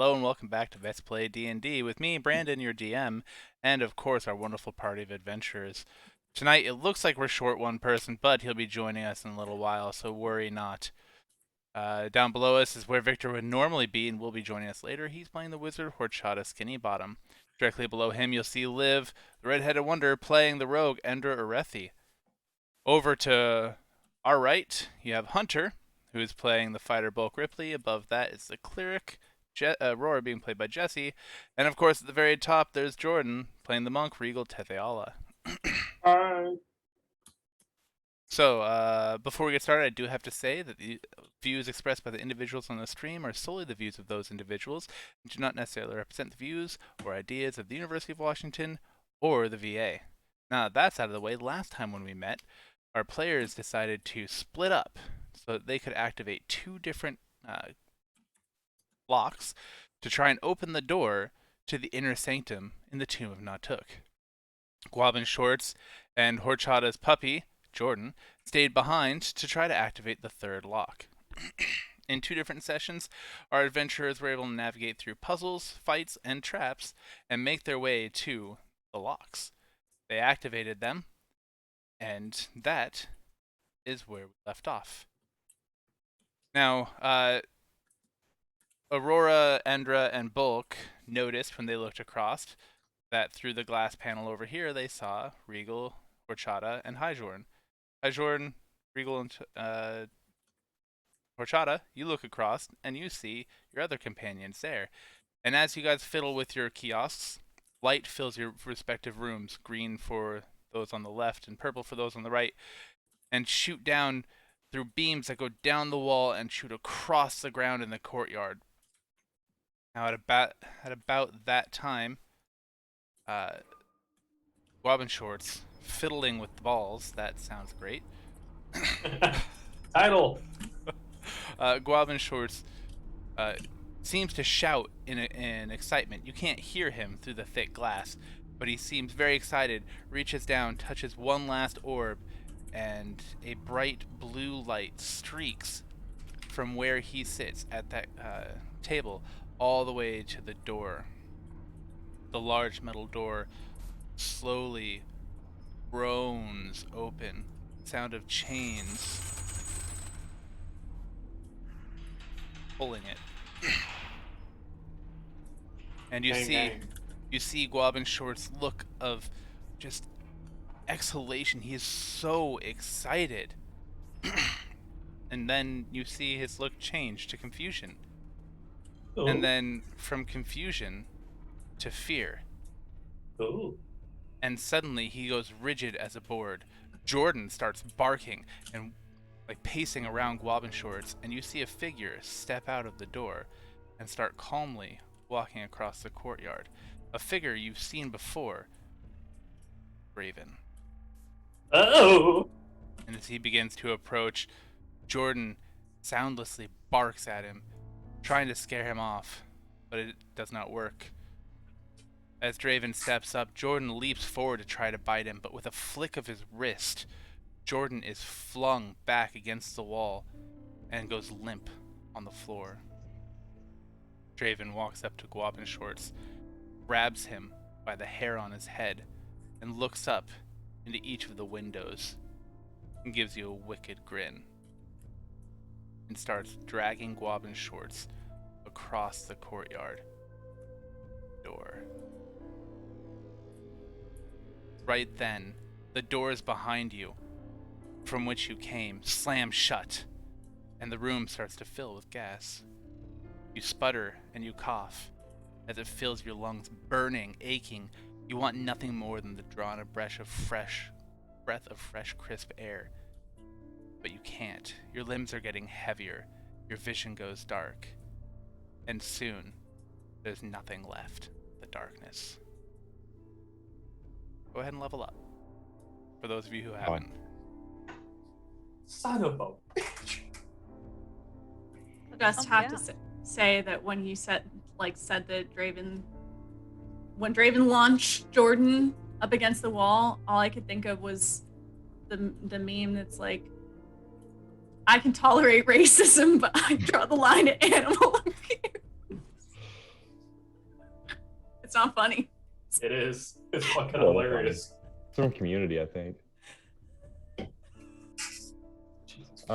Hello and welcome back to Let's Play D&D with me, Brandon, your DM, and of course our wonderful party of adventurers. Tonight it looks like we're short one person, but he'll be joining us in a little while, so worry not. Down below us is where Victor would normally be and will be joining us later. He's playing the wizard Horchata Skinny Bottom. Directly below him you'll see Liv, the redheaded wonder, playing the rogue Endra Urethi. Over to our right, you have Hunter, who is playing the fighter Bulk Ripley. Above that is the cleric Aurora, being played by Jesse. And of course, at the very top, there's Jordan, playing the monk Regal Tetheala. So, before we get started, I do have to say that the views expressed by the individuals on the stream are solely the views of those individuals and do not necessarily represent the views or ideas of the University of Washington or the VA. Now that that's out of the way, last time when we met, our players decided to split up so that they could activate two different locks to try and open the door to the inner sanctum in the Tomb of Natuk. Guavin Shorts and Horchata's puppy, Jordan, stayed behind to try to activate the third lock. In two different sessions, our adventurers were able to navigate through puzzles, fights, and traps and make their way to the locks. They activated them, and that is where we left off. Now, Aurora, Endra, and Bulk noticed when they looked across that through the glass panel over here they saw Regal, Horchata, and Hyjorn. Hyjorn, Regal, and Horchata, you look across and you see your other companions there. And as you guys fiddle with your kiosks, light fills your respective rooms, green for those on the left and purple for those on the right, and shoot down through beams that go down the wall and shoot across the ground in the courtyard. Now, at about that time, Guavin Shorts fiddling with the balls. That sounds great. Title. Guavin Shorts seems to shout in excitement. You can't hear him through the thick glass, but he seems very excited. Reaches down, touches one last orb, and a bright blue light streaks from where he sits at that table all the way to the door. The large metal door slowly groans open. Sound of chains pulling it. And you see Guavin Short's look of just exhalation. He is so excited. And then you see his look change to confusion. Ooh. And then from confusion to fear. Ooh. And suddenly he goes rigid as a board. Jordan starts barking and pacing around Guavin Shorts, and you see a figure step out of the door and start calmly walking across the courtyard. A figure you've seen before, Raven. Oh! And as he begins to approach, Jordan soundlessly barks at him, trying to scare him off, but it does not work. As Draven steps up, Jordan leaps forward to try to bite him, but with a flick of his wrist, Jordan is flung back against the wall and goes limp on the floor. Draven walks up to Guavin Shorts, grabs him by the hair on his head, and looks up into each of the windows and gives you a wicked grin and starts dragging Guavin Shorts across the courtyard door. Right then, the doors behind you, from which you came, slam shut, and the room starts to fill with gas. You sputter and you cough as it fills your lungs, burning, aching. You want nothing more than to draw in a breath of fresh, crisp air. But you can't. Your limbs are getting heavier. Your vision goes dark. And soon, there's nothing left. The darkness. Go ahead and level up. For those of you who haven't. Son of a bitch. I just have to say that when you said that when Draven launched Jordan up against the wall, all I could think of was the meme that's like, I can tolerate racism, but I draw the line at animal abuse. It's not funny. It is. It's fucking Oh, hilarious. It's from Community, I think. Jesus.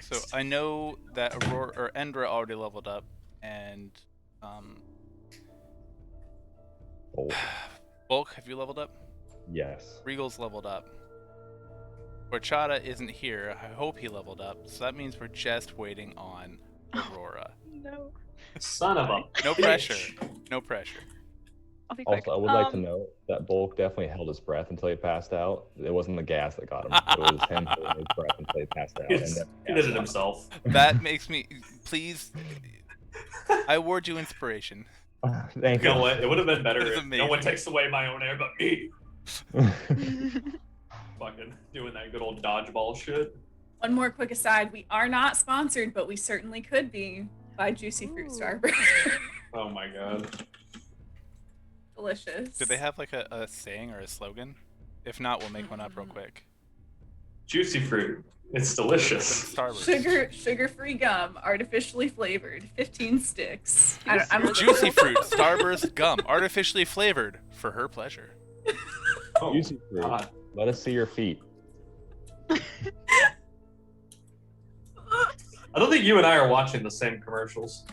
So I know that Aurora or Endra already leveled up, and Oh, Bulk, have you leveled up? yes. Regal's leveled up. Horchata isn't here. I hope he leveled up. So that means we're just waiting on Aurora. No. Son of a No bitch. pressure. No pressure. I'll be quick. Also, I would like to note that Bulk definitely held his breath until he passed out. It wasn't the gas that got him. It was him holding his breath until he passed out. He And just- then he gas did it got him. himself. That makes me. Please. I award you inspiration. Thank You know you. what? It would have been better That is if no one amazing. takes away my own air but me. Fucking doing that good old dodgeball shit. One more quick aside: we are not sponsored, but we certainly could be by Juicy Fruit Ooh. Starburst. Oh my god. Delicious. Do they have like a saying or a slogan? If not, we'll make one up real quick. Juicy fruit. It's delicious. Starburst. Sugar-free gum, artificially flavored, 15 sticks. I'm Juicy fruit, Starburst gum, artificially flavored for her pleasure. Oh, Juicy fruit. God. Let us see your feet. I don't think you and I are watching the same commercials.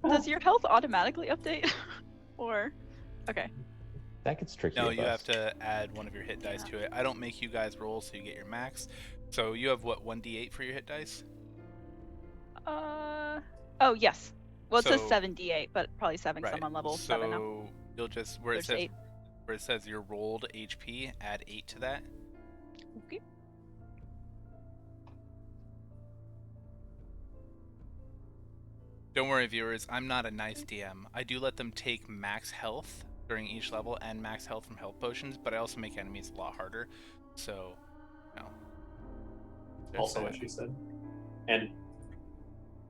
Does your health automatically update? Or okay. That gets tricky. No, with you us. have to add one of your hit dice to it. I don't make you guys roll so you get your max. So you have what, 1d8 for your hit dice? Oh yes. Well, it says So- 78, but probably 7 because Right. I'm on level so 7 now. you'll just where it There's says 8. where it says your rolled HP, add 8 to that. Okay. Don't worry, viewers. I'm not a nice DM. I do let them take max health during each level and max health from health potions, but I also make enemies a lot harder. So, no. There's Also, that. what she said. And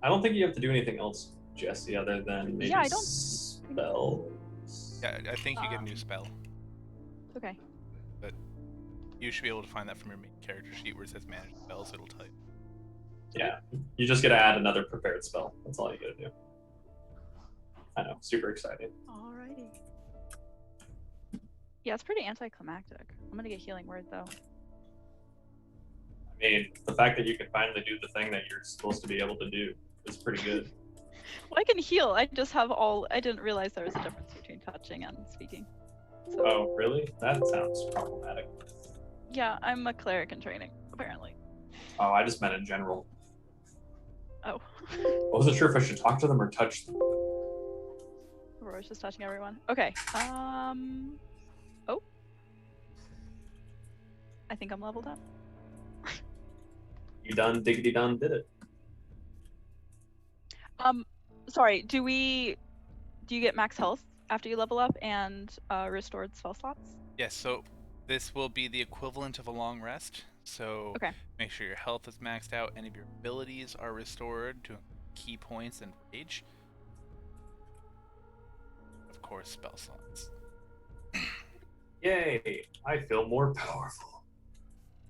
I don't think you have to do anything else, Jesse, other than maybe Yeah, I don't- spells. Yeah, I think you get a new spell. Okay. You should be able to find that from your main character sheet where it says manage spells. It'll tell you. Yeah, you just gotta add another prepared spell. That's all you gotta do. I know, super exciting. Alrighty. Yeah, it's pretty anticlimactic. I'm gonna get healing word though. I mean, the fact that you can finally do the thing that you're supposed to be able to do is pretty good. Well, I can heal. I just have all. I didn't realize there was a difference between touching and speaking. So Oh, really? That sounds problematic. yeah, I'm a cleric in training apparently. Oh, I just meant in general. Oh, I wasn't sure if I should talk to them or touch them. Aurora's just touching everyone. Okay. Oh. I think I'm leveled up. You done diggity done did it. Sorry. Do you get max health after you level up and restored spell slots? Yes, so this will be the equivalent of a long rest. So Okay. make sure your health is maxed out. Any of your abilities are restored to key points and rage. Of course, spell slots. Yay! I feel more powerful.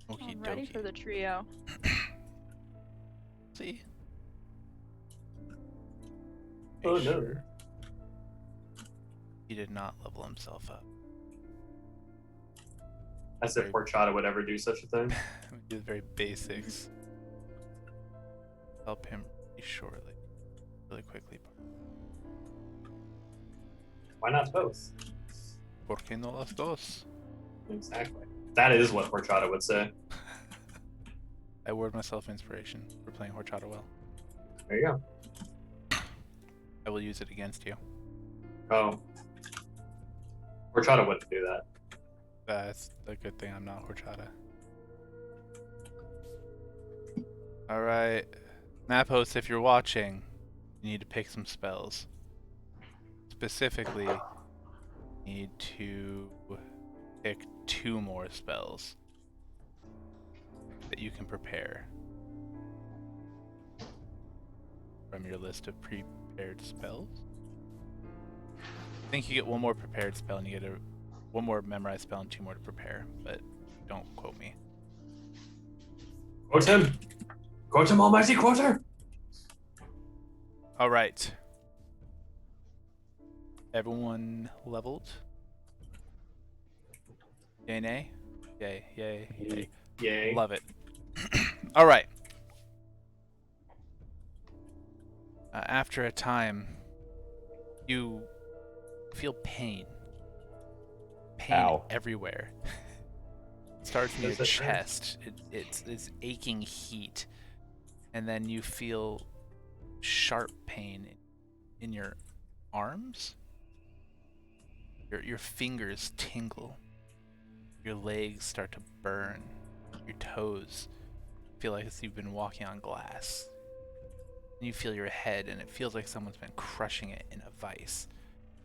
Okie I'm ready dokie. for the trio. See? Oh Make no. sure he did not level himself up. As if Horchata would ever do such a thing. We do the very basics. Help him really shortly. Really quickly. Why not both? ¿Por qué no las dos? Exactly. That is what Horchata would say. I award myself inspiration for playing Horchata well. There you go. I will use it against you. Oh. Horchata wouldn't do that. That's a good thing I'm not Horchata. Alright. Map host, if you're watching, you need to pick some spells. Specifically, you need to pick 2 more spells that you can prepare from your list of prepared spells. I think you get 1 more prepared spell and you get 1 more memorized spell and 2 more to prepare, but don't quote me. Quote him! Quote him, almighty quoter! All right. Everyone leveled? Yay, nay? Yay, yay, yay. Yay. Love it. All right. After a time, you feel pain. Pain Ow. everywhere. Starts in your Does it hurt? chest. It's this aching heat. And then you feel sharp pain in your arms. Your fingers tingle. Your legs start to burn. Your toes feel like you've been walking on glass. And you feel your head, and it feels like someone's been crushing it in a vice.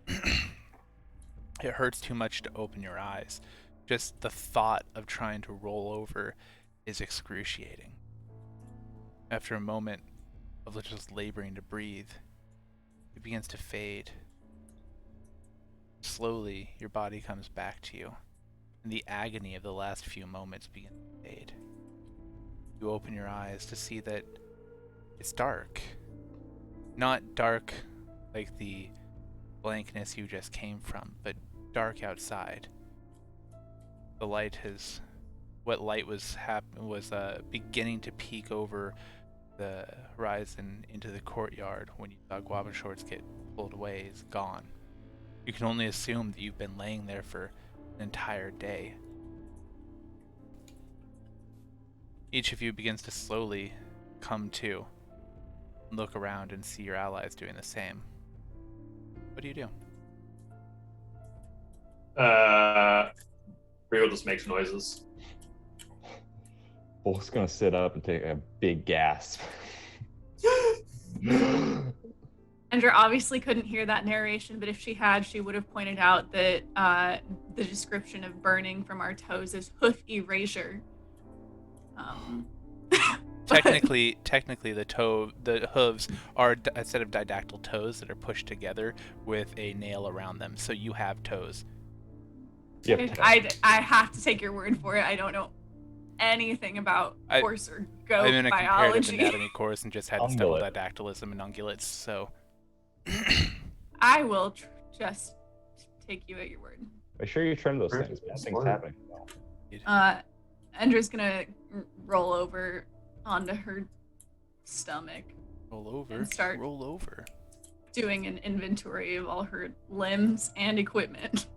It hurts too much to open your eyes. Just the thought of trying to roll over is excruciating. After a moment of just laboring to breathe, it begins to fade. Slowly, your body comes back to you, and the agony of the last few moments begins to fade. You open your eyes to see that it's dark. Not dark like the blankness you just came from, but dark outside. The light has... What light was beginning to peek over the horizon into the courtyard when you saw Guava Shorts get pulled away is gone. You can only assume that you've been laying there for an entire day. Each of you begins to slowly come to, look around and see your allies doing the same. What do you do? Rio just makes noises. Bulk's gonna sit up and take a big gasp. Andrea obviously couldn't hear that narration, but if she had, she would have pointed out that the description of burning from our toes is hoof erasure. Technically, the hooves are a set of didactyl toes that are pushed together with a nail around them, so you have toes. Yep. I have to take your word for it. I don't know anything about horse or goat I'm in a comparative biology. anatomy course and just had to study Ungulate. didactylism and ungulates, so... I will just take you at your word. Make sure you trim those Perfect. things. Bad things Smart. happening. Endra's gonna roll over onto her stomach, Roll over. And start- Roll over. doing an inventory of all her limbs and equipment.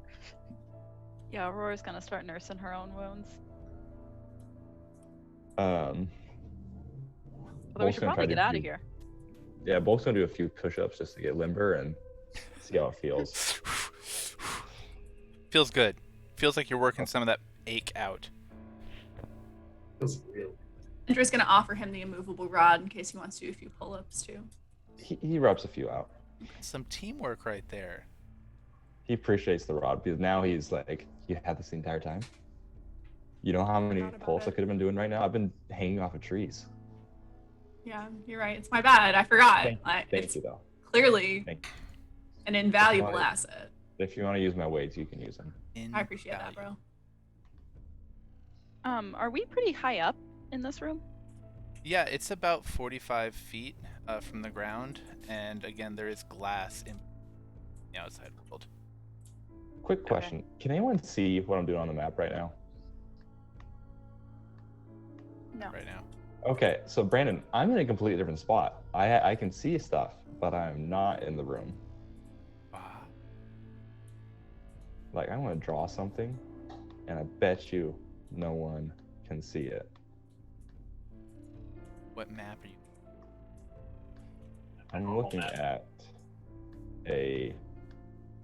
Yeah, Aurora's gonna start nursing her own wounds. Um, Although we Bulk's should gonna probably try get to out of do- here. Yeah, Bulk's gonna do a few push-ups just to get limber and see how it feels. Feels good. Feels like you're working some of that ache out. Feels real. Endra's gonna offer him the immovable rod in case he wants to do a few pull-ups too. He rubs a few out. Some teamwork right there. He appreciates the rod because now he's like, you had this the entire time. You know how many Forgot about pulls I it. could have been doing right now? I've been hanging off of trees. Yeah, you're right. It's my bad. I forgot. Thank It's you though. clearly Thank you. an invaluable Right. asset. If you want to use my weights, you can use them. I appreciate that, Invaluable. bro. Are we pretty high up in this room? Yeah, it's about 45 feet from the ground, and again, there is glass in the outside world. Quick Okay. question: can anyone see what I'm doing on the map right now? No. Right now. Okay, so Brandon, I'm in a completely different spot. I can see stuff, but I'm not in the room. Ah, Like I want to draw something, and I bet you no one can see it. what map are you? I'm Normal looking map. at the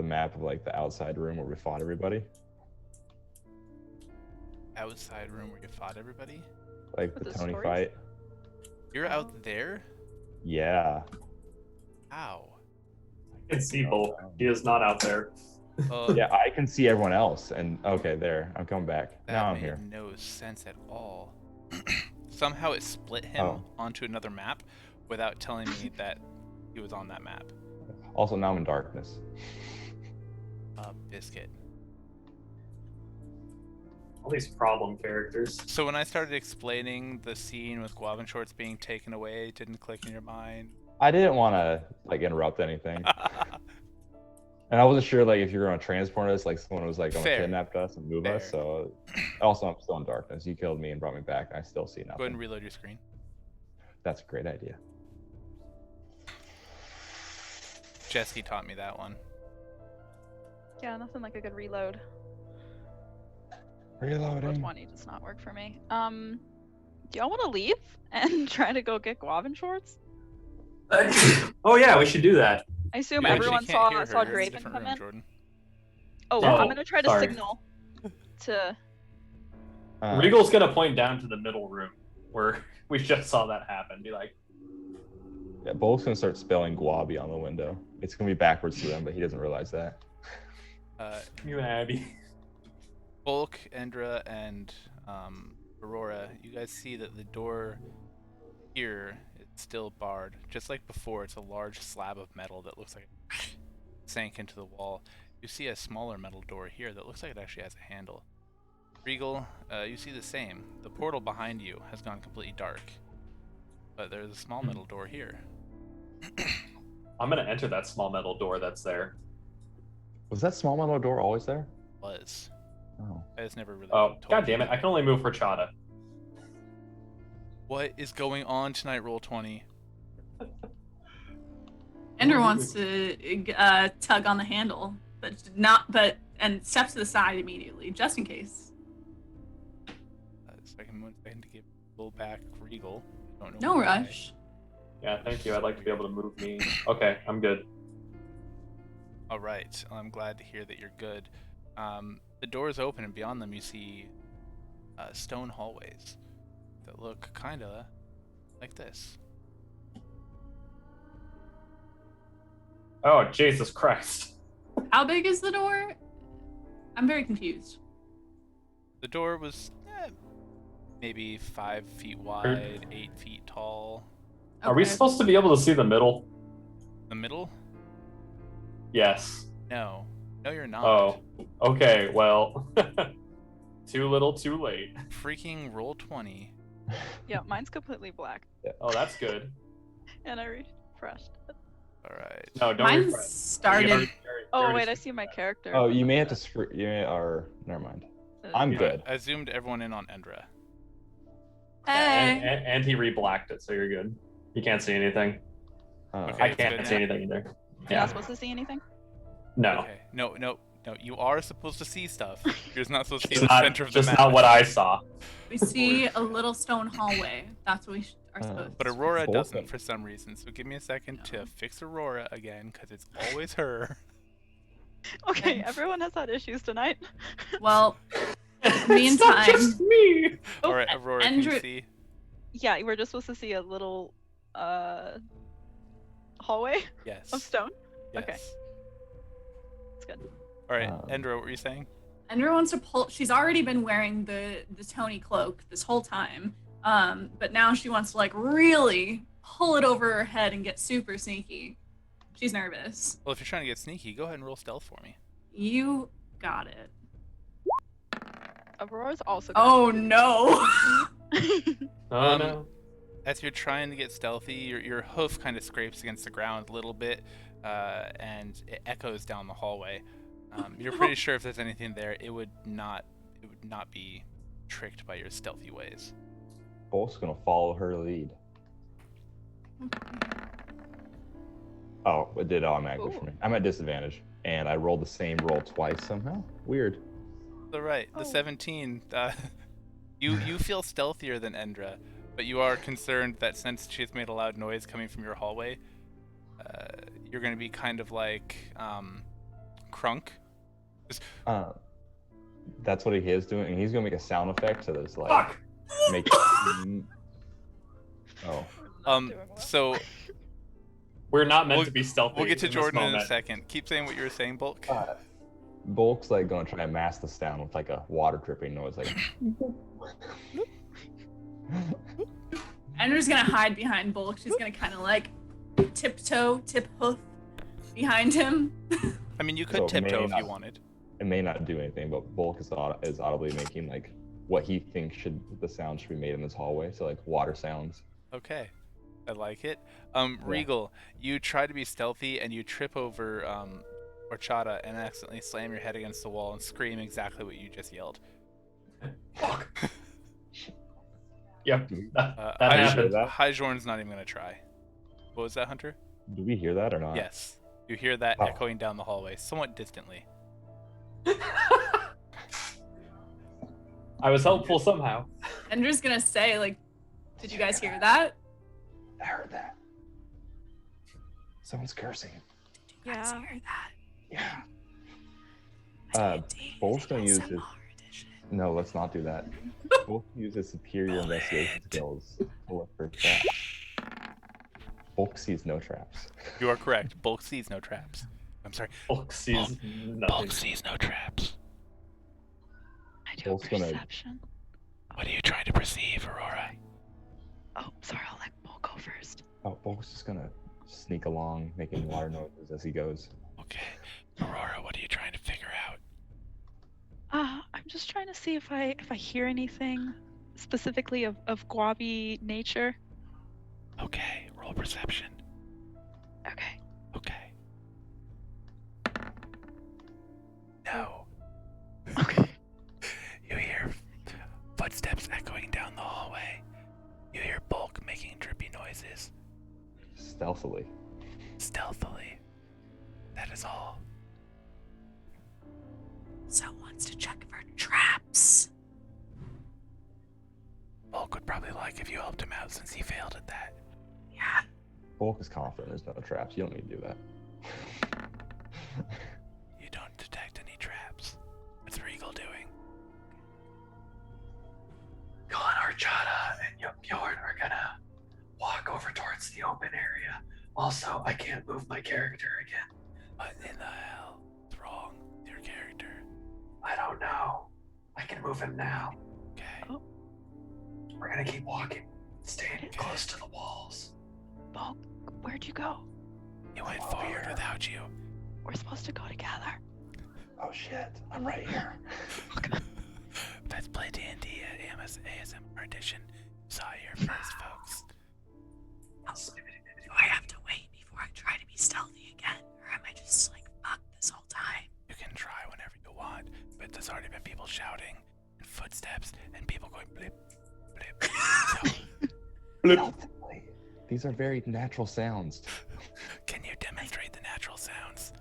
map of like the outside room where we fought everybody, Outside room where you fought everybody? like With the the Tony swords? fight. You're out there? Yeah. Ow. I can see Bulk. He is not out there. Oh, Yeah, I can see everyone else, and okay, there. I'm coming back. that Now I'm made here. no sense at all. Somehow it split him Oh. onto another map without telling me that he was on that map. Also, now I'm in darkness. Biscuit. All these problem characters. So when I started explaining the scene with Guava Shorts being taken away, it didn't click in your mind? I didn't want to like interrupt anything. And I wasn't sure like if you were gonna transport us, like someone was like gonna Fair. kidnap us and move us. Fair. So also I'm still in darkness. You killed me and brought me back. I still see Go ahead nothing. and reload your screen. That's a great idea. Jesse taught me that one. Yeah, nothing like a good reload. Reloading. 420 does not work for me. Do y'all want to leave and try to go get Guavin shorts? Oh yeah, we should do that. I assume You actually everyone can't hear saw her. It's a Draven different come room, in. Jordan. Oh, Oh, I'm gonna try to sorry. signal to. Regal's gonna point down to the middle room where we just saw that happen. Be like, Yeah, Bolt's gonna start spelling Guabi on the window. It's gonna be backwards to them, but he doesn't realize that. you Abby. Bulk, Endra, and Aurora, you guys see that the door here is still barred. Just like before, it's a large slab of metal that looks like it sank into the wall. You see a smaller metal door here that looks like it actually has a handle. Regal, you see the same. The portal behind you has gone completely dark, but there's a small metal door here. I'm gonna enter that small metal door that's there. Was that small metal door always there? Was. Oh. I just never really Oh, told god you damn it! that. I can only move for Chada. What is going on tonight, Roll20? Ender wants to tug on the handle, and steps to the side immediately, just in case. Second one second to give Bull back Regal. Don't know No why. rush. Yeah, thank you. I'd like to be able to move me. Okay, I'm good. All right. Well, I'm glad to hear that you're good. The doors open, and beyond them, you see stone hallways that look kind of like this. Oh, Jesus Christ. How big is the door? I'm very confused. The door was maybe 5 feet wide, 8 feet tall. Are we Okay. supposed to be able to see the middle? The middle? Yes. No. No, you're not. Oh, okay. Well, too little, too late. Freaking Roll20. Yeah, mine's completely black, Oh, that's good. and I refreshed. All right. No, don't Mine refresh. started. You Oh already- wait, I see my character. Oh, you may have to screw. You may, or never mind. I'm Yeah. good. I zoomed everyone in on Endra. Hey. And he re-blacked it, so you're good. You can't see anything. Okay. I it's can't good see now. anything either. You're not Yeah. supposed to see anything. No. Okay. No. You are supposed to see stuff. You're just not supposed to see Just the not, center of the just map. not what I saw. We see a little stone hallway. That's what we are supposed But to. Aurora Both doesn't of them. for some reason. So give me a second No. to fix Aurora again, because it's always her. Okay, Okay. everyone has had issues tonight. Well, It's meantime- not just me. Oh, All right, Aurora, can you Endra- see? Yeah, we're just supposed to see a little hallway Yes. of stone. Yes. okay. It's good. All right, Um, Endra, what were you saying? Ender wants to pull. She's already been wearing the Tony cloak this whole time, but now she wants to like really pull it over her head and get super sneaky. She's nervous. Well, if you're trying to get sneaky, go ahead and roll stealth for me. You got it. Aurora's also. Oh no! Oh Um, no. As you're trying to get stealthy, your hoof kind of scrapes against the ground a little bit, and it echoes down the hallway. You're pretty sure if there's anything there, it would not be tricked by your stealthy ways. Bolt's gonna follow her lead. Oh, it did automatically for Ooh. me. I'm at disadvantage, and I rolled the same roll twice somehow. Weird. All right, the Oh. 17. You feel stealthier than Endra, but you are concerned that since she's made a loud noise coming from your hallway, you're going to be kind of like Crunk. That's what he is doing, and he's gonna make a sound effect to this, like Fuck. make. Oh, So We're not meant We'll- to be stealthy. we'll get to in this Jordan in a moment. second. Keep saying what you were saying, Bulk. Bulk's like gonna try and mask the sound with like a water dripping noise, like. Ender's gonna hide behind Bulk. She's gonna kind of like tip hoof behind him. I mean, you So could tiptoe may if you not- wanted. It may not do anything, but Bulk is audibly making like what he thinks the sound should be made in this hallway. So like water sounds. Okay, I like it. Regal, you try to be stealthy and you trip over horchata and accidentally slam your head against the wall and scream exactly what you just yelled. Fuck. Yep. That High- happened. that? Hijorn's not even gonna try. What was that, Hunter? Do we hear that or not? Yes. You hear that Oh. echoing down the hallway, somewhat distantly. I was helpful somehow. Endra's gonna say, like, did you guys hear that? I heard that. Someone's cursing. You guys Yeah. hear that? Yeah. Bolt's gonna use his. No, let's not do that. Bolt can use his superior investigation skills to look for traps. Bulk sees no traps. You are correct. Bulk sees no traps. I'm sorry. Bulk sees nothing. Bulk sees no traps. I do a Bolt's gonna- perception. What are you trying to perceive, Aurora? Oh, sorry, I'll let Bull go first. Oh, Bulk's just gonna sneak along, making water noises as he goes. Okay. Aurora, what are you trying to figure out? I'm just trying to see if I hear anything specifically of Guavi nature. Okay, roll perception. Okay. Okay. No. Okay. You hear footsteps echoing down the hallway. You hear Bulk making drippy noises. Stealthily. Stealthily. That is all. So wants to check for traps. Bulk would probably like if you helped him out since he failed at that. Yeah. Bulk is confident there's no traps. You don't need to do that. You don't detect any traps. What's Regal doing? Colin, Archata, and Bjorn are gonna walk over towards the open area. Also, I can't move my character again. What in the hell is wrong with your character? I don't know. I can move him now. Okay. Oh. We're gonna keep walking, staying close to the walls. Bull, where'd you go? He went Over forward here. without you. We're supposed to go together. Oh shit, I'm right here. Let's play D&D at ASMR Edition. Saw it here first, folks. Do I have to wait before I try to be stealthy again? Or am I just like fucked this whole time? You can try whenever you want, but there's already been people shouting and footsteps and people going blip, blip. So, Stealthily. These are very natural sounds. can you demonstrate the natural sounds?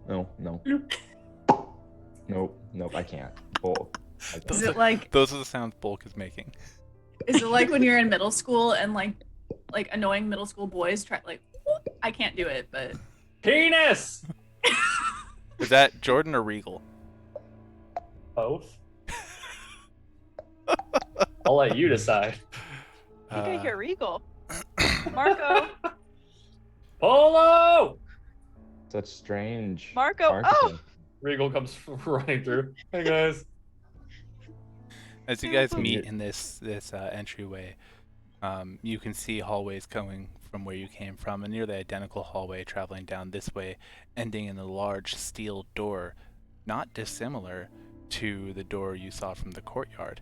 No. Nope, I can't. Bulk. Is it like Those are the sounds Bulk is making. when you're in middle school and like annoying middle school boys try like I can't do it, but Penis! Is that Jordan or Regal? Both. I'll let you decide. I think I hear Regal. Marco. Polo! Such strange. Marco, oh! architecture. Regal comes running through. Hey guys. As you guys meet in this entryway, you can see hallways coming from where you came from, and near the identical hallway traveling down this way, ending in a large steel door, not dissimilar to the door you saw from the courtyard.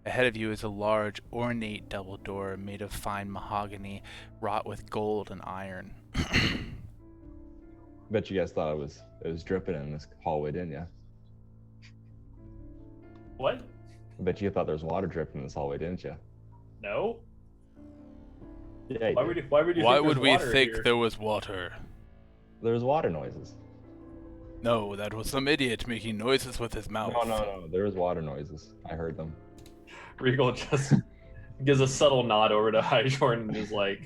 Ahead of you is a large, ornate double door made of fine mahogany, wrought with gold and iron. Bet you guys thought it was dripping in this hallway, didn't you? What? I bet you thought there was water dripping in this hallway, didn't you? No? Yeah. Why would you think Why there's would we water think here? there was water? There was water noises. No, that was some idiot making noises with his mouth. No. There was water noises. I heard them. Regal just gives a subtle nod over to High Jordan and is like,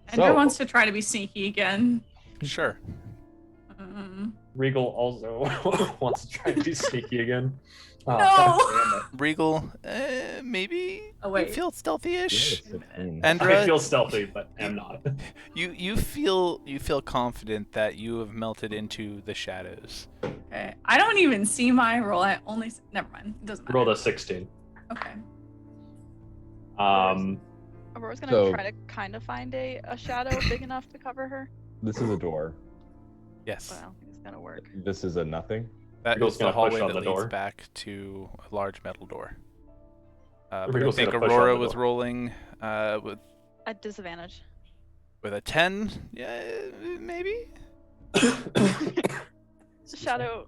Andrew So- wants to try to be sneaky again. Sure. Regal also wants to try to be sneaky again. Oh, No! God Regal, maybe Oh, you wait. feel stealthy-ish. Yeah, 16. damn it. I Endra, feel stealthy, but am not. you feel confident that you have melted into the shadows. Okay. I don't even see my roll. I only never mind. It doesn't matter. Rolled a 16. Okay. Aurora's gonna So- try to kind of find a shadow big enough to cover her. This is a door. Yes, But I don't think it's gonna work. This is a nothing. that Regal's is the gonna push hallway on that the leads door. back to a large metal door. But I Regal's think gonna push on Aurora the was door. rolling with At disadvantage. With a 10, yeah, maybe. Shadow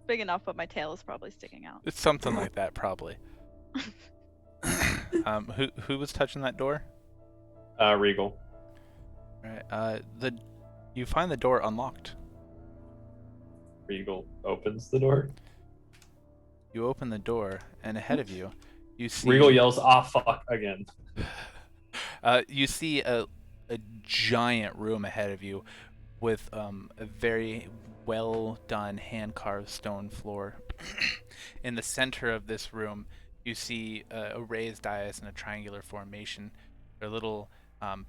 big enough, but my tail is probably sticking out. It's something like that, probably. Who was touching that door? Regal. Right. You find the door unlocked. Regal opens the door. You open the door, and ahead of you, you see. Regal yells, "Ah, fuck!" again. You see a giant room ahead of you, with a very well done hand carved stone floor. In the center of this room, you see a raised dais in a triangular formation. There are little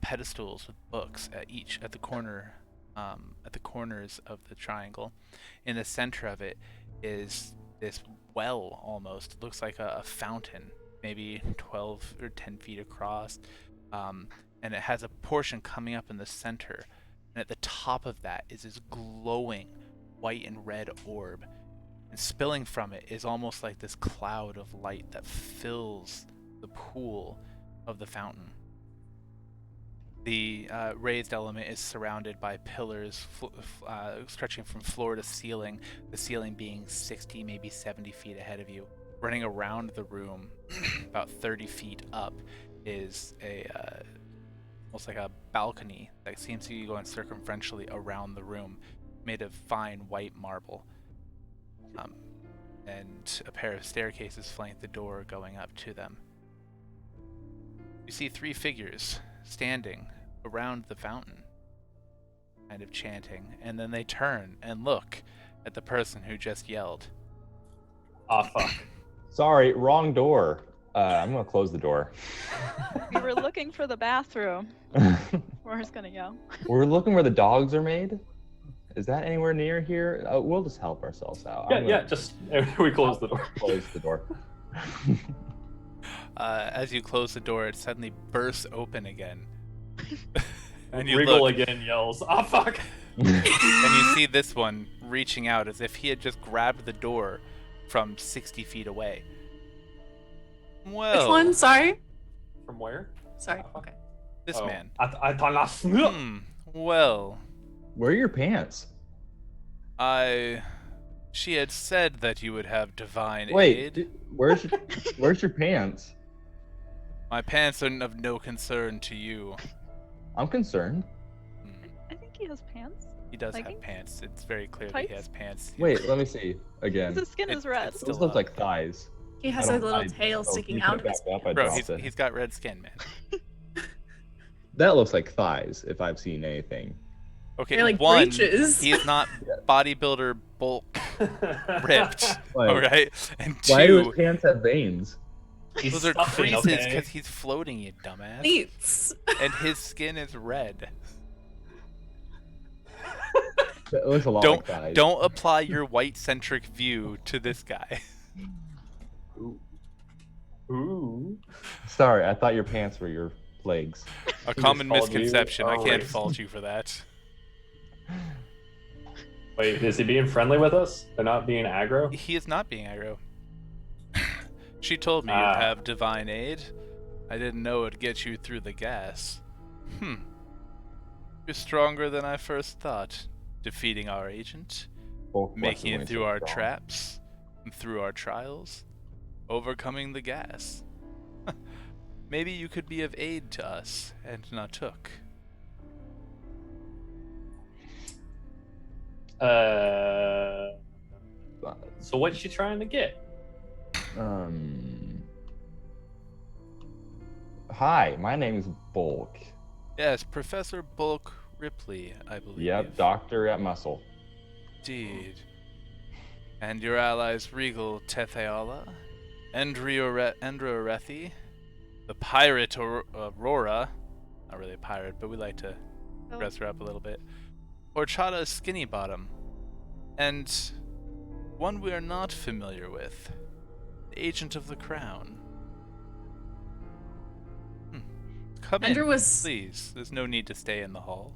pedestals with books at the corners of the triangle. In the center of it is this well, almost. It looks like a fountain, maybe 12 or 10 feet across, and it has a portion coming up in the center. And at the top of that is this glowing white and red orb. And spilling from it is almost like this cloud of light that fills the pool of the fountain. The raised element is surrounded by pillars stretching from floor to ceiling, the ceiling being 60, maybe 70 feet ahead of you. Running around the room, about 30 feet up, is almost like a balcony that seems to be going circumferentially around the room, made of fine white marble. And a pair of staircases flank the door going up to them. You see 3 figures standing around the fountain, kind of chanting, and then they turn and look at the person who just yelled. Ah, fuck. Sorry, wrong door. I'm gonna close the door. We were looking for the bathroom. Roar's gonna yell. We're looking where the dogs are made. Is that anywhere near here? We'll just help ourselves out. Yeah, just we close the door. Close the door. As you close the door, it suddenly bursts open again. And you Regal look, again yells, "Ah, fuck!" and you see this one reaching out as if he had just grabbed the door from 60 feet away. Well, Which one? Sorry. From where? Sorry. Okay. this man. I thought not. Well, Where are your pants? she had said that you would have divine Wait, aid. where's your pants? My pants are of no concern to you. I'm concerned. I think he has pants. He does have Leggings? pants. It's very clear that he Tights? has pants. Wait, let me see again. His skin is red. it's Those still look like thighs. He has I a don't- little I- tail oh, sticking you out put of it his. back up, I Bro, dropped it. he's got red skin, man. That looks like thighs if I've seen anything. Okay, They're like one, breeches. he is not bodybuilder bulk ripped, Like, alright? And why do his two, pants have veins? He's those are stuffing, creases okay? because he's floating, you dumbass. Pleats. And his skin is red. It looks a lot like thighs. Don't apply your white-centric view to this guy. Ooh. Sorry, I thought your pants were your legs. A common called you misconception. a I can't racist. fault you for that. Wait, is he being friendly with us? They're not being aggro? He is not being aggro. She told me Ah. you'd have divine aid. I didn't know it'd get you through the gas. You're stronger than I first thought. Defeating our agent, Both making it blessed through wings our are strong. traps, and through our trials, overcoming the gas. Maybe you could be of aid to us and Natuk. So what's she trying to get? Hi, my name is Bulk. Yes, Professor Bulk Ripley, I believe. Yep, doctor at Muscle. Indeed. And your allies Regal Tetheala, Endra Orethi, the pirate Aurora, not really a pirate, but we like to Oh. dress her up a little bit, Horchata Skinny Bottom, and one we are not familiar with, the Agent of the Crown. Come Andrew in, was- please. There's no need to stay in the hall.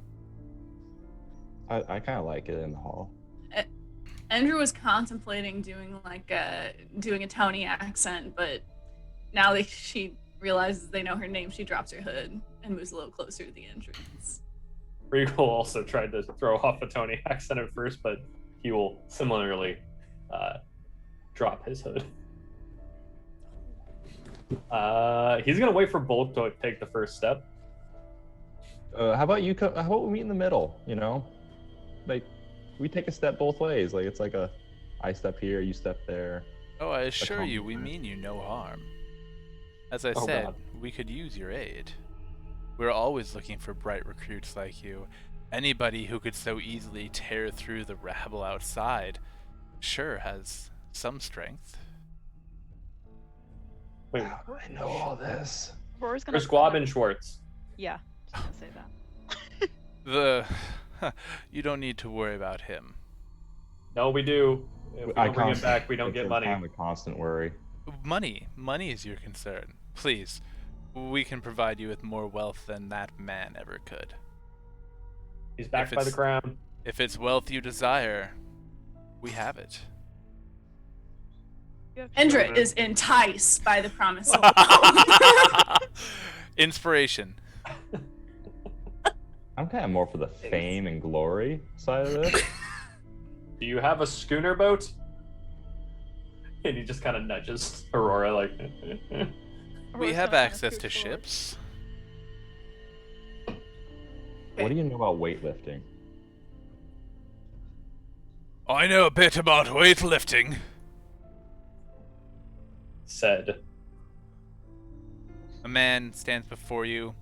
I kind of like it in the hall. Andrew was contemplating doing a Tony accent, but now that she realizes they know her name, she drops her hood and moves a little closer to the entrance. Regal also tried to throw off a Tony accent at first, but he will similarly drop his hood. He's gonna wait for Bulk to take the first step. How about you? How about we meet in the middle? You know, like we take a step both ways. Like it's like I step here, you step there. Oh, I assure you, we compliment. mean you no harm. As I Oh, said, God. we could use your aid. We're always looking for bright recruits like you. Anybody who could so easily tear through the rabble outside sure has some strength. Wait, How do I know all this? Roar's gonna. there's Squab and Schwartz. Yeah, just gonna say that. You don't need to worry about him. No, we do. If we don't bring him back, we don't it's get a money. Kind of a constant worry. Money is your concern. Please, we can provide you with more wealth than that man ever could. He's backed If by the it's- crown. If it's wealth you desire, we have it. You have Endra is enticed by the promise of wealth. Inspiration. I'm kind of more for the fame and glory side of this. Do you have a schooner boat? And he just kind of nudges Aurora like. We Roar's have gonna kinda access to scoot forward. ships. What do you know about weightlifting? I know a bit about weightlifting. Said. A man stands before you,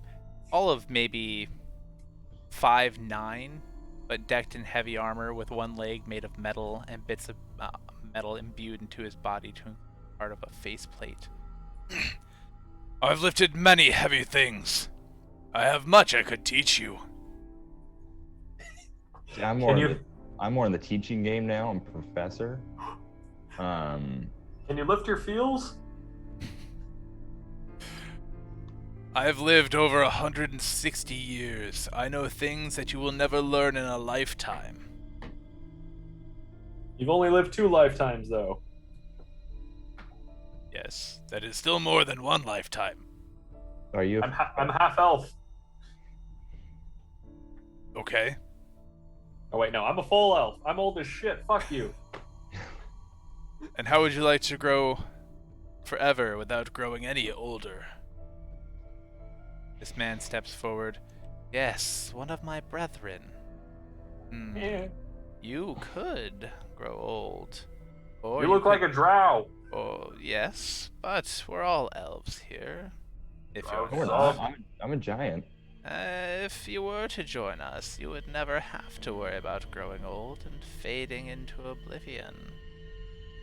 all of maybe 5'9", but decked in heavy armor with one leg made of metal and bits of metal imbued into his body to part of a faceplate. I've lifted many heavy things. I have much I could teach you. See, I'm more in the teaching game now. I'm a professor. Can you lift your feels? I've lived over 160 years. I know things that you will never learn in a lifetime. You've only lived 2 lifetimes, though. Yes, that is still more than one lifetime. Are you? I'm half elf. Okay. Oh wait, no, I'm a full elf. I'm old as shit. Fuck you. And how would you like to grow forever without growing any older? This man steps forward. Yes, one of my brethren. You could grow old. Or You look like a drow. Oh, yes, but we're all elves here. If Oh, you're No, Oh. I'm a giant. if you were to join us, you would never have to worry about growing old and fading into oblivion.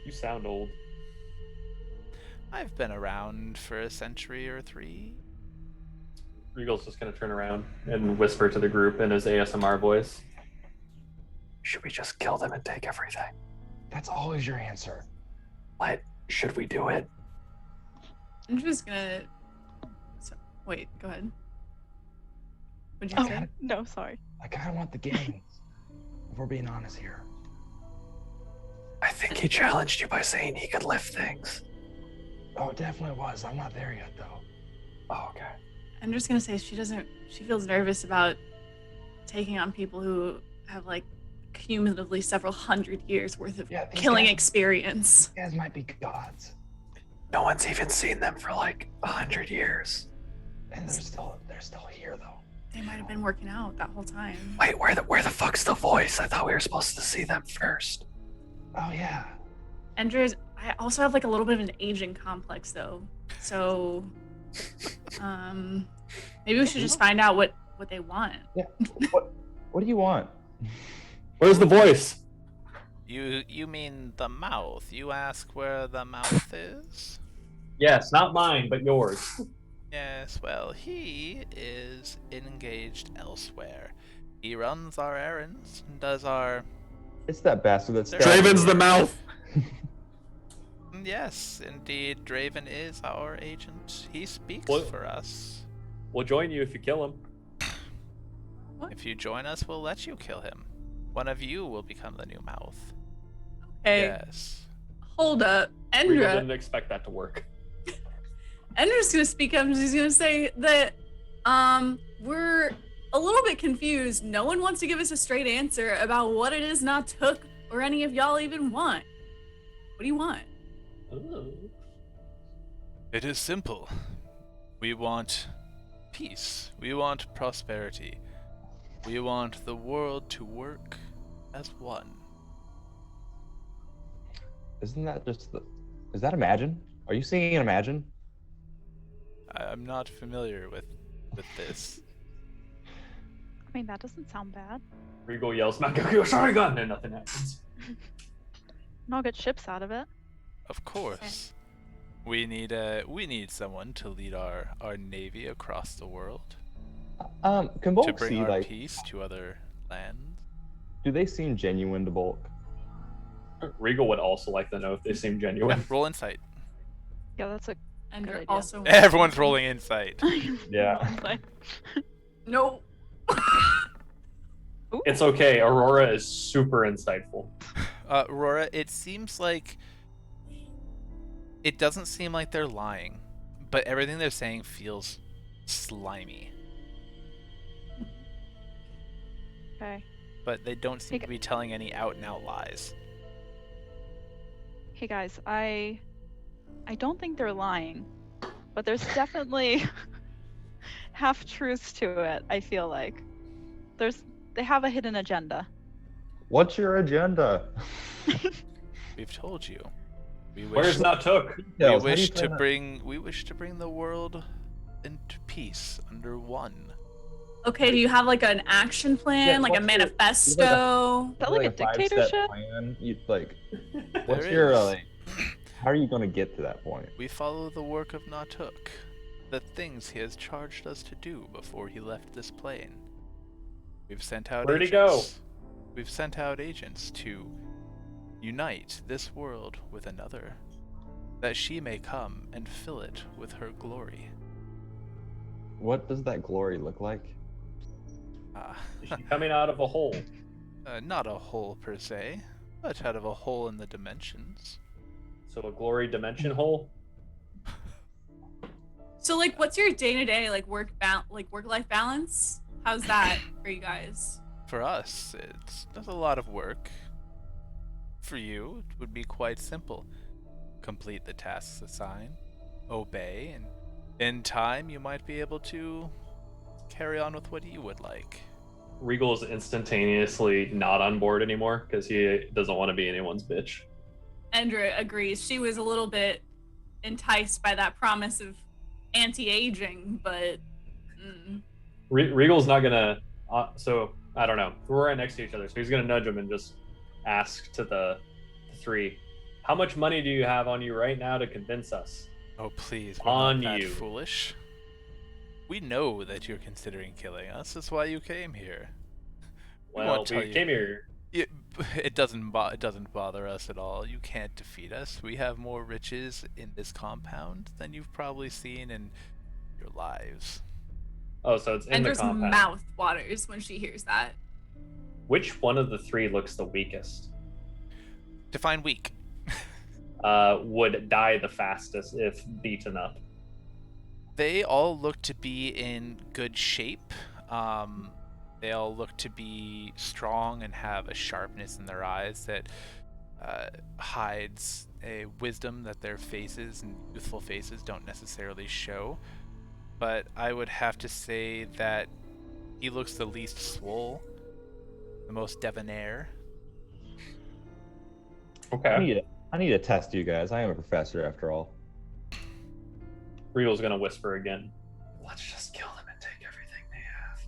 You sound old. I've been around for a century or 3. Regal's just gonna turn around and whisper to the group in his ASMR voice. Should we just kill them and take everything? That's always your answer. What? Should we do it? I'm just gonna. Wait, go ahead. What'd you Oh say? no, sorry. I kind of want the gains. If we're being honest here. I think he challenged you by saying he could lift things. Oh, it definitely was. I'm not there yet, though. Oh, okay. I'm just gonna say she feels nervous about taking on people who have like cumulatively several hundred years worth of Yeah, these killing guys- experience. You guys might be gods, No one's even seen them for like 100 years. and they're still here, though. They might have been working out that whole time. Wait, where the fuck's the voice? I thought we were supposed to see them first. Oh yeah. Endra's. I also have like a little bit of an aging complex though, so maybe we should just find out what they want. Yeah. What do you want? Where's the voice? You mean the mouth? You ask where the mouth is? Yes, not mine, but yours. Yes, well, he is engaged elsewhere. He runs our errands, does our... It's that bastard that's Draven's the mouth. Yes, indeed, Draven is our agent. He speaks What? for us. We'll join you if you kill him. If you join us, we'll let you kill him. One of you will become the new mouth. Hey, Yes. hold up, Regal Endra. didn't expect that to work. Endra's gonna speak up and she's gonna say that we're a little bit confused. No one wants to give us a straight answer about what it is Not Took or any of y'all even want. What do you want? Ooh. It is simple. We want peace. We want prosperity. We want the world to work as one. Isn't that just the? Is that Imagine? Are you singing Imagine? I'm not familiar with this. I mean, that doesn't sound bad. Regal yells, Makakyo Sharingan, and nothing happens. And I'll get ships out of it. Of course. We need someone to lead our navy across the world. Can To Bulk bring see our like? peace to other lands. Do they seem genuine to Bulk? Regal would also like to know if they seem genuine. Roll insight. Yeah, that's a And Good you're idea. also Everyone's rolling insight. Yeah. no. Ooh. It's okay. Aurora is super insightful. Aurora, it seems like it doesn't seem like they're lying, but everything they're saying feels slimy. Okay. But they don't seem to be telling any out and out lies. Hey guys, I don't think they're lying, but there's definitely half truths to it. I feel like they have a hidden agenda. What's your agenda? We've told you. We Where's Not Took? Details, we how do you wish to plan that? bring the world into peace under one. Okay, do you have like an action plan, Yeah, like a what's your- manifesto? Is that like a five-step dictatorship? Plan? You like? What's There your is. like? How are you gonna get to that point? We follow the work of Natuk, the things he has charged us to do before he left this plane. We've sent out Where'd he agents. go? We've sent out agents to unite this world with another, that she may come and fill it with her glory. What does that glory look like? Is she coming out of a hole? Not a hole per se, but out of a hole in the dimensions. So a glory dimension hole? So like what's your day-to-day like work-life balance? How's that for you guys? For us, that's a lot of work. For you, it would be quite simple. Complete the tasks assigned, obey, and in time you might be able to carry on with what you would like. Regal is instantaneously not on board anymore because he doesn't want to be anyone's bitch. Endra agrees. She was a little bit enticed by that promise of anti-aging, but Regal's not gonna. So I don't know. We're right next to each other, so he's gonna nudge him and just ask to the three, "How much money do you have on you right now to convince us?" Oh please, we're On not that you. foolish. We know that you're considering killing us. That's why you came here. Well, won't tell we you. came here. It doesn't bother us at all. You can't defeat us. We have more riches in this compound than you've probably seen in your lives. Oh, so it's in the Endra's compound. mouth waters when she hears that. Which one of the three looks the weakest? Define weak. Would die the fastest if beaten up. They all look to be in good shape. They all look to be strong and have a sharpness in their eyes that hides a wisdom that their faces and youthful faces don't necessarily show. But I would have to say that he looks the least swole, the most debonair. Okay. I need to test you guys. I am a professor after all. Regal's gonna whisper again. Let's just kill them and take everything they have.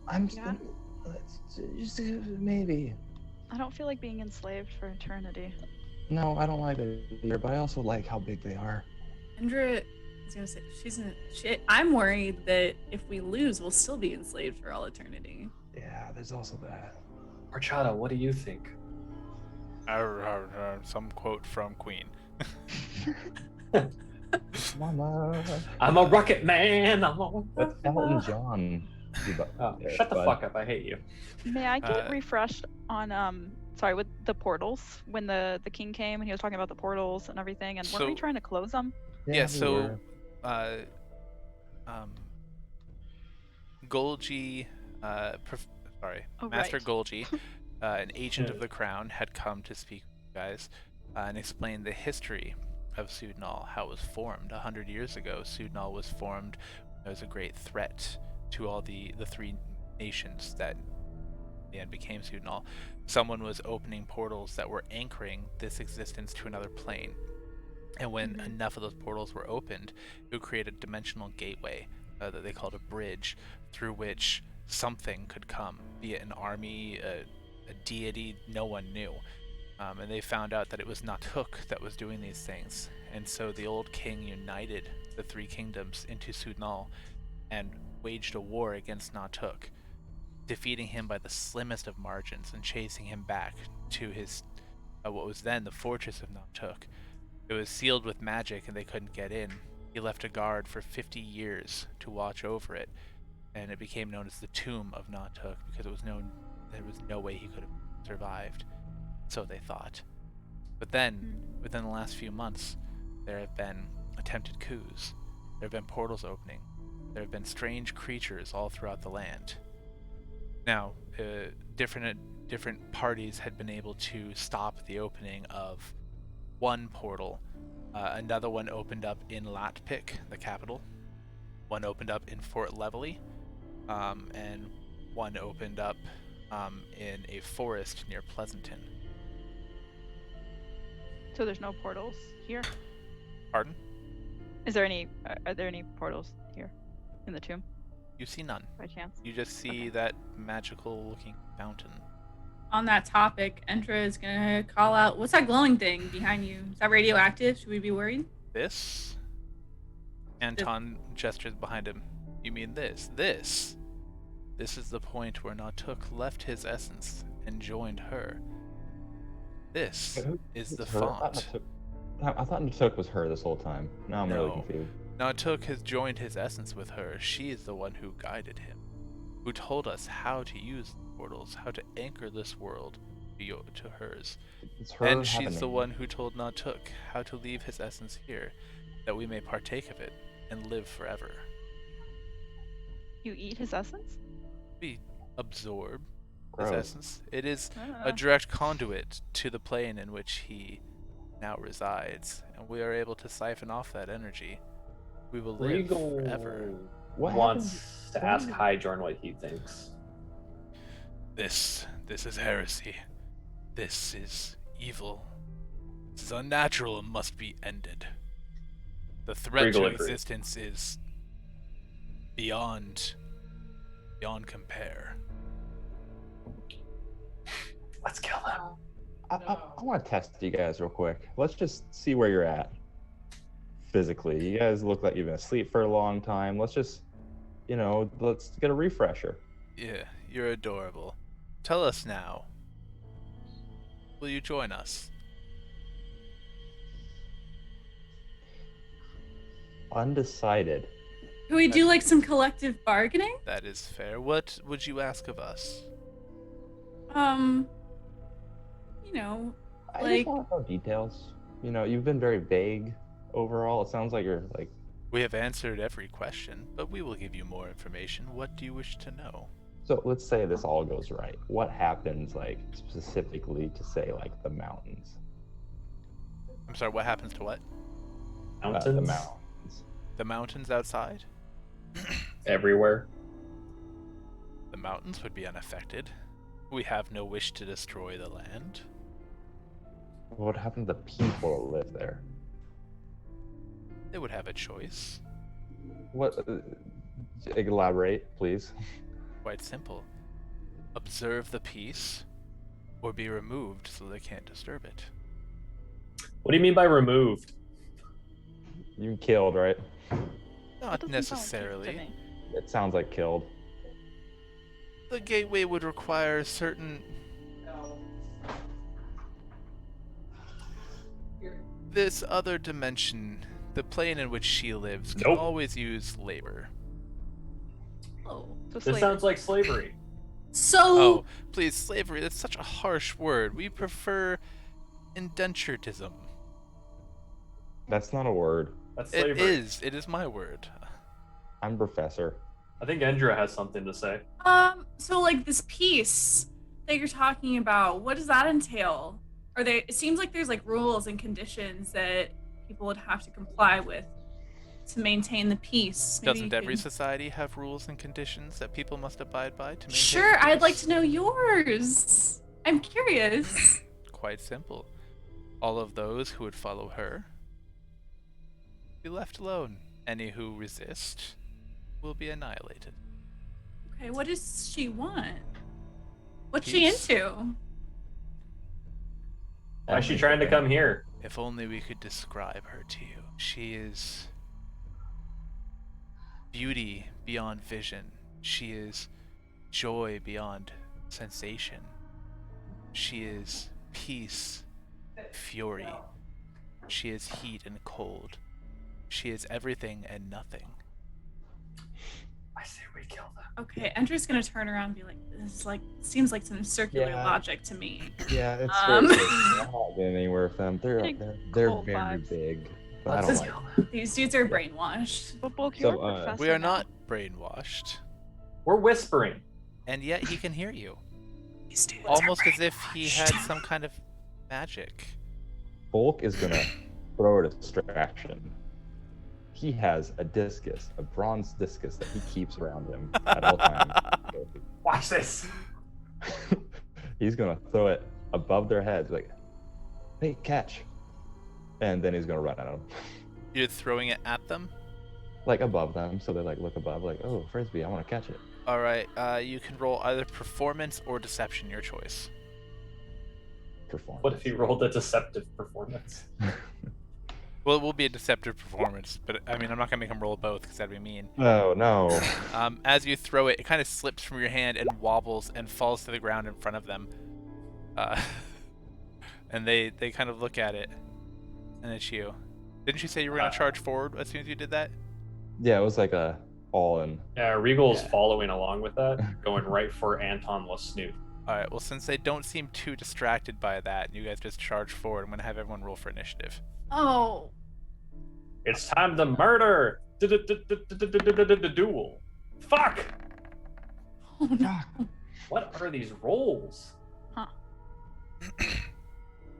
I'm Yeah. just maybe. I don't feel like being enslaved for eternity. No, I don't like it either, but I also like how big they are. Endra is gonna say I'm worried that if we lose, we'll still be enslaved for all eternity. Yeah, there's also that. Horchata, what do you think? Some quote from Queen. Mama. I'm a rocket man. That's Elton John. Oh, Yeah, shut the but- fuck up. I hate you. May I get Uh, refreshed on sorry, with the portals when the king came and he was talking about the portals and everything, and weren't we So- trying to close them? Yeah, we so were. Golgi Oh, Master right. Golgi, an agent of the crown, had come to speak with you guys and explain the history of Sudnal, how it was formed. 100 years ago, Sudnal was formed as a great threat to all the three nations that in the end became Sudnal. Someone was opening portals that were anchoring this existence to another plane. And when enough of those portals were opened, it would create a dimensional gateway that they called a bridge, through which something could come, be it an army, a deity, no one knew. And they found out that it was Natuk that was doing these things. And so the old king united the three kingdoms into Sudnal and waged a war against Natuk, defeating him by the slimmest of margins and chasing him back to his what was then the fortress of Natuk. It was sealed with magic and they couldn't get in. He left a guard for 50 years to watch over it, and it became known as the Tomb of Natuk because it was known there was no way he could have survived. So they thought. But then, within the last few months, there have been attempted coups. There have been portals opening. There have been strange creatures all throughout the land. Now, different parties had been able to stop the opening of one portal. Another one opened up in Latpik, the capital. One opened up in Fort Levelly, and one opened up in a forest near Pleasanton. So there's no portals here. Pardon? Is there any? Are there any portals here in the tomb You see none. by chance? You just see Okay. that magical-looking fountain. On that topic, Endra is gonna call out, "What's that glowing thing behind you? Is that radioactive? Should we be worried?" This? Anton gestures behind him. You mean this? This? This is the point where Natuk left his essence and joined her. This is the Her? font. I thought Natuk was her this whole time. Now I'm really No. confused. Natuk has joined his essence with her. She is the one who guided him, who told us how to use the portals, how to anchor this world to hers. It's her And she's the happening. one who told Natuk how to leave his essence here, that we may partake of it and live forever. You eat his essence? We absorb Gross. his essence. It is Ah. a direct conduit to the plane in which he now resides, and we are able to siphon off that energy. We will live Regal forever. What wants to ask Hydron what he thinks. This is heresy. This is evil. This is unnatural and must be ended. The threat Regal to agrees. existence is beyond compare. Let's kill him. I want to test you guys real quick. Let's just see where you're at physically. You guys look like you've been asleep for a long time. Let's just, let's get a refresher. Yeah, you're adorable. Tell us now. Will you join us? Undecided. Can we do like some collective bargaining? That is fair. What would you ask of us? You know, I Like- just want to know details. You've been very vague overall. It sounds like you're like, We have answered every question, but we will give you more information. What do you wish to know? so let's say this all goes right. What happens, like, specifically to say, like, the mountains? I'm sorry, what happens to what? Mountains The mountains. The mountains outside? everywhere. The mountains would be unaffected. We have no wish to destroy the land. What would happen to the people that live there? They would have a choice. What? Elaborate, please. Quite simple. Observe the peace, or be removed so they can't disturb it. What do you mean by removed? You killed, right? Not That doesn't sound like it to necessarily. me. It sounds like killed. The gateway would require certain... This other dimension, the plane in which she lives, can Nope. always use labor. oh. So This slavery. sounds like slavery. So Oh, please, slavery, that's such a harsh word. We prefer indenturedism. That's not a word. That's It slavery. is. It is my word. I'm professor. I think Endra has something to say. So like this piece that you're talking about, what does that entail? Are they? It seems like there's like rules and conditions that people would have to comply with to maintain the peace. Maybe Doesn't you every could- society have rules and conditions that people must abide by to maintain Sure, the I'd like peace? to know yours. I'm curious. Quite simple. All of those who would follow her be left alone. Any who resist will be annihilated. Okay, what does she want? What's Peace. she into? Why is she trying to come here? If only we could describe her to you. She is beauty beyond vision. She is joy beyond sensation. She is peace, fury. She is heat and cold. She is everything and nothing. I say we kill them. Okay, Endra's gonna turn around and be like, "This is like seems like some circular Yeah. logic to me." Yeah, it's Um, very I'm not getting anywhere with them. Big They're cold very vibes. big. But I Let's don't just like kill them. them. These dudes are brainwashed. But Bulk, So, you're a professor We are now. not brainwashed, We're whispering. and yet he can hear you. These dudes Almost are as if he had brainwashed. some kind of magic. Bulk is gonna throw a distraction. He has a discus, a bronze discus that he keeps around him at all times. Watch this. He's gonna throw it above their heads, like, "Hey, catch!" And then he's gonna run at them, You're throwing it at them? like above them, so they like look above, like, "Oh, frisbee, I want to catch it." Alright, you can roll either performance or deception, your choice. Perform. What if he rolled a deceptive performance? Well, it will be a deceptive performance, but I mean, I'm not gonna make him roll both because that'd be mean. Oh no! As you throw it, it kind of slips from your hand and wobbles and falls to the ground in front of them. And they kind of look at it, and it's you. Didn't you say you were gonna charge forward as soon as you did that? Yeah, it was like a all in. Yeah, Regal's Yeah. following along with that, going right for Anton Lesnoot. Alright, well, since they don't seem too distracted by that, you guys just charge forward. I'm gonna have everyone roll for initiative. Oh, It's time to murder! Duel. Fuck! oh no. What are these rolls? Huh.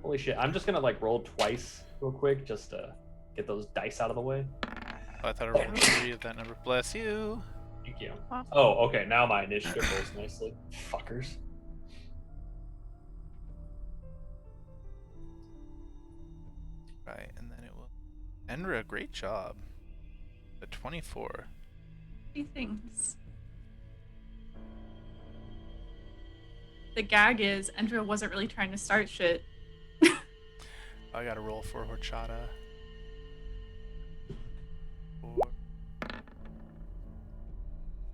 Holy shit, I'm just gonna like roll twice real quick just to get those dice out of the way. Oh, I thought I rolled 3 of that number. Bless you. Thank you. Wow. Oh, okay, now my initiative rolls nicely. Fuckers. Right, and then it will. Enra, great job. A 24. Three things. The gag is Endra wasn't really trying to start shit. I gotta roll for horchata. 4.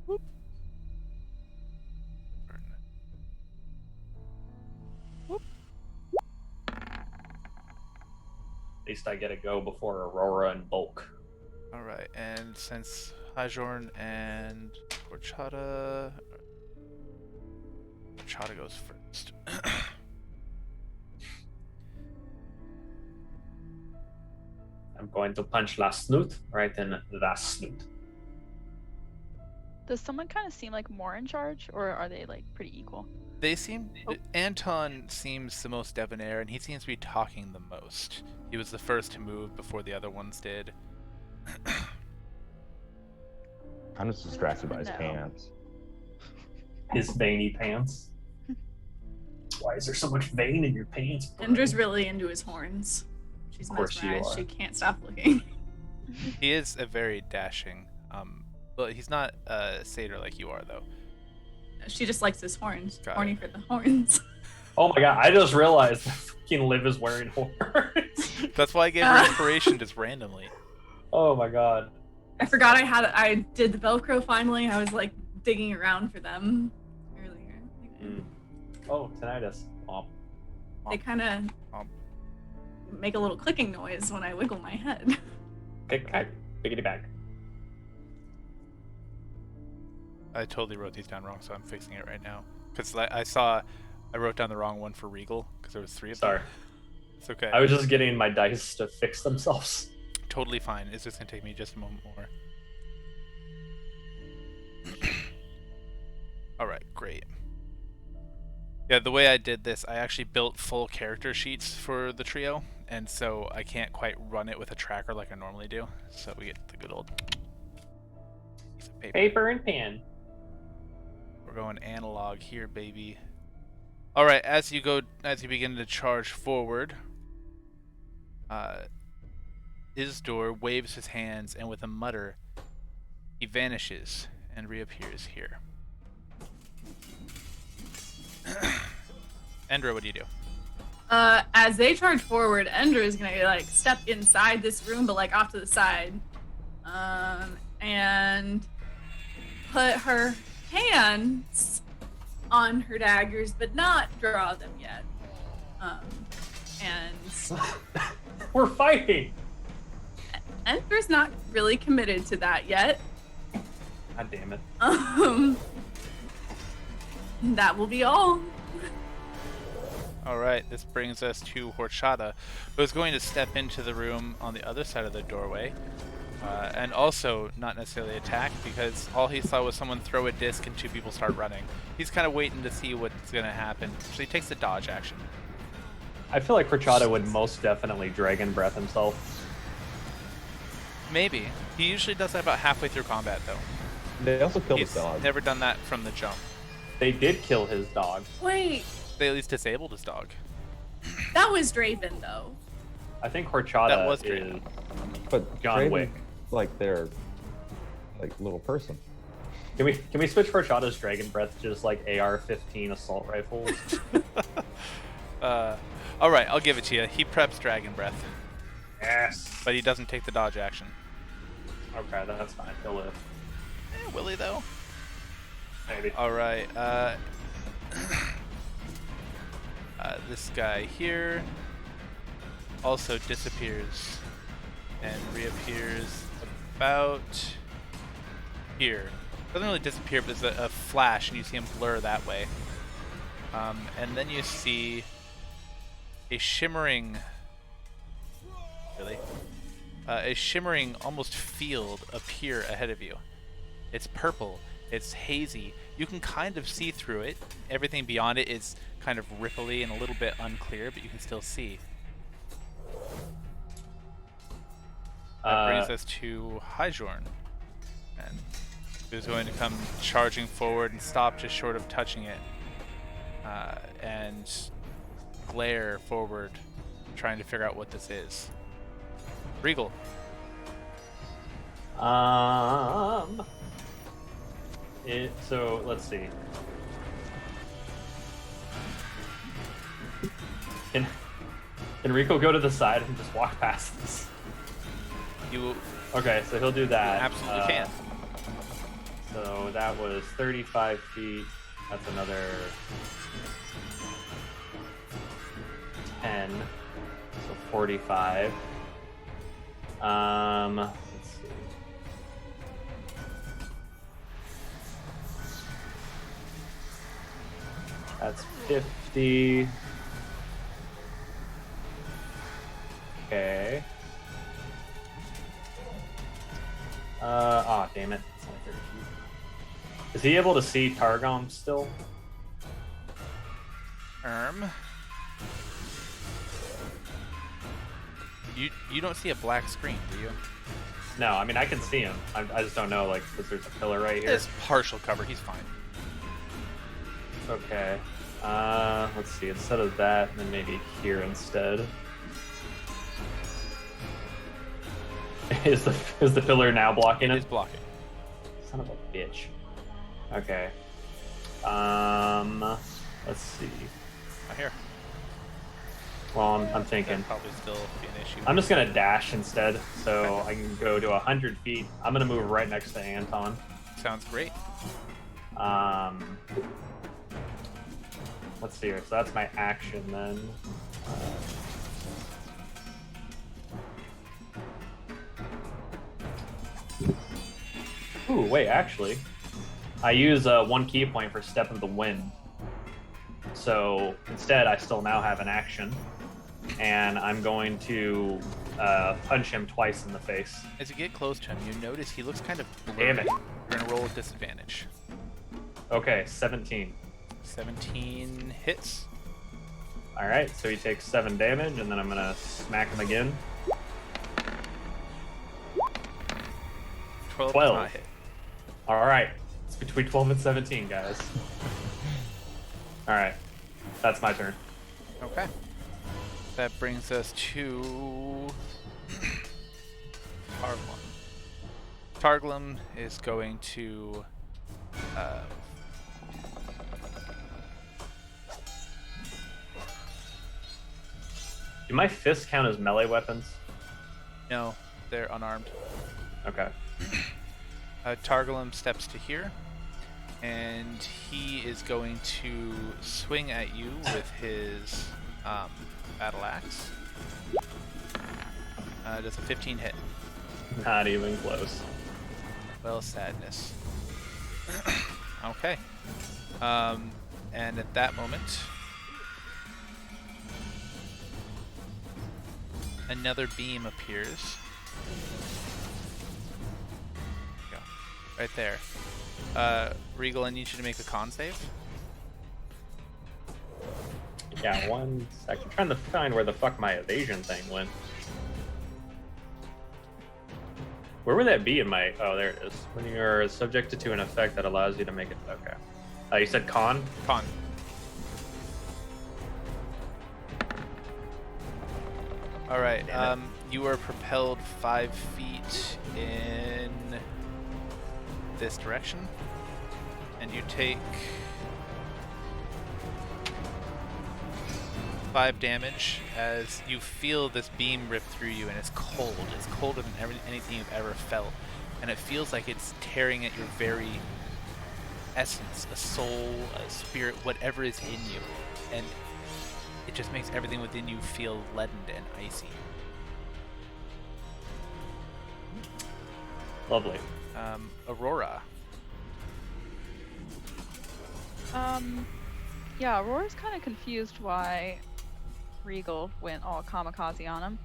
Whoop. Burn it. Whoop. At least I get to go before Aurora and Bulk. Alright, and since Hajorn and horchata. Horchata goes first. I'm going to punch last snoot right in the last snoot. Does someone kind of seem like more in charge, or are they like pretty equal? They seem. Oh. Anton seems the most debonair, and he seems to be talking the most. He was the first to move before the other ones did. I'm just distracted by his No. pants. His veiny pants. Why is there so much vein in your pants? bro? Endra's really into his horns. She's Of course you mesmerized. are. She can't stop looking. He is a very dashing. But he's not a satyr like you are, though. She just likes his horns. Got Horny it. for the horns. Oh my god, I just realized that fucking Liv is wearing horns. That's why I gave her inspiration just randomly. Oh my god. I forgot I did the Velcro finally. I was like digging around for them earlier. Mm. Oh, tinnitus. Womp. They kind of Um, make a little clicking noise when I wiggle my head. Kick back. Biggity back. I totally wrote these down wrong, so I'm fixing it right now. Because I wrote down the wrong one for Regal, because there was 3 of Sorry. them. It's okay. I was just getting my dice to fix themselves. Totally fine. It's just gonna take me just a moment more. Yeah, the way I did this, I actually built full character sheets for the trio, and so I can't quite run it with a tracker like I normally do. So we get the good old piece of paper. Paper and pen. We're going analog here, baby. All right, as you begin to charge forward, Izdor waves his hands, and with a mutter, he vanishes and reappears here. Endra, what do you do? As they charge forward, Endra is gonna like step inside this room, but like off to the side, and put her hands on her daggers, but not draw them yet. And We're fighting. Endra's not really committed to that yet. God damn it. That will be all. All right, this brings us to Horchata, who is going to step into the room on the other side of the doorway, and also not necessarily attack, because all he saw was someone throw a disc and 2 people start running. He's kind of waiting to see what's going to happen, so he takes the dodge action. I feel like Horchata would most definitely Dragon Breath himself. Maybe. He usually does that about halfway through combat, though. They also killed He's the dog. never done that from the jump. They did kill his dog. Wait, They at least disabled his dog. that was Draven though. I think Horchata That was is Draven. But John Draven's Wick. like their like little person. Can we switch Horchata's Dragon Breath to just like AR-15 assault rifles? All right, I'll give it to you. He preps Dragon Breath, Yes. but he doesn't take the dodge action. Okay, that's fine. He'll live. Will he, though? Maybe. All right. This guy here also disappears and reappears about here. Doesn't really disappear, but there's a flash, and you see him blur that way. And then you see a shimmering, a shimmering almost field appear ahead of you. It's purple. It's hazy. You can kind of see through it. Everything beyond it is kind of ripply and a little bit unclear, but you can still see. That brings us to Hyjorn, and who's going to come charging forward and stop just short of touching it, and glare forward, trying to figure out what this is. Regal. So let's see. Can Rico go to the side and just walk past this? You Okay, so he'll do that. absolutely can. So that was 35 feet. That's another 10. So 45. Let's see. That's 50. Okay. Oh, damn it. It's only 30 feet. Is he able to see Targom still? You don't see a black screen, do you? No, I mean, I can see him. I just don't know, like, because there's a pillar right here. It's partial cover. He's fine. Okay. Let's see. Instead of that, then maybe here instead. Is the pillar now blocking It it? is blocking. Son of a bitch. Okay. Let's see. Not here. Well, I'm thinking. That'd probably still be an issue. I'm just gonna dash instead, so I can go to 100 feet. I'm gonna move right next to Anton. Sounds great. Let's see here. So that's my action then. Ooh, wait, actually, I use one key point for Step of the Wind. So instead, I still now have an action, and I'm going to punch him twice in the face. As you get close to him, you notice he looks kind of blurry. Damn it. You're gonna roll with disadvantage. Okay, 17. 17 hits. All right, so he takes 7 damage, and then I'm gonna smack him again. 12 does 12. not hit. All right, it's between 12 and 17, guys. All right, that's my turn. Okay. That brings us to Targlum. Targlum is going to Do my fists count as melee weapons? no, they're unarmed. Okay. Targlum steps to here, and he is going to swing at you with his battle axe. Does a 15 hit? Not even close. Well, sadness. Okay. And at that moment, another beam appears. Go. Right there. Regal, I need you to make a con save. Yeah, 1 second. I'm trying to find where the fuck my evasion thing went. Where would that be in my... Oh, there it is. When you're subjected to an effect that allows you to make it... Okay. You said con? Con. Alright, Damn it. you are propelled 5 feet in this direction, and you take 5 damage as you feel this beam rip through you, and it's cold. It's colder than anything you've ever felt, and it feels like it's tearing at your very essence, a soul, a spirit, whatever is in you, and it just makes everything within you feel leadened and icy. Lovely. Aurora. Yeah, Aurora's kind of confused why Regal went all kamikaze on him.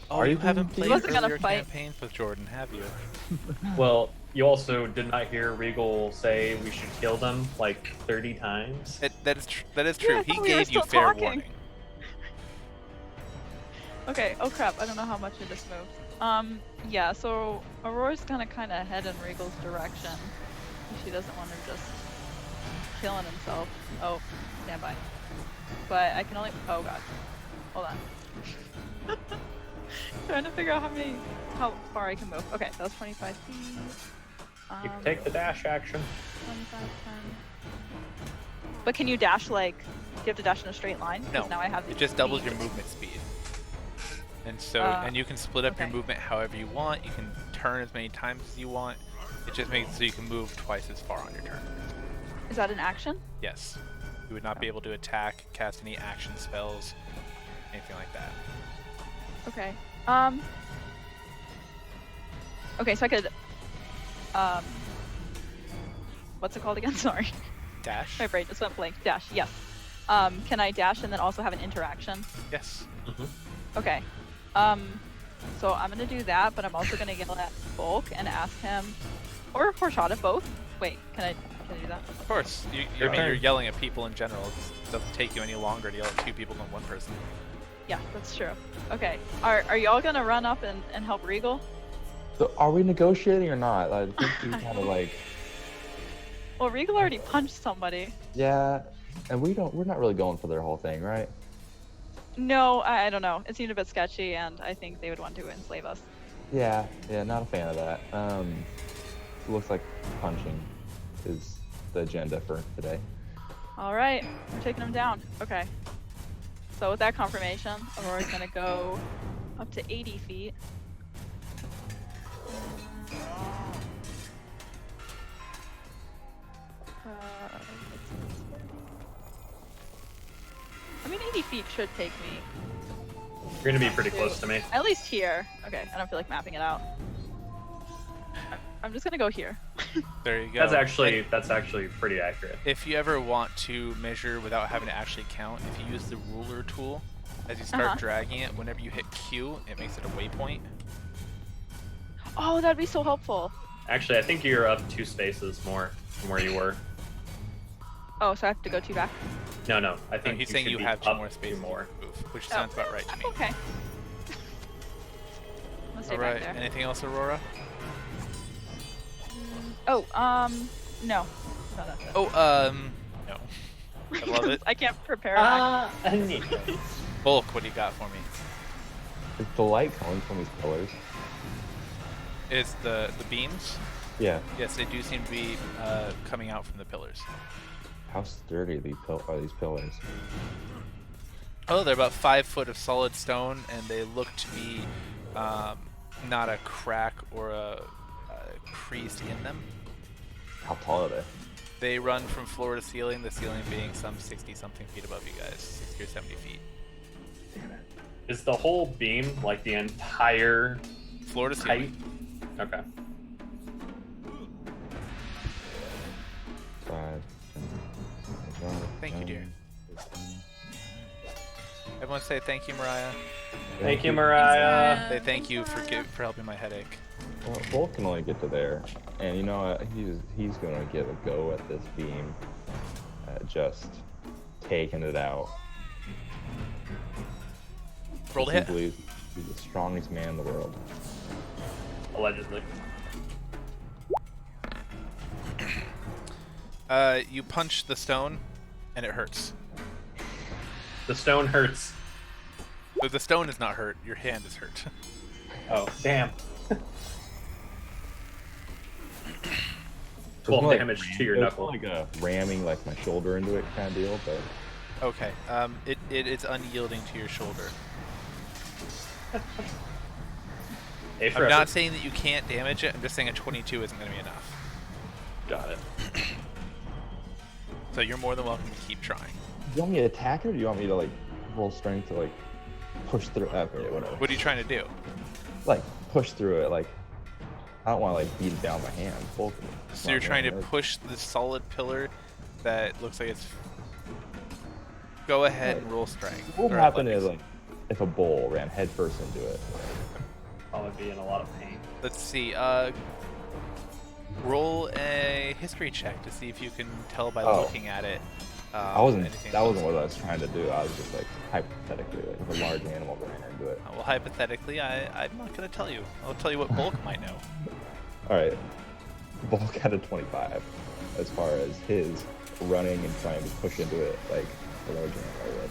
Oh, Are you you haven't confused? played He wasn't gonna earlier fight. campaigns with Jordan, have you? Well, you also did not hear Regal say we should kill them like 30 times. That is Yeah, true. I He thought we were gave you still fair talking. warning. Okay, oh crap, I don't know how much I just moved. Yeah, so Aurora's gonna kind of head in Regal's direction. She doesn't want him just killing himself. Oh, stand by. But I can only, oh god. Hold on. Trying to figure out how far I can move. Okay, that was 25 feet. You can take the dash action. 25, 10. But can you dash like, do you have to dash in a straight line? 'Cause No, now I have it the just doubles speed. your movement speed. And so, Uh, and you can split up your okay. movement however you want. You can turn as many times as you want. It just makes it so you can move twice as far on your turn. Is that an action? Yes. You would not be able to attack, cast any action spells, anything like that. Okay. Okay, so I could, what's it called again? Sorry. Dash? My brain just went blank. Dash, yes. Can I dash and then also have an interaction? Yes. Okay. So I'm gonna do that, but I'm also gonna yell at Bulk and ask him, or Horshada, both. Wait, can I do that? Of course. I mean, turn. you're yelling at people in general. It doesn't take you any longer to yell at 2 people than 1 person. Yeah, that's true. Okay. Are y'all gonna run up and help Regal? So are we negotiating or not? I think we kind of like, Well, Regal already punched somebody. yeah, and we're not really going for their whole thing, right? No, I don't know. It seemed a bit sketchy, and I think they would want to enslave us. Yeah, not a fan of that. It looks like punching is the agenda for today. All right, we're taking him down. Okay. So with that confirmation, Aurora's gonna go up to 80 feet. I mean, 80 feet should take me You're gonna be pretty close to me. at least here. Okay, I don't feel like mapping it out. I'm just gonna go here. There you go. That's actually pretty accurate. If you ever want to measure without having to actually count, if you use the ruler tool, as you start Uh-huh. dragging it, whenever you hit Q, it makes it a waypoint. Oh, that'd be so helpful. Actually, I think you're up 2 spaces more from where you were. Oh, so I have to go 2 back. No, I No, think he's saying should you be have 2 up more spaces more. to move, which sounds about right to me. Okay. Let's stay All back right. there. Anything else, Aurora? Oh, no. No, that's it. Oh, no. I love it. I can't prepare. an action. Neat. Bulk, what do you got for me? Is the light coming from these pillars? Is the beams? Yeah. Yes, they do seem to be coming out from the pillars. How sturdy are these pillars? Oh, they're about 5 foot of solid stone, and they look to be not a crack or a crease in them. How tall are they? They run from floor to ceiling, the ceiling being some 60-something feet above you guys, 60 or 70 feet. Is the whole beam like the entire Floor to height? ceiling. Okay. 5, 10, Thank you, dear. Everyone say thank you, Mariah. Thank you, Thanks, Mariah. Say thank you for helping my headache. Well, Bulk can only get to there, and you know what? He's gonna get a go at this beam, just taking it out. Roll to He hit. believes he's the strongest man in the world. Allegedly. You punch the stone, and it hurts. The stone hurts. But the stone is not hurt. Your hand is hurt. Oh, damn. It's 12 more like damage to your it's knuckle. more like a ramming like my shoulder into it kind of deal, but Okay. It is unyielding to your shoulder. A for I'm not effort. saying that you can't damage it. I'm just saying a 22 isn't going to be enough. Got it. So you're more than welcome to keep trying. do you want me to attack it or do you want me to like roll strength to like push through? Okay, whatever. What are you trying to do? Like push through it. Like I don't want to like beat it down by hand. Bulk. So you're trying to push the solid pillar that looks like it's. Go ahead and roll strength. What would or happen is athletics. like if a bull ran headfirst into it? Probably be in a lot of pain. Let's see. Roll a history check to see if you can tell by Oh. looking at it. I wasn't. anything That wasn't else. what I was trying to do. I was just like hypothetically, like if a large animal ran into it. Well, hypothetically, I'm not going to tell you. I'll tell you what Bulk might know. All right. Bulk had a 25 as far as his running and trying to push into it like a large animal would.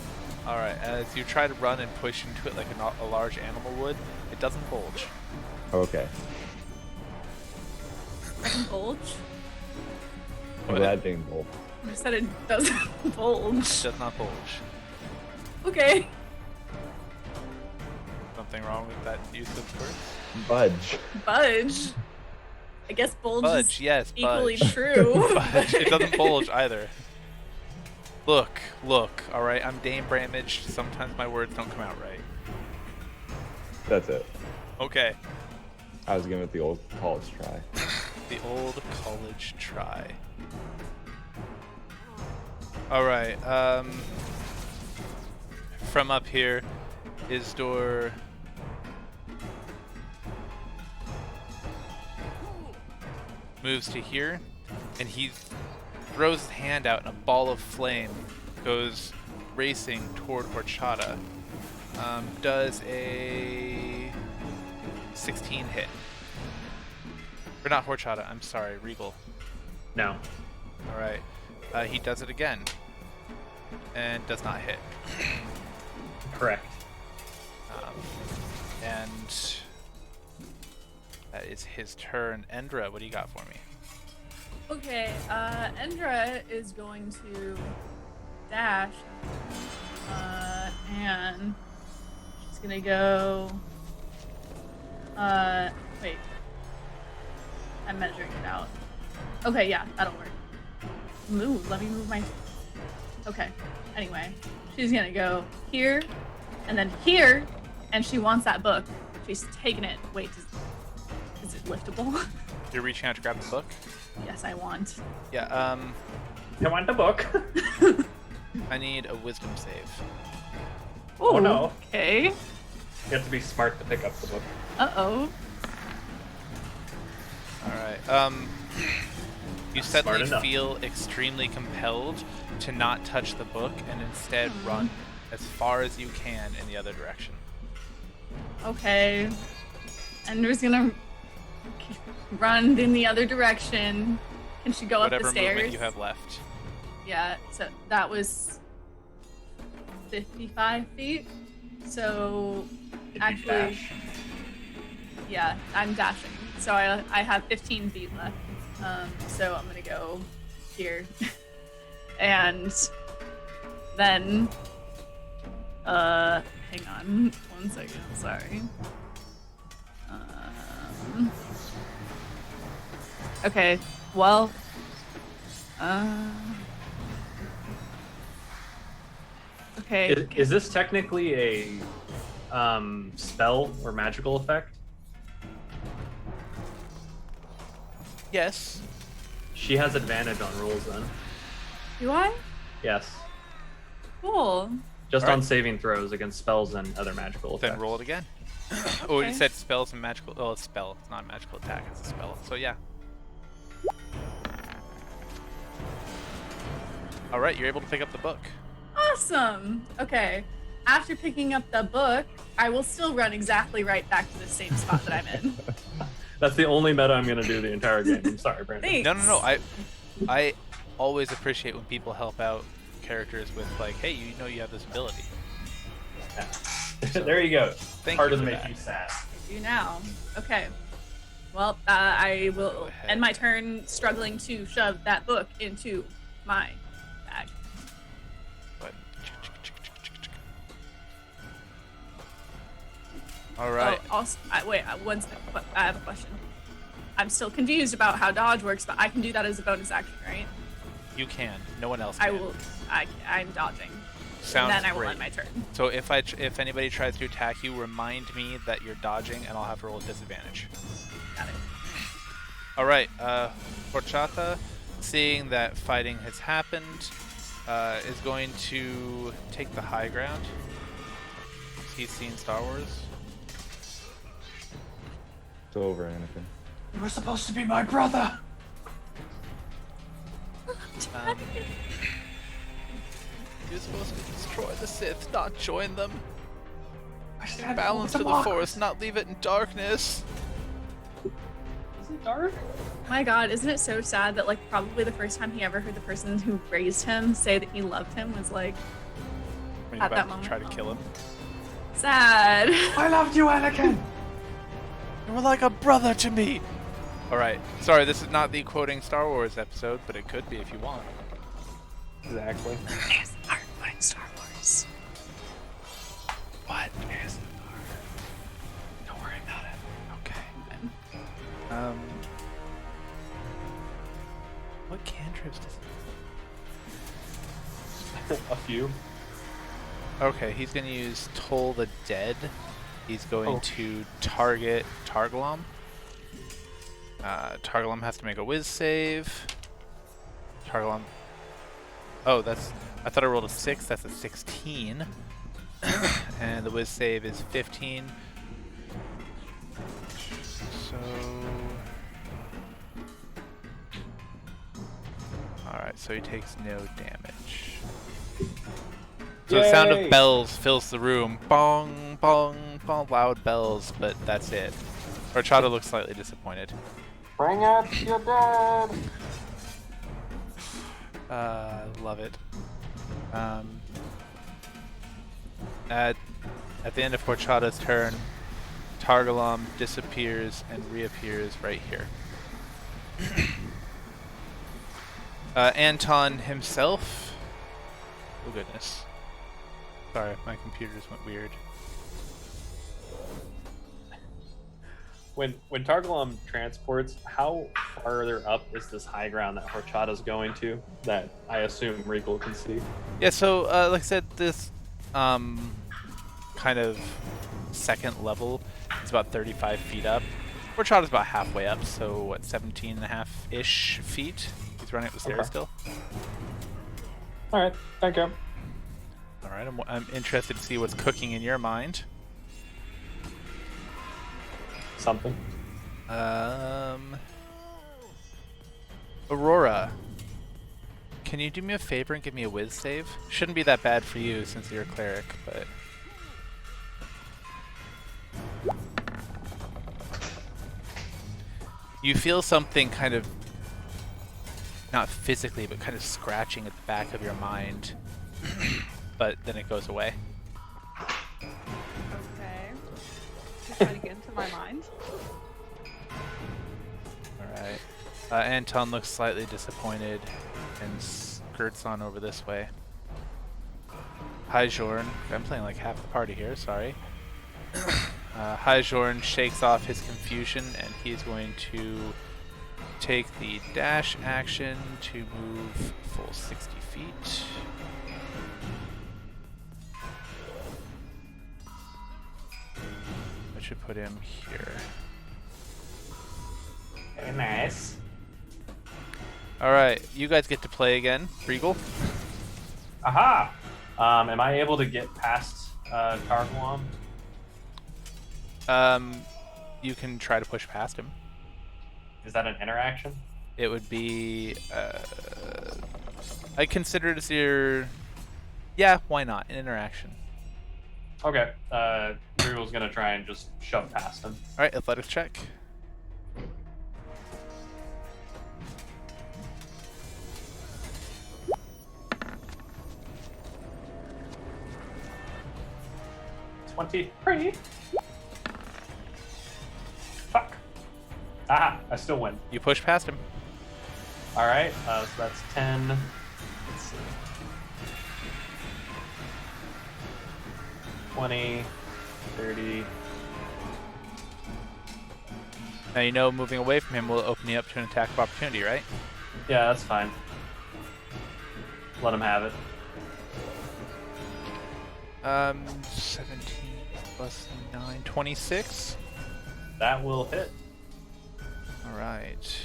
All right. As you try to run and push into it like a large animal would, it doesn't bulge. Okay. Doesn't bulge. I'm What? glad being Bulk. You said it doesn't It bulge. does not bulge. Okay. Something wrong with that use of words? Budge. Budge. I guess bulge, Budge, is yes, equally budge. true. Budge. It doesn't bulge either. Look, all right. I'm Dame Bramage. Sometimes my words don't come out right. That's it. Okay. I was giving it the old college try. The old college try. All right. From up here, Isdor moves to here, and he throws his hand out, and a ball of flame goes racing toward Horchata. Does a 16 hit? Or not Horchata, I'm sorry, Regal. No. Alright. He does it again. And does not hit. Correct. And that is his turn. Endra, what do you got for me? Okay, Endra is going to dash, and she's gonna go, wait, I'm measuring it out. Okay, yeah, that'll work. Let me move my, okay, anyway, she's gonna go here, and then here, and she wants that book. She's taking it, wait, is it liftable? You're reaching out to grab the book? Yes, I want. Yeah, You want the book? I need a wisdom save. Oh, no. Okay. You have to be smart to pick up the book. Uh-oh. Alright, You Smart suddenly enough. feel extremely compelled to not touch the book and instead run as far as you can in the other direction. Okay. Ender's gonna run in the other direction. Can she go up Whatever the stairs? movement you have left. Yeah, so that was 55 feet. So Did you actually, dash? yeah, I'm dashing. So I have 15 feet left. So I'm gonna go here, and then hang on 1 second. Sorry. Okay. Well. Okay. Is this technically a spell or magical effect? Yes. She has advantage on rolls then. Do I? Yes. Cool. Just Alright. on saving throws against spells and other magical effects. Then roll it again. Oh, you Okay. said spells and magical. Oh, it's spell. It's not a magical attack. It's a spell. So yeah. All right, you're able to pick up the book. Awesome. Okay. After picking up the book, I will still run exactly right back to the same spot that I'm in. That's the only meta I'm gonna do the entire game. I'm sorry, Brandon. Thanks. No. I always appreciate when people help out characters with like, hey, you know you have this ability. There you go. Thank Hard you to for make that. you sad. I do now. Okay. Well, I will ahead. end my turn struggling to shove that book into my bag. But... All right. Oh, also, wait, one second. I have a question. I'm still confused about how dodge works, but I can do that as a bonus action, right? You can. No one else can. I will. I'm dodging. Sounds and then I will great. end my turn. So if anybody tries to attack you, remind me that you're dodging, and I'll have to roll a disadvantage. Got it. All right, Horchata, seeing that fighting has happened, is going to take the high ground. He's seen Star Wars. It's over, Anakin. You were supposed to be my brother. You're supposed to destroy the Sith, not join them. I said Balance to the Force, not leave it in darkness. Is it dark? My God, isn't it so sad that like probably the first time he ever heard the person who raised him say that he loved him was like When At you're that about to try to moment. kill him. sad. I loved you, Anakin. You were like a brother to me. All right, sorry, this is not the quoting Star Wars episode, but it could be if you want. Exactly. Star Wars. What is? Don't worry about it. Okay. What cantrips does A few. Okay, he's gonna use Toll the Dead. He's going Oh. to target Targalom. Targalom has to make a whiz save. Targalom. Oh, that's. I thought I rolled a 6. That's a 16. And the whiz save is 15. So. Alright, so he takes no damage. So the sound Yay! of bells fills the room. Bong, bong, bong, loud bells, but that's it. Horchata looks slightly disappointed. Bring it, you're dead. Love it. At the end of Horchata's turn, Targalom disappears and reappears right here. Anton himself. Oh goodness. Sorry, my computer just went weird. When Targalom transports, how farther up is this high ground that Horchata's going to? That I assume Regal can see. Yeah, so like I said, this kind of second level is about 35 feet up. Horchata's about halfway up, so what, 17 and a half-ish feet? He's running up the stairs Okay. still. All right, thank you. All right, I'm interested to see what's cooking in your mind. Something. Aurora, can you do me a favor and give me a whiz save? Shouldn't be that bad for you since you're a cleric, but... You feel something kind of, not physically, but kind of scratching at the back of your mind, but then it goes away. Okay. Just trying to get into my mind. Alright. Anton looks slightly disappointed and skirts on over this way. Hi, Jorn. I'm playing like half the party here, sorry. Hi, Jorn shakes off his confusion and he's going to take the dash action to move full 60 feet. I should put him here. Very nice. Alright, you guys get to play again. Regal? Aha! Am I able to get past Targuam? You can try to push past him. Is that an interaction? It would be, I consider it as your, yeah, why not, an interaction. Okay. Regal's gonna try and just shove past him. Alright, athletics check. $23. Fuck. Ah, I still win. You push past him. All right, so that's 10. Let's see. 20, 30. Now you know moving away from him will open you up to an attack of opportunity, right? Yeah, that's fine. Let him have it. 17 plus 9, 26. That will hit. Alright.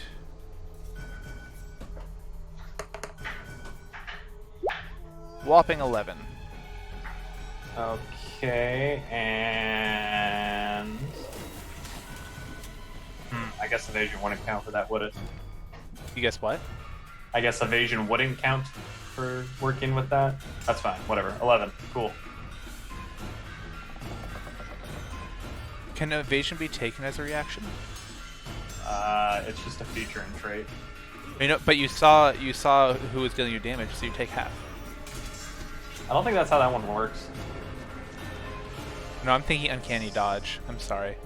Whopping 11. Okay, and I guess evasion wouldn't count for that, would it? You guess what? I guess evasion wouldn't count for working with that. That's fine. Whatever. 11. Cool. Can evasion be taken as a reaction? It's just a feature and trait. You know, but you saw who was dealing you damage, so you take half. I don't think that's how that one works. No, I'm thinking uncanny dodge. I'm sorry.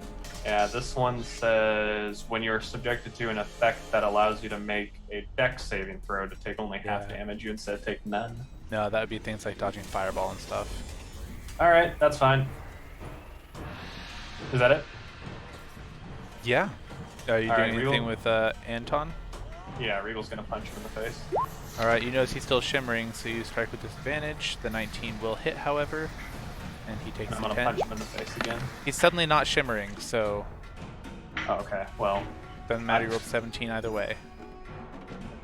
Yeah, this one says when you're subjected to an effect that allows you to make a dex saving throw to take only half Yeah. damage, you instead take none. No, that would be things like dodging fireball and stuff. All right, that's fine. Is that it? Yeah. Are you All doing right, anything Regal. with Anton? Yeah, Regal's gonna punch him in the face. Alright, you notice he's still shimmering, so you strike with disadvantage. The 19 will hit, however, and he takes I'm the gonna 10. punch him in the face again. He's suddenly not shimmering, so Oh, okay, well, doesn't matter. You rolled 17 either way.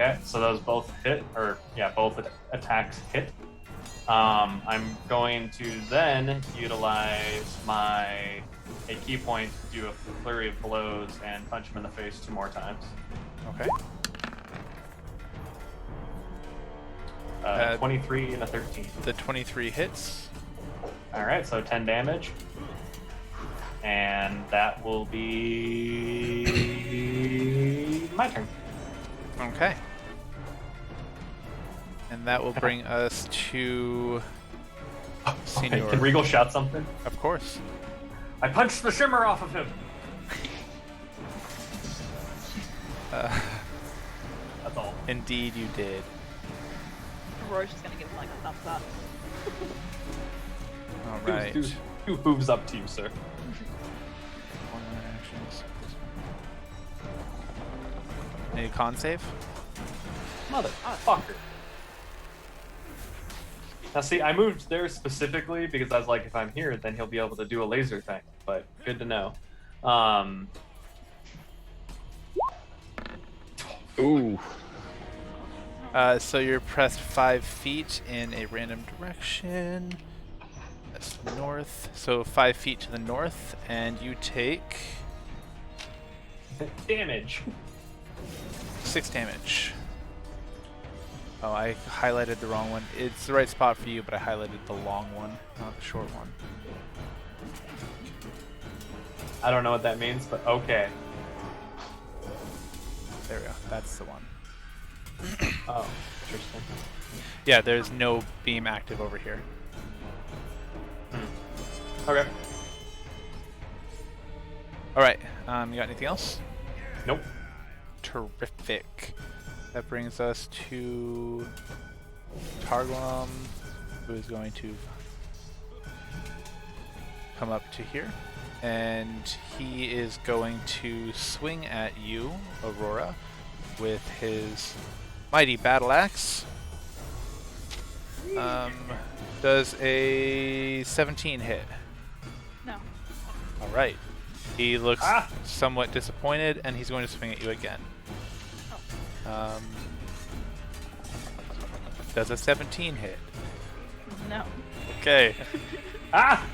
okay, so those both hit, or yeah, both attacks hit. I'm going to then utilize my a key point to do a flurry of blows and punch him in the face 2 more times. Okay. 23 and a 13. The 23 hits. All right, so 10 damage. And that will be my turn. Okay. And that will bring us to Okay, Senior. can Regal shout something? Of course. I punched the shimmer off of him. That's all. Indeed, you did. Aurora's just gonna give him like a thumbs up. All right. Two hooves up to you, sir. One more actions. Any con save? Motherfucker. Now see, I moved there specifically because I was like, if I'm here, then he'll be able to do a laser thing. But good to know. Ooh. So you're pressed 5 feet in a random direction. That's north. So 5 feet to the north, and you take Damage. 6 damage. Oh, I highlighted the wrong one. It's the right spot for you, but I highlighted the long one, not the short one. I don't know what that means, but okay. There we go. That's the one. Oh, interesting. Yeah, there's no beam active over here. Okay. All right. You got anything else? Nope. Terrific. That brings us to Targlum, who is going to come up to here, and he is going to swing at you, Aurora, with his mighty battle axe. Does a 17 hit? No. All right. He looks somewhat disappointed, and he's going to swing at you again. Does a 17 hit? No. Okay. Ah!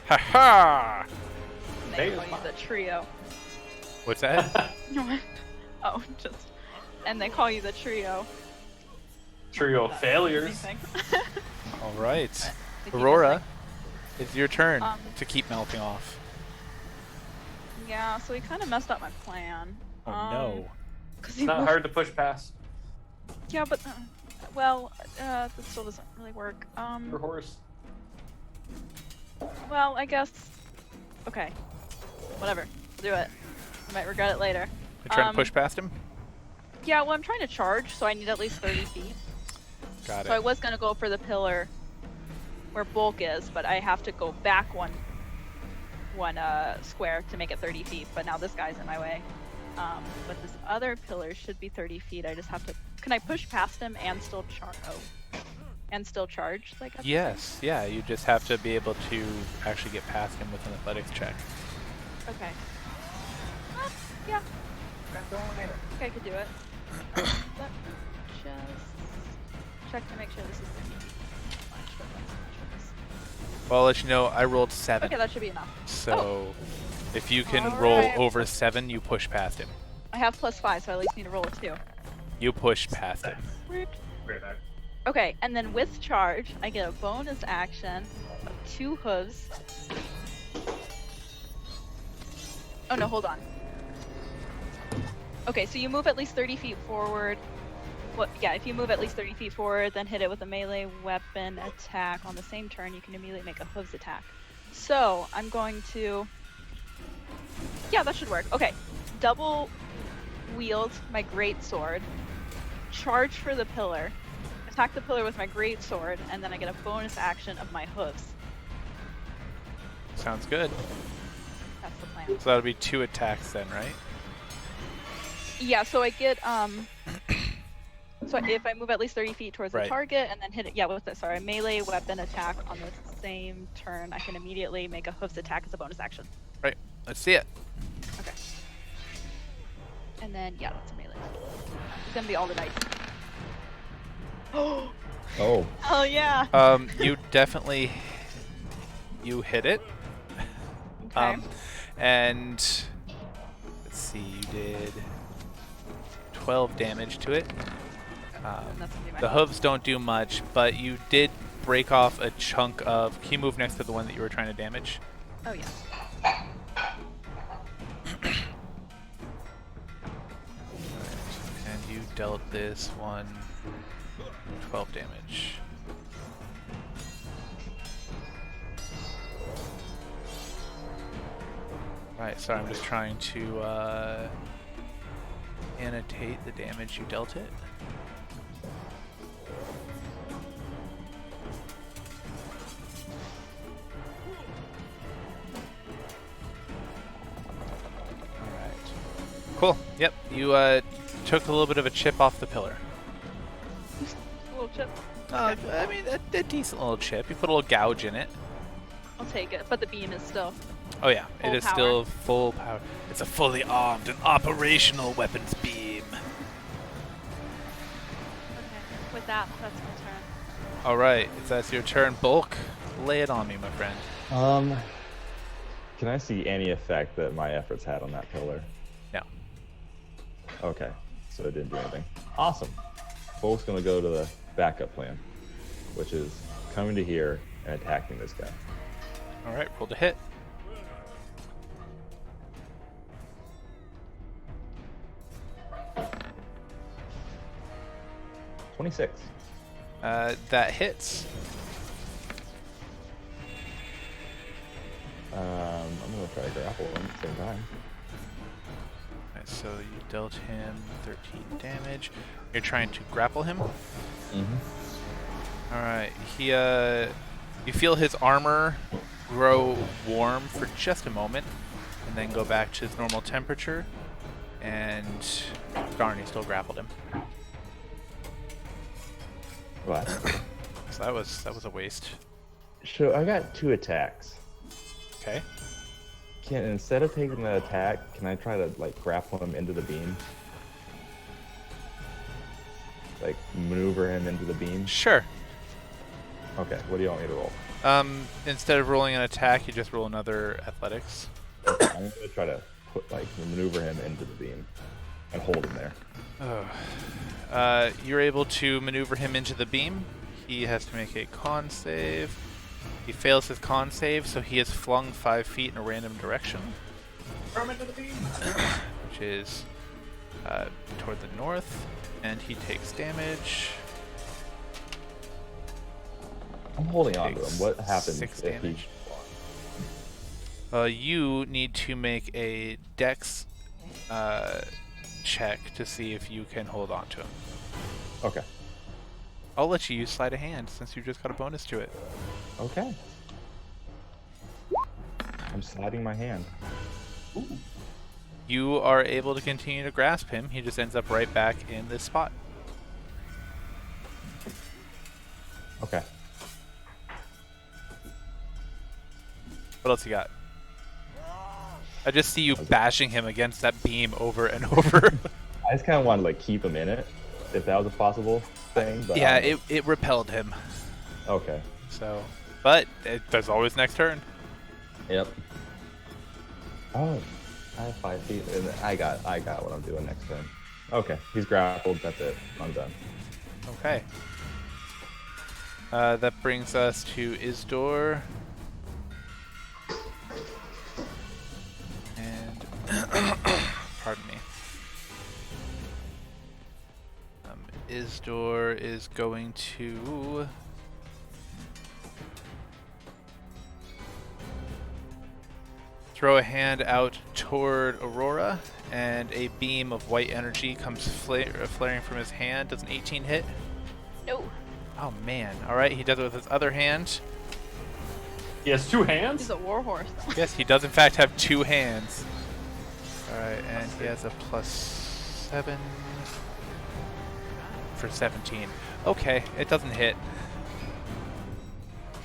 Ha ha! They They- call you the trio. What's that? Oh, just. And they call you the trio. Trio of failures. Anything. All right. They keep Aurora, us, it's your turn Um, to keep melting off. like- yeah, so he kind of messed up my plan. Oh no. Cause It's he not moved- hard to push past. Yeah, but well, that still doesn't really work. Your horse. Well, I guess. Okay. Whatever. I'll do it. I might regret it later. You're trying to push past him? Yeah, well, I'm trying to charge, so I need at least 30 feet. Got So I it. was gonna go for the pillar where bulk is, but I have to go back one square to make it 30 feet. But now this guy's in my way. But this other pillar should be 30 feet. I just have to. Can I push past him and still charge? Oh, and still charge? Like. at the Yes, yeah, you just have to be able to actually get past him with an athletics check. same- Okay. Yeah. Okay, I could do it. Let me just check to make sure this is 30 feet. Much, but that's not sure. Well, I'll let you know, I rolled 7. Okay, that should be enough. So if you can roll Alright. over 7, you push past him. I have +5, so I at least need to roll a 2. You push past him. Weird. Right back. Okay, and then with charge, I get a bonus action of 2 hooves. Oh no, hold on. Okay, so you move at least 30 feet forward. Well, yeah, if you move at least 30 feet forward, then hit it with a melee weapon attack on the same turn, you can immediately make a hooves attack. So, I'm going to... Yeah, that should work. Okay, double wield my great sword, charge for the pillar, attack the pillar with my great sword, and then I get a bonus action of my hooves. Sounds good. That's the plan. So that'll be 2 attacks then, right? Yeah, so I get so if I move at least 30 feet towards Right. the target and then hit it, yeah, with a melee weapon attack on the same turn, I can immediately make a hooves attack as a bonus action. Right. Let's see it. Okay. And then yeah, that's a melee. It's gonna be all the dice. Oh, Oh, hell yeah! You definitely you hit it. Okay. And let's see, you did 12 damage to it. And that's gonna be my The hooves don't do much, but you did break off a chunk of. Can you move next to the one that you were trying to damage? Oh yeah. And you dealt this one 12 damage. Right, sorry, I'm just trying to annotate the damage you dealt it. Alright. Cool. Yep, you took a little bit of a chip off the pillar. A little chip. I mean, a decent little chip. You put a little gouge in it. I'll take it, but the beam is still. Oh yeah, Full it is power. still full power. It's a fully armed and operational weapons beam. Okay. With that, that's my turn. All right, if that's your turn, Bulk, lay it on me, my friend. can I see any effect that my efforts had on that pillar? No. Okay, so it didn't do anything. Awesome. Folk's gonna go to the backup plan, which is coming to here and attacking this guy. All right, roll to hit. $26. That hits. I'm gonna try to grapple him at the same time. Alright, so you dealt him 13 damage. You're trying to grapple him. Mm-hmm. All right, you feel his armor grow warm for just a moment, and then go back to its normal temperature. And darn, he still grappled him. What? So that was a waste. So I got 2 attacks. Okay. Instead of taking the attack, can I try to like grapple him into the beam? Like maneuver him into the beam? Sure. Okay, what do you want me to roll? Instead of rolling an attack, you just roll another athletics. Okay, I'm gonna try to maneuver him into the beam and hold him there. You're able to maneuver him into the beam. He has to make a con save. He fails his con save, so he is flung 5 feet in a random direction. Throw him into the beam. Which is toward the north, and he takes damage. I'm holding on to Takes him. What happens 6 if he? damage. You need to make a dex check to see if you can hold on to him. Okay. I'll let you use sleight of hand since you just got a bonus to it. Okay. I'm sliding my hand. Ooh. You are able to continue to grasp him. He just ends up right back in this spot. Okay. What else you got? I just see you bashing him against that beam over and over. I just kind of wanted to like keep him in it, if that was a possible thing. But Yeah, it repelled him. Okay. So, but there's always next turn. Yep. Oh, I have 5 feet. And I got what I'm doing next turn. Okay, he's grappled. That's it. I'm done. Okay. That brings us to Isdor. And pardon me. Isdor is going to throw a hand out toward Aurora, and a beam of white energy comes flaring from his hand. Does an 18 hit? No. Oh man. Alright, he does it with his other hand. He has 2 hands. He's a warhorse. Yes, he does in fact have 2 hands. Alright, and he has a +7 for 17. Okay, it doesn't hit.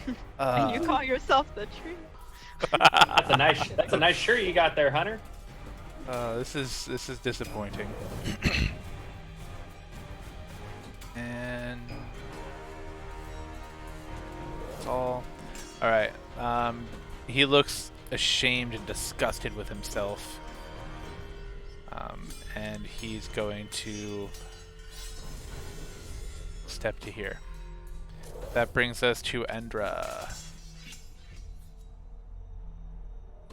You call yourself the tree? That's a nice shirt you got there, Hunter. This is disappointing. And that's all. All right. He looks ashamed and disgusted with himself. And he's going to step to here. That brings us to Endra.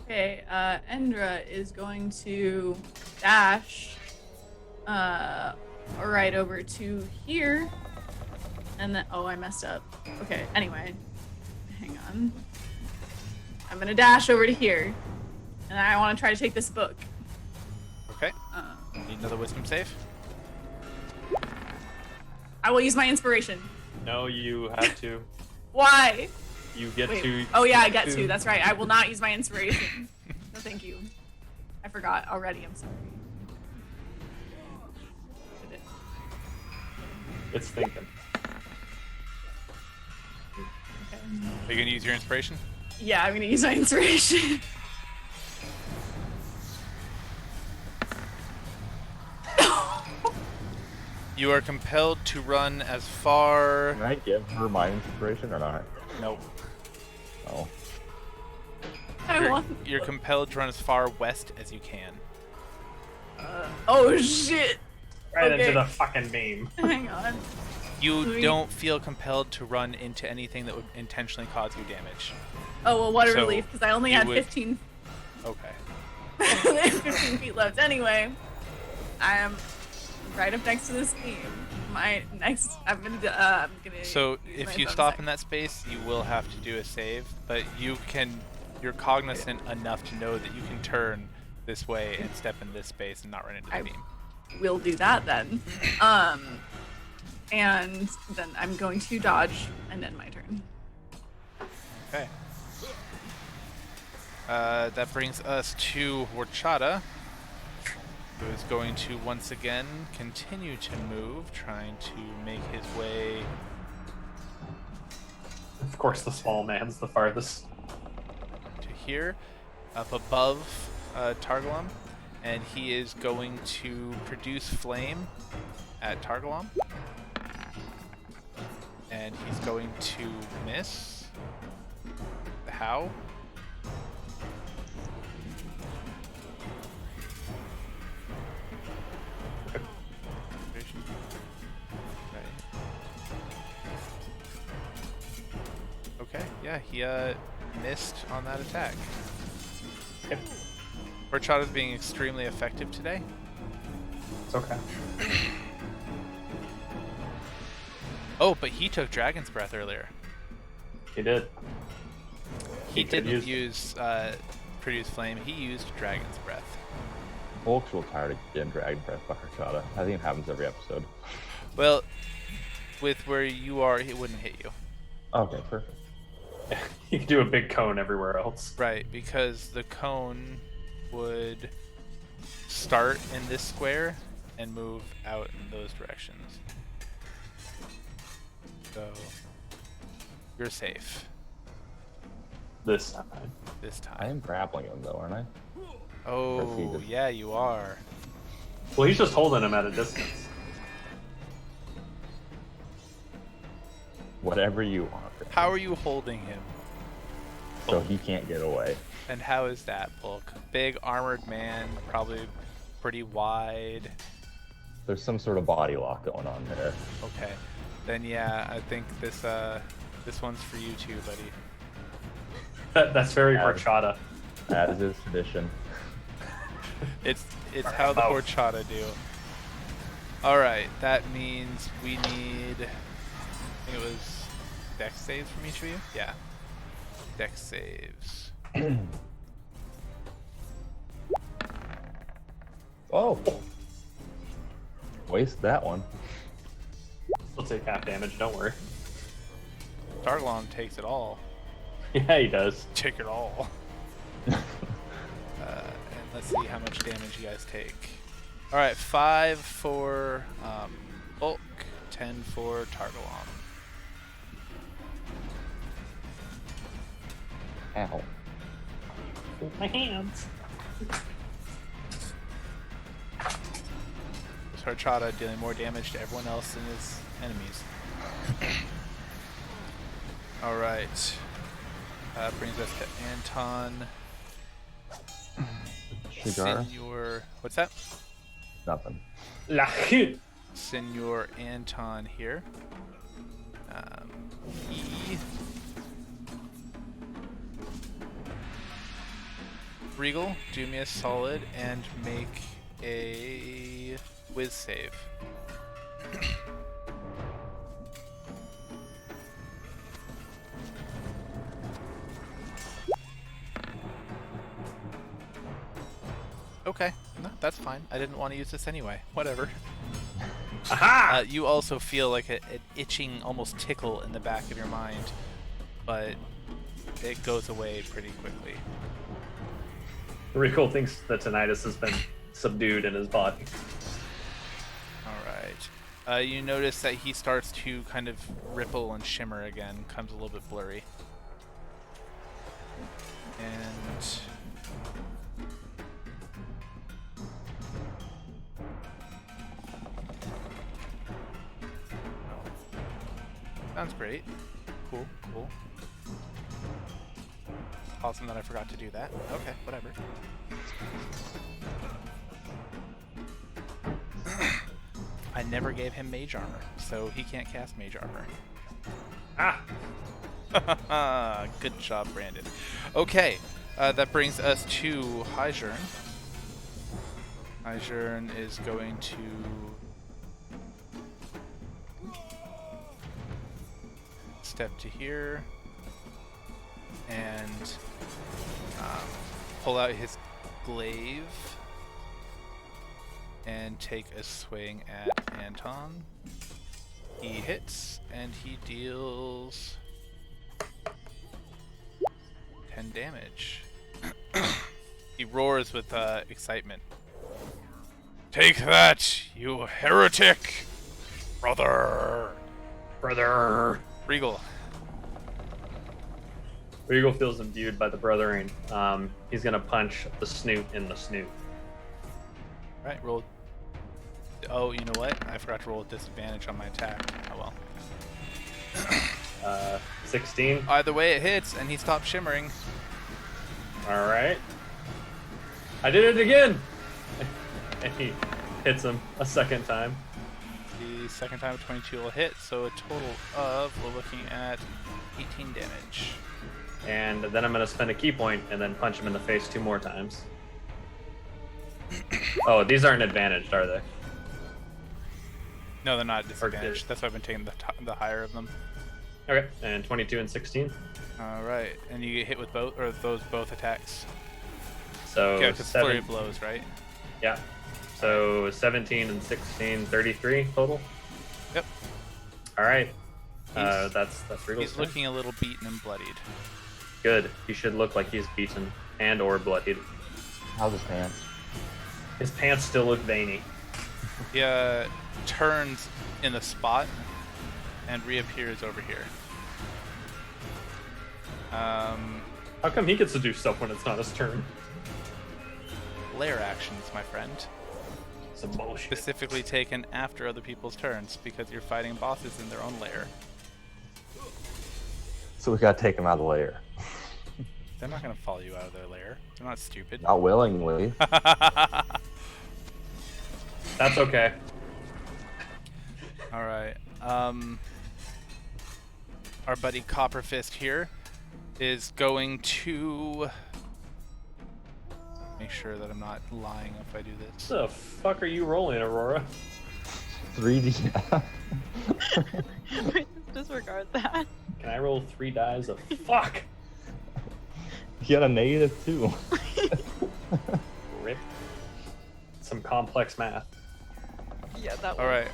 Okay, Endra is going to dash right over to here. And then, oh, I messed up. Okay, anyway, hang on. I'm gonna dash over to here. And I want to try to take this book. Okay. Need another wisdom save? I will use my inspiration. No, you have to. Why? You get Wait. to. Oh yeah, I get to. That's right. I will not use my inspiration. No, thank you. I forgot already. I'm sorry. Did it? It's thinking. Okay. Are you gonna use your inspiration? Yeah, I'm gonna use my inspiration. You are compelled to run as far. Can I give her my inspiration or not? Nope. Oh. You're compelled to run as far west as you can. Oh shit! Right Okay. into the fucking beam. Hang on. You Sweet. don't feel compelled to run into anything that would intentionally cause you damage. Oh well, what a So, relief, because I only you had would- 15, Okay. 15 feet left. Anyway, I am right up next to this beam. My next, I'm gonna. So use if my you bonus stop action. in that space, you will have to do a save, but you're cognizant enough to know that you can turn this way and step in this space and not run into the I- beam. We'll do that then. And then I'm going to dodge and end my turn. Okay. That brings us to Horchata, who is going to once again continue to move, trying to make his way Of course, the small man's the farthest. to here, up above Targalom, and he is going to produce flame at Targalom. And he's going to miss. How? Okay, yeah, he missed on that attack. Yep. Horchata's being extremely effective today. It's okay. Oh, but he took Dragon's Breath earlier. He did. He could didn't use Produce Flame, he used Dragon's Breath. Folks will tired of getting Dragon Breath by Horchata. I think it happens every episode. Well, with where you are, it wouldn't hit you. Okay, perfect. You can do a big cone everywhere else. Right, because the cone would start in this square and move out in those directions. So, you're safe This time. this I time. am grappling him though, aren't I? Oh, just- yeah, you are. Well, he's just holding him at a distance. Whatever you want. How are you holding him? So he can't get away. And how is that, Bulk? Big armored man, probably pretty wide. There's some sort of body lock going on there. Okay. Then yeah, I think this one's for you too, buddy. That's very Yeah. Horchata. As is tradition. It's how the Mouth. Horchata do. Alright, that means we need, I think it was dex saves from each of you? Yeah. Dex saves. Oh! Waste that one. He'll take half damage, don't worry. Targalon takes it all. Yeah, he does. Take it all. And let's see how much damage you guys take. Alright, 5 for Bulk, 10 for Targalon. Ow. My hands. Horchata dealing more damage to everyone else than his enemies. Alright. Brings us to Anton. Shigara? Senor. What's that? Nothing. Senor Anton here. He. Regal, do me a solid and make a whiz save. Okay, no, that's fine. I didn't want to use this anyway. Whatever. Aha! You also feel like an itching, almost tickle in the back of your mind, but it goes away pretty quickly. Rico thinks the tinnitus has been subdued in his body. Alright. You notice that he starts to kind of ripple and shimmer again, comes a little bit blurry. And sounds great. Cool, cool. Awesome that I forgot to do that. Okay, whatever. I never gave him mage armor, so he can't cast mage armor. Ah! Good job, Brandon. Okay, that brings us to Hyjern. Hyjern is going to step to here and pull out his glaive and take a swing at Anton. He hits and he deals 10 damage. He roars with excitement. Take that, you heretic, brother! Regal. Regal feels imbued by the brothering. He's gonna punch the snoot in the snoot. Alright, roll. Oh, you know what? I forgot to roll a disadvantage on my attack. Oh well. 16. Either way, it hits, and he stops shimmering. All right. I did it again. And he hits him a second time. The second time 22 will hit, so a total of, we're looking at 18 damage. And then I'm gonna spend a key point and then punch him in the face 2 more times. Oh, these aren't advantaged, are they? No, they're not Or disadvantaged. did- That's why I've been taking the higher of them. Okay, and 22 and 16. Alright, and you get hit with both, or those both attacks. So Yeah, because flurry 7. of blows, right? Yeah. So 17 and 16, 33 total. Yep. All right. He's- That's Regal's He's turn. looking a little beaten and bloodied. Good. He should look like he's beaten and or bloodied. How's his pants? His pants still look veiny. He turns in the spot and reappears over here. How come he gets to do stuff when it's not his turn? Lair actions, my friend. Some bullshit. Specifically taken after other people's turns because you're fighting bosses in their own lair. So we gotta take him out of the lair. They're not gonna follow you out of their lair. They're not stupid. Not willingly. That's okay. Alright. Our buddy Copperfist here is going to make sure that I'm not lying if I do this. What the fuck are you rolling, Aurora? 3D. Disregard that. Can I roll 3 dice of fuck? He had a negative too. Rip. Some complex math. Yeah, that All right.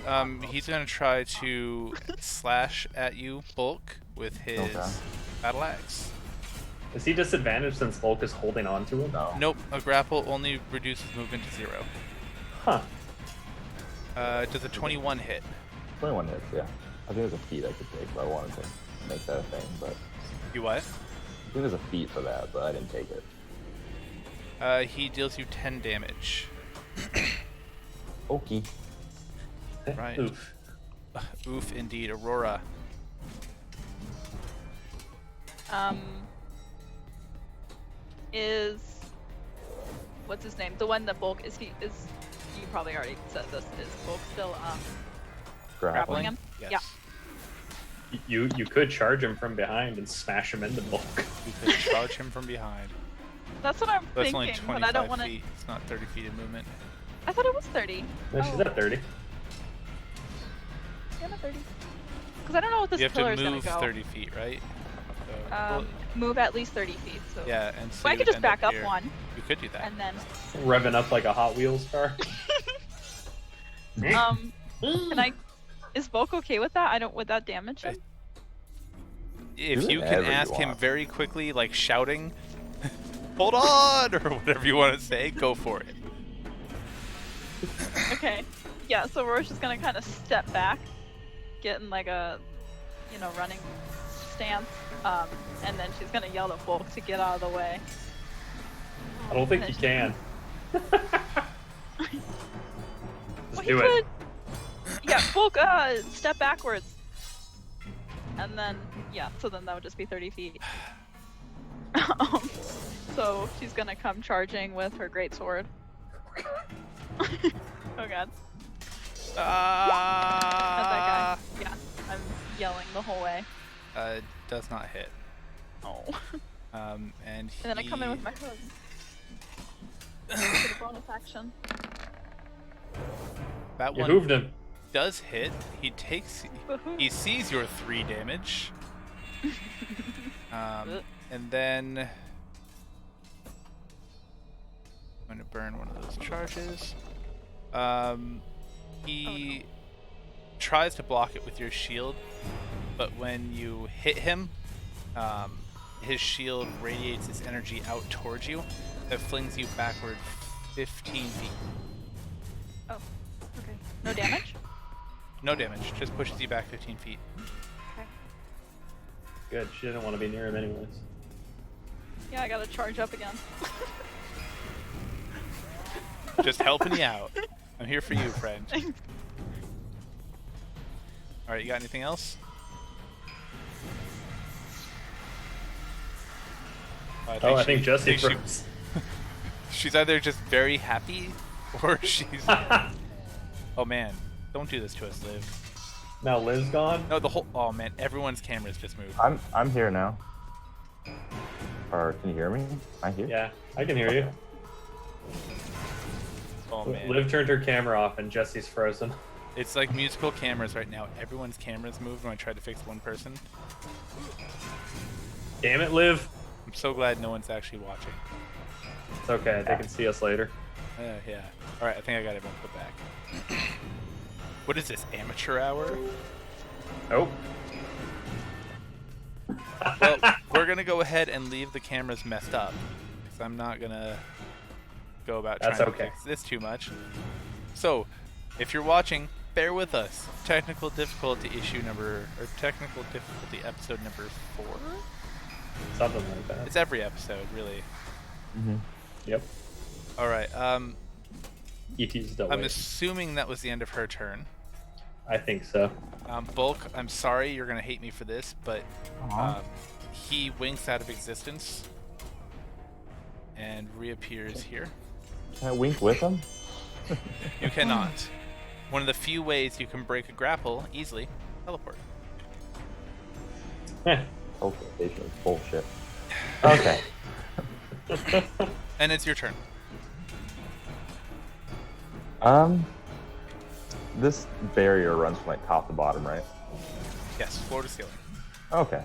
He's gonna try to slash at you, Bulk, with his Okay. battle axe. Is he disadvantaged since Volk is holding on to him? No. Nope. A grapple only reduces movement to 0. Huh. Does a 21 hit? 21 hits, yeah. I think there's a feat I could take, but I wanted to make that a thing. But You what? I think there's a feat for that, but I didn't take it. He deals you 10 damage. Okay. Right. Oof. Oof, indeed. Aurora. Is what's his name? The one that Bulk is. He is. You probably already said this. Is Bulk still grappling him? Yes. Yeah. You could charge him from behind and smash him into bulk. You could charge him from behind. That's what I'm That's thinking, only but 25 I don't want to. feet. It's not 30 feet in movement. I thought it was 30. No, she's Oh. at 30. Yeah, not 30. Because I don't know what this You have pillar to is gonna move go. 30 feet, right? So, well, Move at least 30 feet. So. yeah, and so Well, I you could would just end back up here. one, You could do that. and then. Revving up like a Hot Wheels car. Can I? Is Bulk okay with that? I don't. Would that damage him? If Do you can whatever you ask him want. very quickly, like shouting, "Hold on!" or whatever you want to say, go for it. Okay. Yeah. So Roche is gonna kind of step back, get in like a, running stance, and then she's gonna yell at Bulk to get out of the way. I don't think he can. Well, Just he do could. it. Yeah, Bulk, step backwards. And then, yeah, so then that would just be 30 feet. So she's gonna come charging with her great sword. Oh god. At that guy. Yeah, I'm yelling the whole way. Does not hit. Oh. And And then I come in with my hood. For the bonus action. that You one hooved him. does hit. He sees your 3 damage. And then I'm going to burn one of those charges. He tries to block it with your shield, but when you hit him, his shield radiates its energy out towards you. That flings you backward 15 feet. Oh, okay. No damage? No damage, just pushes you back 15 feet. Okay. Good. She didn't want to be near him anyways. Yeah, I gotta charge up again. Just helping you out. I'm here for you, friend. Alright, you got anything else? I think Jesse she- froze. She's either just very happy, or she's... Oh man, don't do this to us, Liv. Now Liv's gone. No, the whole... Oh man, everyone's cameras just moved. I'm here now. Or can you hear me? I'm here. Yeah, I can hear you. Oh man. Liv turned her camera off and Jesse's frozen. It's like musical cameras right now. Everyone's cameras moved when I tried to fix one person. Damn it, Liv. I'm so glad no one's actually watching. It's okay. They can see us later. Yeah. Alright, I think I got everyone put back. What is this, amateur hour? Nope. Well, we're gonna go ahead and leave the cameras messed up. Because I'm not gonna go about That's trying okay. to fix this too much. So, if you're watching, bear with us. Technical difficulty episode number 4? Something like that. It's every episode, really. Mm-hmm. Yep. Alright, ET's delayed. I'm assuming that was the end of her turn. I think so. Bulk, I'm sorry you're gonna hate me for this, but he winks out of existence and reappears here. Can I wink with him? You cannot. One of the few ways you can break a grapple easily, teleport. Teleportation is bullshit. Okay. And it's your turn. This barrier runs from like top to bottom, right? Yes, floor to ceiling. Okay.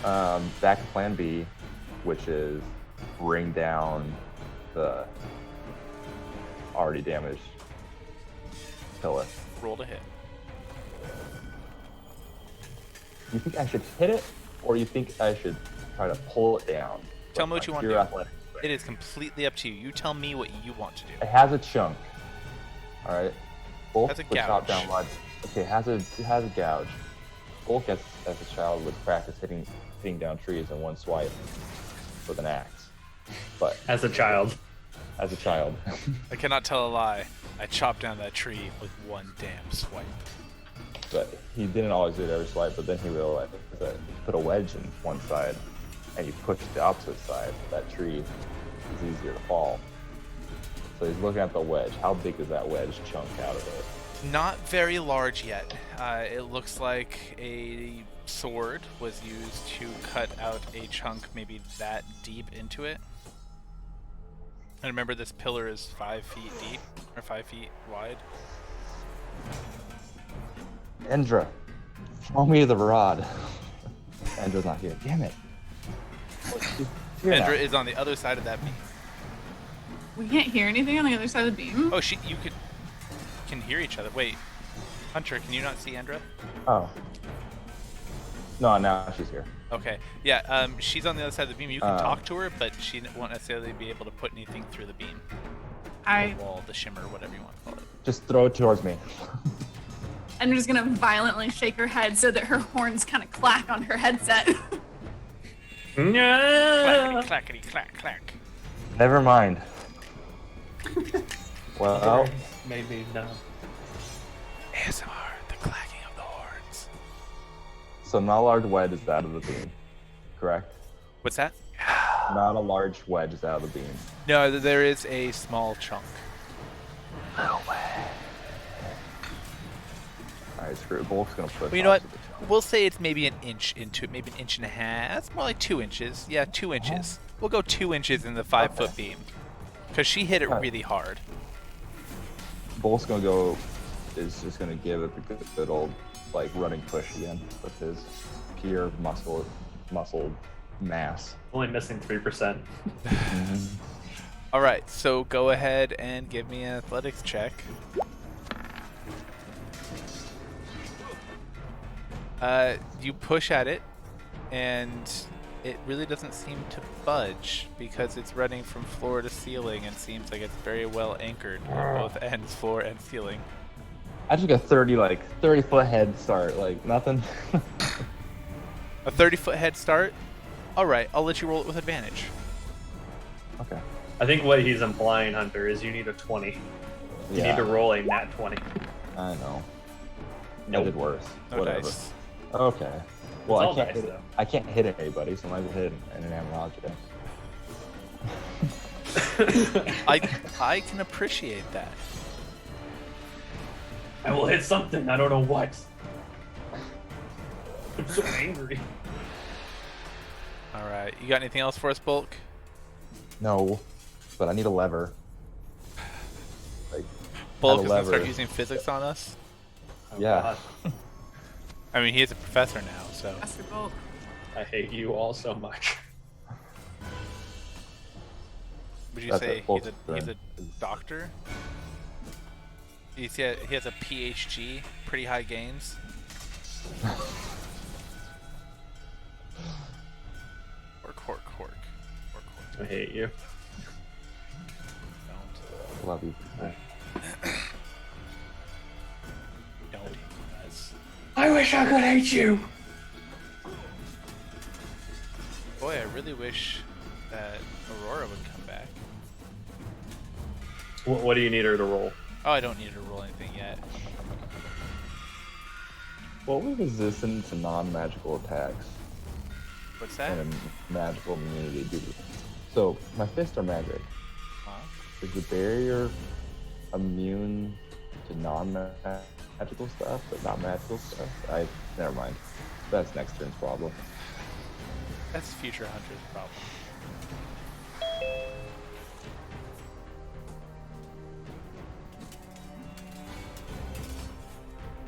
Back to plan B, which is bring down the already damaged pillar. Roll to hit. You think I should hit it, or you think I should try to pull it down? Tell me with what you my want to pure do. athletics? It is completely up to you. You tell me what you want to do. It has a chunk. All right. Bulk Has a would chop gouge. down blood. Okay, it has a gouge. Bulk as a child would practice hitting down trees in one swipe with an axe. But As a child. as a child, I cannot tell a lie. I chopped down that tree with one damn swipe. but he didn't always do it every swipe. But then he realized that you put a wedge in one side, and you push the opposite side. That tree is easier to fall. So he's looking at the wedge. How big is that wedge chunk out of it? Not very large yet. It looks like a sword was used to cut out a chunk maybe that deep into it. And remember, this pillar is 5 feet deep, or 5 feet wide. Endra, throw me the rod. Endra's not here. Damn it. She's here now. Endra is on the other side of that beam. We can't hear anything on the other side of the beam. Oh, you can hear each other. Wait, Hunter, can you not see Endra? Oh. No, now she's here. Okay, yeah, she's on the other side of the beam. You can talk to her, but she won't necessarily be able to put anything through the beam. The wall, the shimmer, whatever you want to call it. Just throw it towards me. And I'm just gonna violently shake her head so that her horns kind of clack on her headset. Yeah. Clackety, clackety, clack, clack. Never mind. Well, Made me numb. ASMR, the clacking of the horns. so not a large wedge is out of the beam, correct? What's that? Not a large wedge is out of the beam. No, there is a small chunk. Alright, screw it. Bulk's gonna push. Well, you know what? opposite the top. We'll say it's maybe an inch into it, maybe an inch and a half. It's more like 2 inches. Yeah, 2 inches. We'll go 2 inches in the 5-foot Okay. beam. Because she hit it Alright. really hard. Bulk's gonna go. Is just gonna give it the good old like running push again with his pure muscle mass. Only missing 3%. Alright, so go ahead and give me an athletics check. You push at it, and it really doesn't seem to budge because it's running from floor to ceiling and seems like it's very well anchored on both ends, floor and ceiling. I took a 30-foot head start, like nothing. A 30-foot head start? Alright, I'll let you roll it with advantage. Okay. I think what he's implying, Hunter, is you need a 20. You need to roll a nat 20. I know. I Nope. did worse. No Whatever. dice. Okay. Well, It's all I can't dice, hit. though. I can't hit anybody, so I might hit an inanimate object. I can appreciate that. I will hit something. I don't know what. I'm so angry. Alright, you got anything else for us, Bulk? No, but I need a lever. Like, Bulk have is a gonna start lever. using physics on us? Oh, Yeah. God. I mean, he is a professor now, so. Master Bolt. I hate you all so much. Would you That's say it, Bulk's he's a friend. doctor? He has a PhD, pretty high gains. Cork. I hate you. Don't. love you. Don't. Yes. I wish I could hate you. Boy, I really wish that Aurora would come back. What do you need her to roll? Oh, I don't need to roll anything yet. What was resistant to non-magical attacks What's that? in a magical immunity do? So my fists are magic. Huh? Is the barrier immune to non-magical stuff, but not magical stuff? Never mind. That's next turn's problem. That's Future Hunter's problem.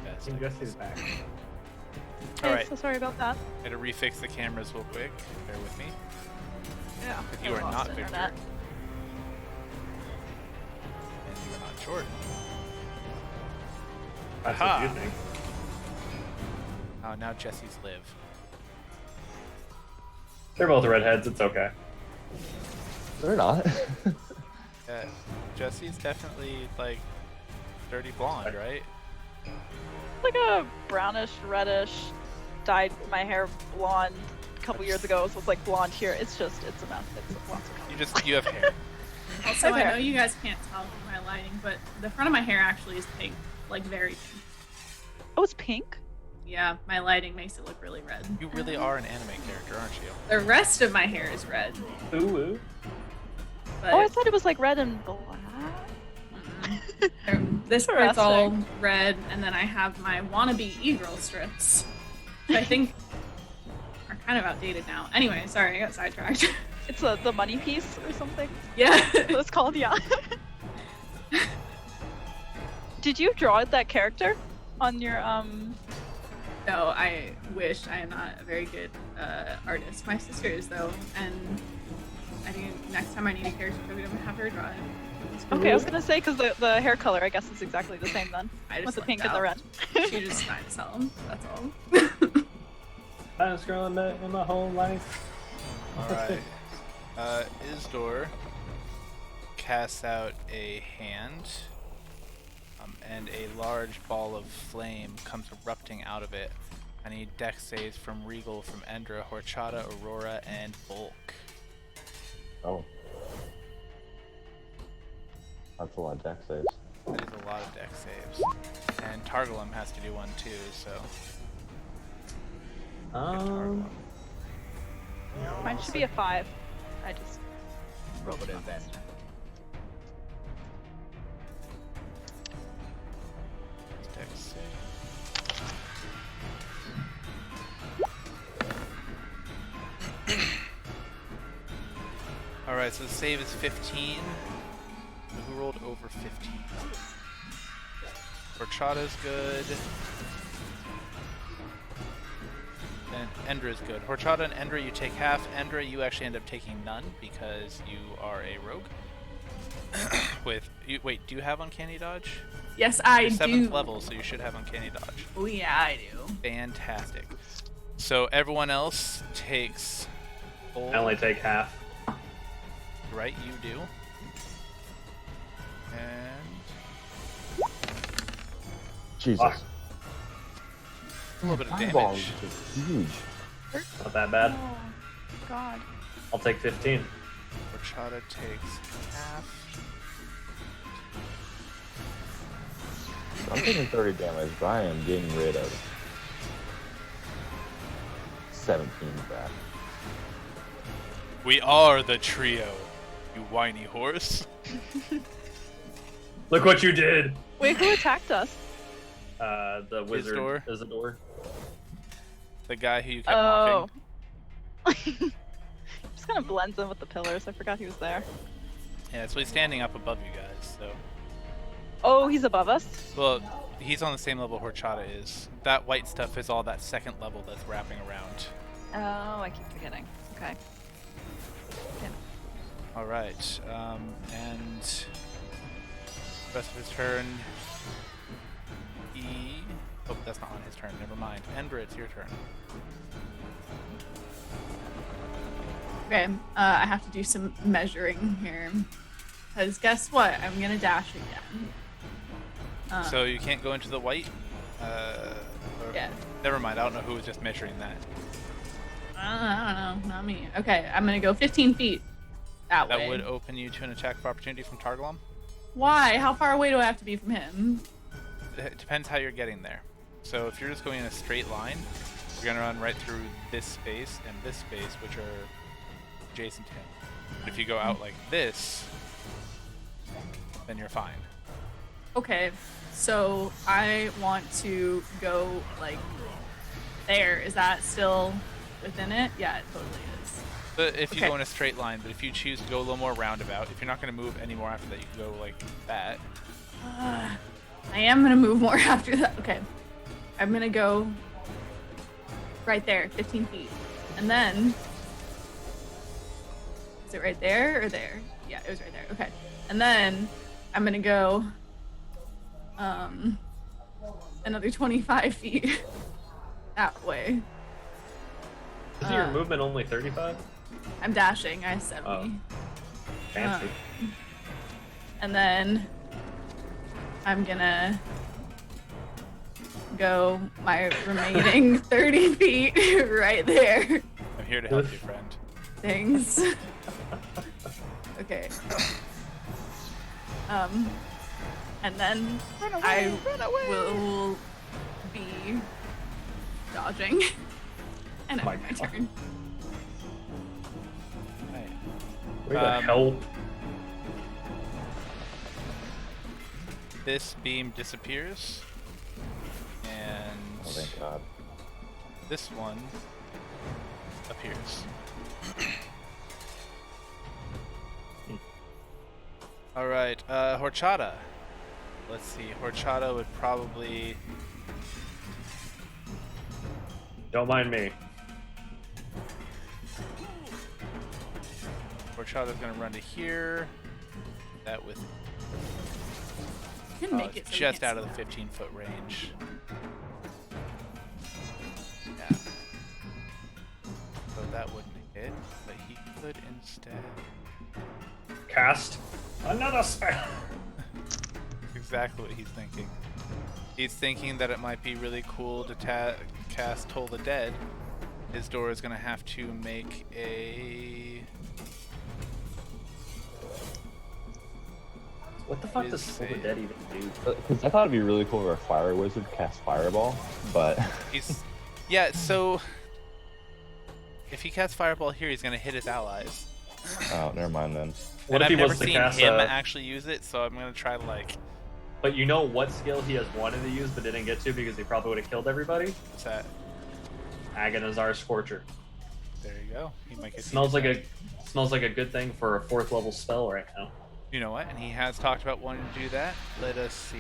Best. Jesse's back. Okay, Alright, so sorry about that. gotta refix the cameras real quick. Bear with me. Yeah. If you I are lost not Victor, internet. and you are not Jordan. That's Aha. what you think. Oh, now Jesse's live. They're both redheads. It's okay. They're not. Yeah, Jesse's definitely like dirty blonde, right? Like a brownish, reddish, dyed my hair blonde a couple years ago, so it's like blonde here. It's a mess. It's lots of color. You have hair. Also, I Okay. know you guys can't tell from my lighting, but the front of my hair actually is pink, like very pink. Oh, it's pink? Yeah, my lighting makes it look really red. You really are an anime character, aren't you? The rest of my hair is red, Ooh. but Oh, I thought it was like red and black. this part's all Interesting. red, and then I have my wannabe e-girl strips, which I think are kind of outdated now. Anyway, sorry, I got sidetracked. It's the money piece or something. Yeah. It's called, yeah. Did you draw that character on your No, I wish. I am not a very good artist. My sister is though, and I think next time I need a character, I'm gonna have her draw it. Okay, I was gonna say because the hair color I guess is exactly the same then. I just With the lucked pink and the out. red. She just trying to sell them. That's all. Best girl I met in my whole life. Alright. Isdor casts out a hand, and a large ball of flame comes erupting out of it. I need dex saves from Regal, from Endra, Horchata, Aurora, and Bulk. Oh. That's a lot of deck saves. That is a lot of dex saves. And Targalum has to do one too, so. Mine should be a 5. I just rolled it then. Dex save. Alright, so the save is 15. Who rolled over 15? Horchata's good. And Endra's good. Horchata and Endra, you take half. Endra, you actually end up taking none because you are a rogue. Wait, do you have Uncanny Dodge? Yes, I You're 7th do. level, so you should have Uncanny Dodge. Oh yeah, I do. Fantastic. So everyone else takes full. I only take half. Right, you do. And Jesus. Fuck. a little bit of Fireball damage. is just huge. Not that bad. Oh, God. I'll take 15. Horchata takes half. I'm taking 30 damage, but I am getting rid of 17 back. We are the trio, you whiny horse. Look what you did! Wait, who attacked us? The wizard Isidore? Isidore. The guy who you kept Oh. mocking. Just kind of blends in with the pillars. I forgot he was there. Yeah, so he's standing up above you guys, so. Oh, he's above us? Well, he's on the same level Horchata is. That white stuff is all that second level that's wrapping around. Oh, I keep forgetting. Okay. Alright, and rest of his turn, oh, that's not on his turn, never mind. Endra, it's your turn. Okay, I have to do some measuring here. Because guess what? I'm gonna dash again. So you can't go into the white? Or- Yeah. Never mind, I don't know who was just measuring that. I don't know, not me. Okay, I'm gonna go 15 feet that way. That would open you to an attack of opportunity from Targalom. Why? How far away do I have to be from him? It depends how you're getting there. So if you're just going in a straight line, you're gonna run right through this space and this space, which are adjacent to him. But if you go out like this, then you're fine. Okay, so I want to go like there. Is that still within it? Yeah, it totally is. But if you Okay. go in a straight line, but if you choose to go a little more roundabout, if you're not going to move any more after that, you can go like that. I am gonna move more after that. Okay, I'm gonna go right there, 15 feet, and then is it right there or there? Yeah, it was right there. Okay, and then I'm gonna go another 25 feet that way. Isn't your movement only 35? I'm dashing. I have 70. Oh. Fancy. And then I'm gonna go my remaining 30 feet right there. I'm here to help you, friend. Things. Okay. And then I will be dodging. And My I'm my God. turn. Right. Way to help. This beam disappears, and Oh, thank God. this one appears. All right, Horchata. Let's see. Horchata would probably. Don't mind me. Horchata's gonna run to here. That with You can make it so you just can't out of see the that. 15-foot range. Yeah. So that wouldn't hit, but he could instead. Cast another spell. Exactly what he's thinking. He's thinking that it might be really cool to cast Toll the Dead. His door is gonna have to make a. What the fuck Is does Toll the save. Dead even do? Because I thought it'd be really cool if a fire wizard cast fireball, but He's. Yeah, so. If he casts Fireball here, he's gonna hit his allies. oh, never mind then. What And if I've he never wants to seen cast him a... actually use it, so I'm gonna try to like. But you know what skill he has wanted to use but didn't get to because he probably would have killed everybody? What's that? Agonizar Scorcher. There you go. He might get Smells like a good thing for a 4th level spell right now. You know what? And he has talked about wanting to do that. Let us see.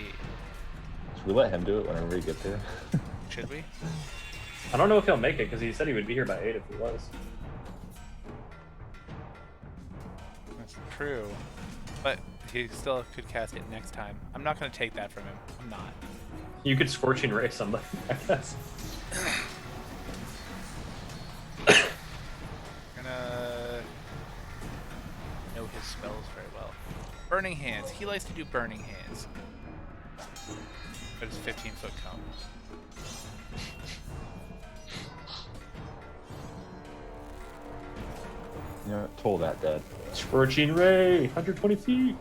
Should we let him do it whenever we get there? Should we? I don't know if he'll make it because he said he would be here by 8 if he was. That's true. But he still could cast it next time. I'm not going to take that from him. I'm not. You could Scorching Ray somebody, I guess. Gonna know his spells very well. Burning Hands. He likes to do Burning Hands. But it's 15-foot cone. You know, toll that dead. Scorching Ray, 120 feet.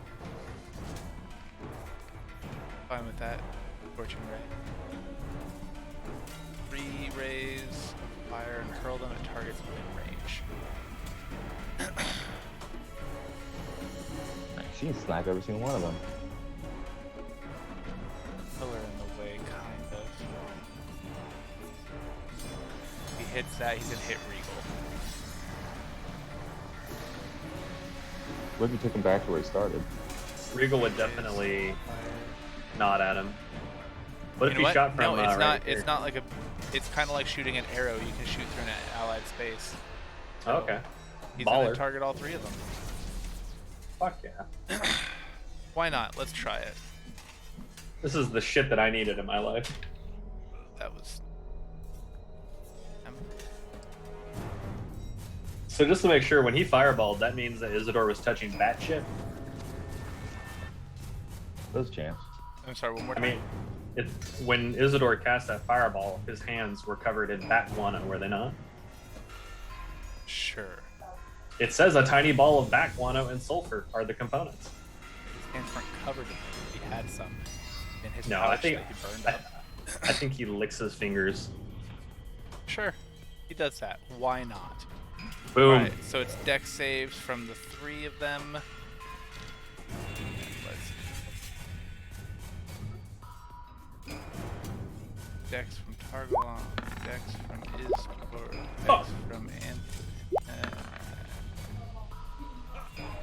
Fine with that. Scorching Ray. 3 rays of fire and hurl them at targets within range. She can snipe every single one of them. Pillar in the way, kind of. If he hits that, he's gonna hit Regal. What if you took him back to where he started? Regal would definitely nod at him. What if You he know what? shot from No, it's right not. here? It's not like a. It's kind of like shooting an arrow. You can shoot through an allied space. Oh, okay. He's gonna Baller. target all 3 of them. Fuck yeah. Why not? Let's try it. This is the shit that I needed in my life. That was. So just to make sure, when he fireballed, that means that Isidore was touching bat shit? There's a chance. I'm sorry. One more I time. mean, when Isidore cast that fireball, his hands were covered in bat guano, were they not? Sure. It says a tiny ball of bat guano and sulfur are the components. His hands weren't covered in it. He had some in his No, pouch I think that he burned up. I think he licks his fingers. Sure. He does that. Why not? Boom. Alright, so it's dex saves from the 3 of them. Dex from Targalon, Dex from Isidore, Dex Oh. from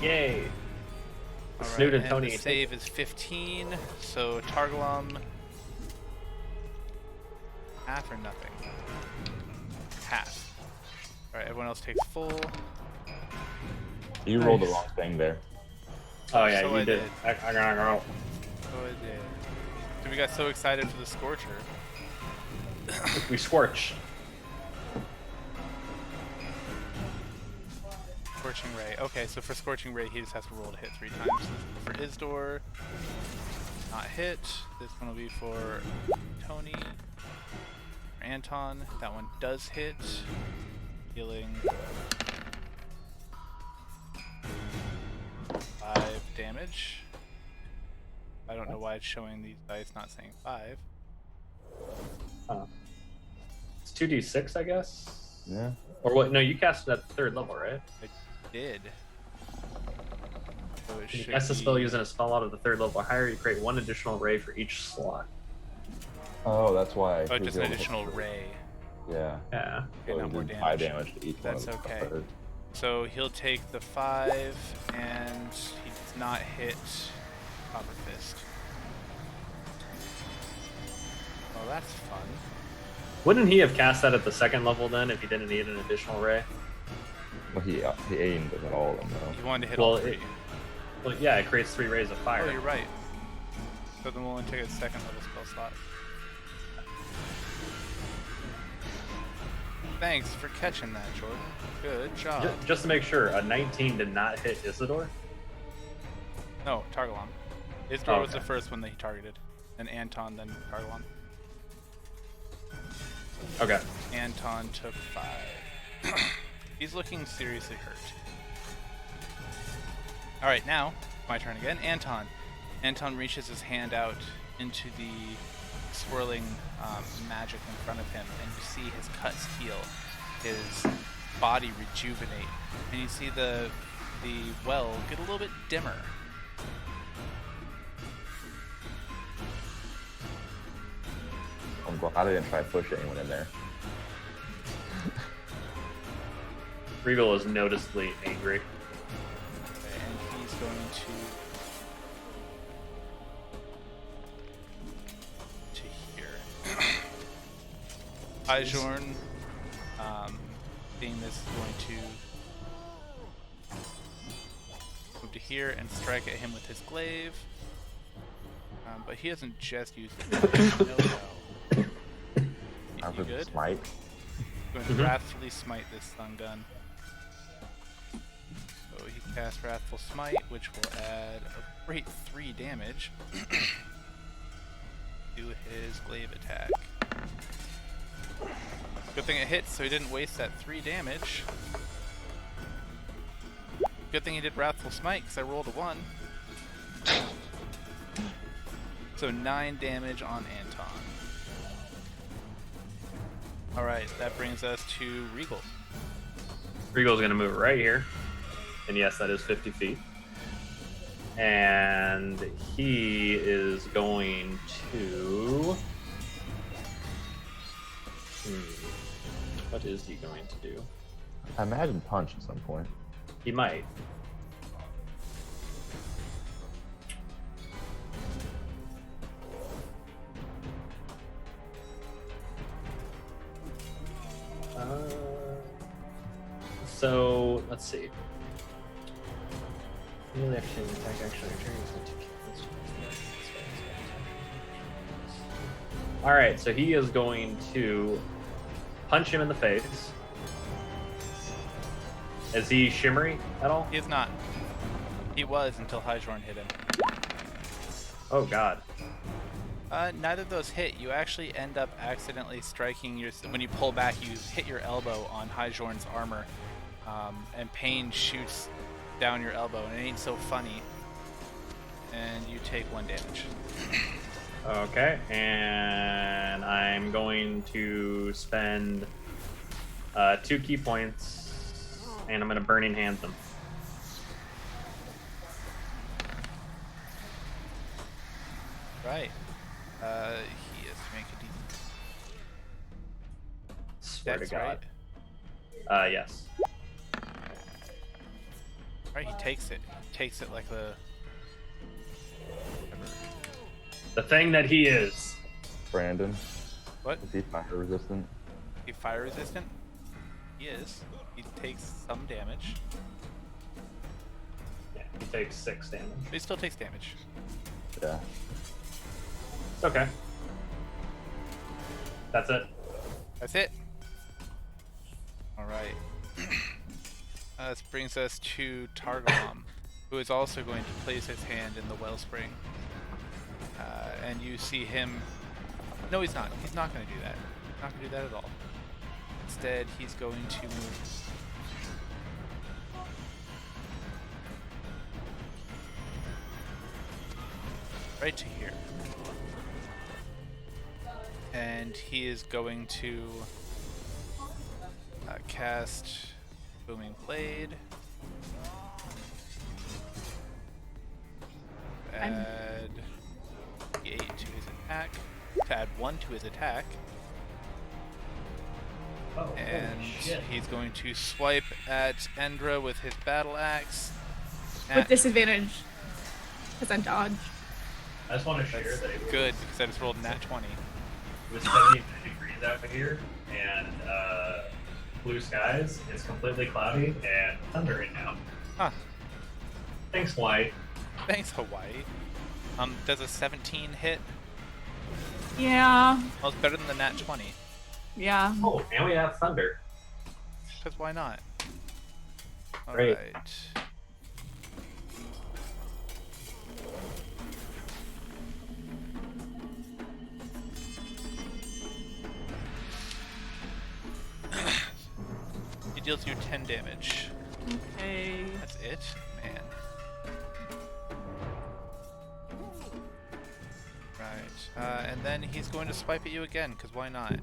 Yay. Alright, Snoot and and Tony. the save is 15, so Targalon half or nothing? Half. Alright, everyone else takes full. You rolled the Nice. wrong thing there. Oh yeah, So you I did. did. I gotta go. So I did. So we got so excited for the Scorcher. We scorch. Scorching Ray. Okay, so for Scorching Ray, he just has to roll to hit 3 times. For Isidore, not hit. This one will be for Tony. For Anton, that one does hit. Healing 5 damage. I don't know why it's showing these dice not saying 5. It's 2d6, I guess. Yeah. Or what? No, you cast it at the 3rd level, right? I did. So it You should cast a spell be- using a spell out of the 3rd level or higher. You create 1 additional ray for each slot. Oh, that's why. Oh, he was just an able to- additional ray. Yeah. Yeah. Okay, So not he more did 5 damage. damage to each That's one of the okay. third. So he'll take the 5, and he does not hit Copper Fist. Well, that's fun. Wouldn't he have cast that at the 2nd level then if he didn't need an additional ray? Well, he aimed at all of them, though. You wanted to hit Well, all 3. Well, yeah, it creates 3 rays of fire. Oh, you're right. So then we'll only take a 2nd level spell slot. Thanks for catching that, Jordan. Good job. Just to make sure, a 19 did not hit Isidore? No, Targalon. Isidore was the Okay. first one that he targeted. Then Anton, then Targalon. Okay. Anton took 5. He's looking seriously hurt. Alright, now, my turn again. Anton. Anton reaches his hand out into the swirling magic in front of him, and you see his cuts heal, his body rejuvenate, and you see the well get a little bit dimmer. I'm glad I didn't try to push anyone in there. Regal is noticeably angry. Okay, and he's going to here. Ijorn, seeing this, is going to move to here and strike at him with his glaive. But he hasn't just used it. No. You good? Smite. Going to Wrathfully Smite this stun gun. So he casts Wrathful Smite, which will add a great 3 damage to his glaive attack. Good thing it hits, so he didn't waste that 3 damage. Good thing he did Wrathful Smite, because I rolled a 1. So 9 damage on Anton. Alright, that brings us to Regal. Regal's gonna move right here. And yes, that is 50 feet. And he is going to... What is he going to do? I imagine punch at some point. He might. So let's see. Melee action, attack action, all right, so he is going to punch him in the face. Is he shimmery at all? He is not. He was until Hijorn hit him. Oh god. Neither of those hit. You actually end up accidentally striking your... When you pull back, you hit your elbow on Hijorn's armor. And pain shoots down your elbow, and it ain't so funny. And you take 1 damage. Okay, and I'm going to spend 2 key points, and I'm going to Burning Hand them. Right. He is to make a D. Swear That's to God. right. Yes. Right, he takes it. Takes it like the... The thing that he is. Brandon, What? is he fire resistant? He fire resistant? He is. He takes some damage. Yeah, he takes 6 damage. But he still takes damage. Yeah. It's okay. That's it. That's it. Alright. This brings us to Targom, who is also going to place his hand in the wellspring. And you see him... No, he's not. He's not going to do that. He's not going to do that at all. Instead, he's going to move... right to here. And he is going to cast Booming Blade. Add 8 to his attack. To add 1 to his attack. Oh, And he's going to swipe at Endra with his battle axe. With disadvantage. Because I'm dodged. I just want to share that it Good, because I just rolled nat 20. was 70 degrees out here, and blue skies. It's completely cloudy and thundering now. Huh. Thanks, Hawaii. Thanks, Hawaii. Does a 17 hit? Yeah. Well, it's better than the nat 20. Yeah. Oh, and we have thunder. Because why not? Great. Alright. He deals you 10 damage. Okay. That's it? Man. Right. And then he's going to swipe at you again, because why not?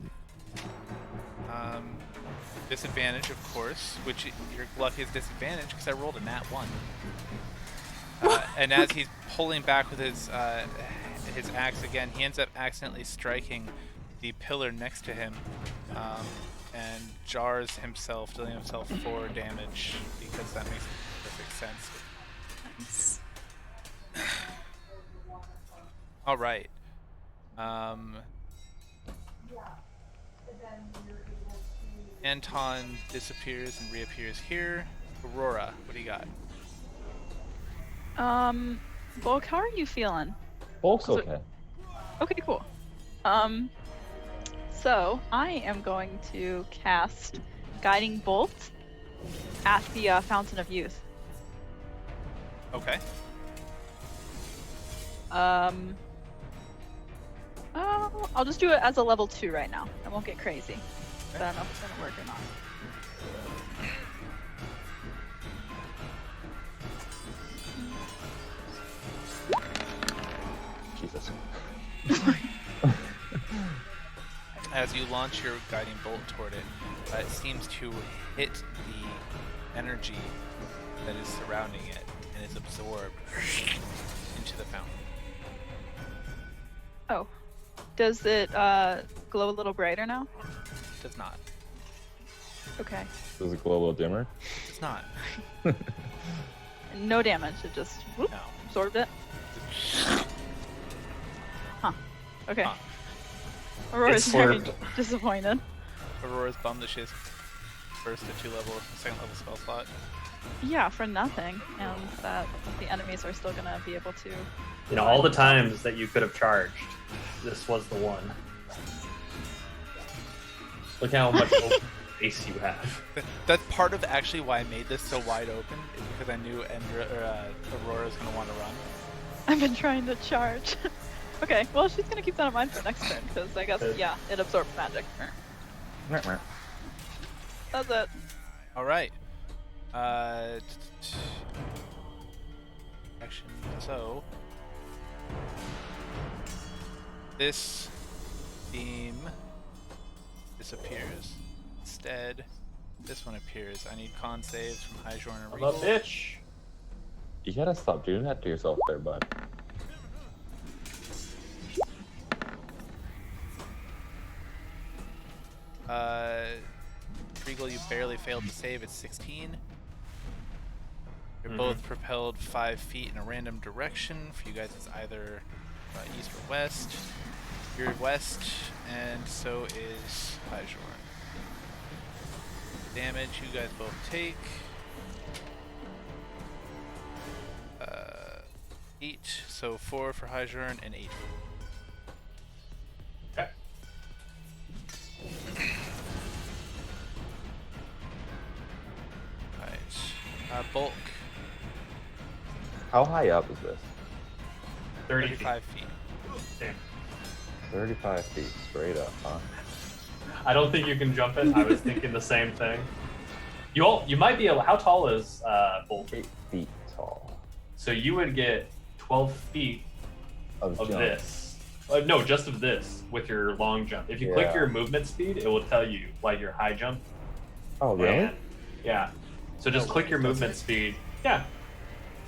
Disadvantage, of course, which your luck is disadvantage, because I rolled a nat 1. And as he's pulling back with his axe again, he ends up accidentally striking the pillar next to him and jars himself, dealing himself 4 damage because that makes perfect sense. Nice. All right. Anton disappears and reappears here. Aurora, what do you got? Bulk, how are you feeling? Bulk's So- okay. Okay, cool. So I am going to cast Guiding Bolt at the Fountain of Youth. Okay. I'll just do it as a level 2 right now. I won't get crazy. But I don't know if it's gonna work or not. Jesus. As you launch your guiding bolt toward it, it seems to hit the energy that is surrounding it and is absorbed into the fountain. Oh. Does it glow a little brighter now? Does not. Okay. Does it glow a little dimmer? Does not. No damage, it just whoop, No. absorbed it. Huh. Okay. Huh. Aurora's It's very slurped. disappointed. Aurora's bummed that she has first to 2nd level spell slot. Yeah, for nothing. And that the enemies are still gonna be able to. You know, all the times that you could have charged, this was the one. Look how much open space you have. That's part of actually why I made this so wide open, is because I knew Aurora's going to want to run. I've been trying to charge. Okay, well she's gonna keep that in mind for next turn, because I guess yeah, it absorbs magic. That's it. All right. Action. So this beam disappears. Instead, this one appears. I need con saves from Hyjorn and I'm a Regal. bitch. You gotta stop doing that to yourself there, bud. Regal, you barely failed to save. It's 16. You're Mhm. both propelled 5 feet in a random direction. For you guys, it's either east or west. You're west, and so is Hyjorn. Damage you guys both take. 8, so 4 for Hyjorn and 8. Okay. Right. Bulk, How high up is this? 30 feet. 35 feet. Damn. 35 feet straight up, huh? I don't think you can jump it. I was thinking the same thing. You might be able. How tall is Bolt? 8 feet tall. So you would get 12 feet Of of jump. this. No, just of this with your long jump. If you click Yeah. your movement speed, it will tell you like your high jump. Oh, really? And- yeah. So just No click way, your does movement it? speed. Yeah.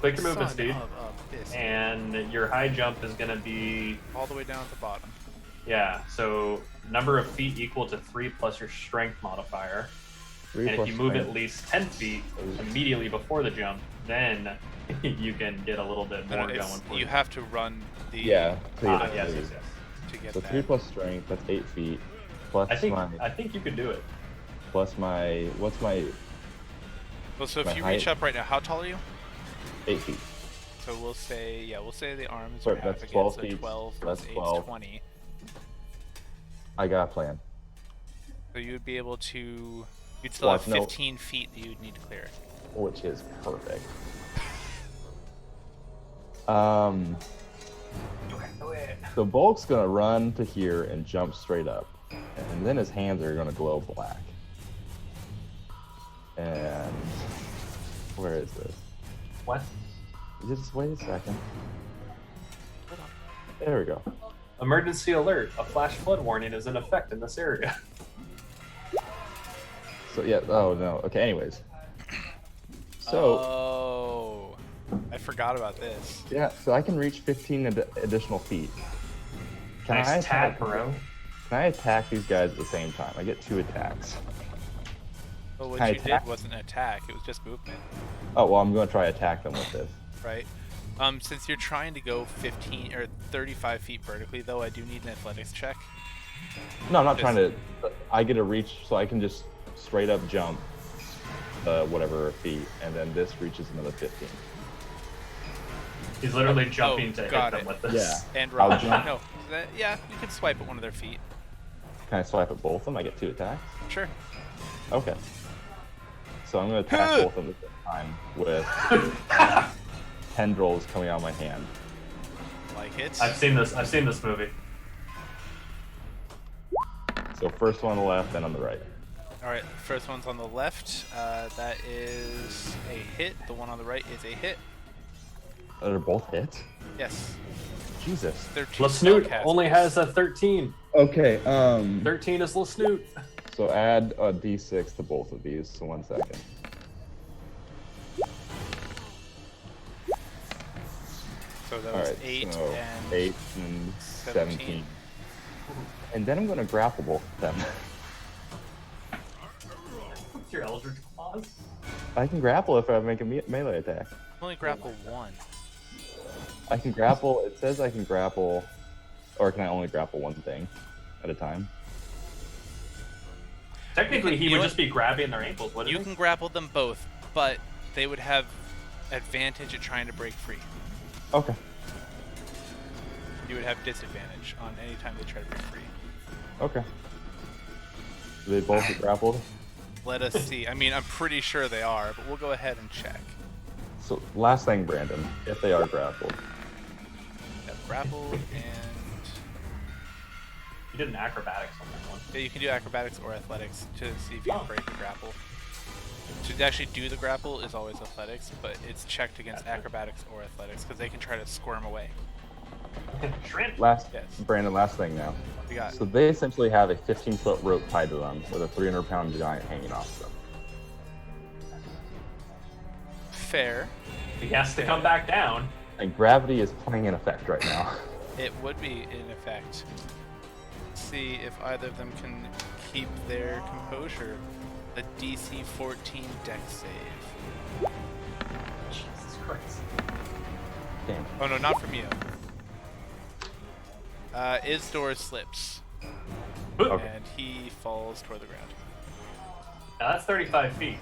Click your movement Son speed, of this. and your high jump is gonna be All the way down at the bottom. yeah. So number of feet equal to 3 plus your strength modifier. 3 And if plus you move strength. at least 10 feet immediately before the jump, then you can get a little bit No, more no, going it's- for you you. have to run the Yeah. to Ah, get yes, the- yes, yes. to get So that. 3 plus strength, that's 8 feet. Plus I think my, you could do it. plus my, what's my Well, so if my you reach height. up right now, how tall are you? 8 feet? So we'll say the arms Right, are half that's again, 12 so feet. 12 That's plus 8 12. is 20. I got a plan. So you would be able to, you'd still Watch, have no. 15 feet that you'd need to clear. Which is perfect. So Bulk's gonna run to here and jump straight up, and then his hands are gonna glow black. And where is this? What? Just wait a second. There we go. Emergency alert! A flash flood warning is in effect in this area. So yeah. Oh no. Okay. Anyways. So Oh, I forgot about this. yeah. So I can reach 15 additional feet. Can Nice I tap, attack? bro. Can I attack these guys at the same time? I get 2 attacks. Well, what Can I you did attack? wasn't an attack; it was just movement, Oh well, I'm gonna try to attack them with this. right? Since you're trying to go 15 or 35 feet vertically, though, I do need an athletics check. No, I'm not Just- trying to. I get a reach, so I can just straight up jump, whatever feet, and then this reaches another 15. He's literally jumping to hit got them it. with this. Yeah. And I'll Rob, jump. no, yeah, you can swipe at one of their feet. Can I swipe at both of them? I get 2 attacks. Sure. Okay. So I'm gonna attack both of them at the same time with tendrils coming out of my hand. Like it. I've seen this movie. So first one on the left, then on the right. All right, first one's on the left. That is a hit. The one on the right is a hit. They're both hits. Yes. Jesus. They're two Lasnoot spellcasters. only has a 13. Okay. 13 is Lasnoot. So add a d6 to both of these. So 1 second. So that All was right. 8 so and 8 and 17. And then I'm gonna grapple both of them. What's your Eldritch Claws? I can grapple if I make a melee attack. only grapple one. I can grapple. It says I can grapple, or can I only grapple one thing at a time? Technically, he You would know just be grabbing their ankles, wouldn't You he? can grapple them both, but they would have advantage at trying to break free. Okay. You would have disadvantage on any time they try to break free. Okay. Do they both get grappled? Let us see. I mean, I'm pretty sure they are, but we'll go ahead and check. So last thing, Brandon, if they are grappled. Got grappled and You did an acrobatics on that one. yeah, you can do acrobatics or athletics to see if you can break the grapple. To actually do the grapple is always athletics, but it's checked against acrobatics or athletics because they can try to squirm away. Shrimp. Last, Yes. Brandon, last thing now. We got So they essentially have a 15-foot rope tied to them with a 300-pound giant hanging off them. fair. He has to come back down. And gravity is playing in effect right now. It would be in effect. Let's see if either of them can keep their composure. A DC 14 dex save. Jesus Christ. Damn. Oh no, not from you. Izdor slips Okay. and he falls toward the ground. Now that's 35 feet.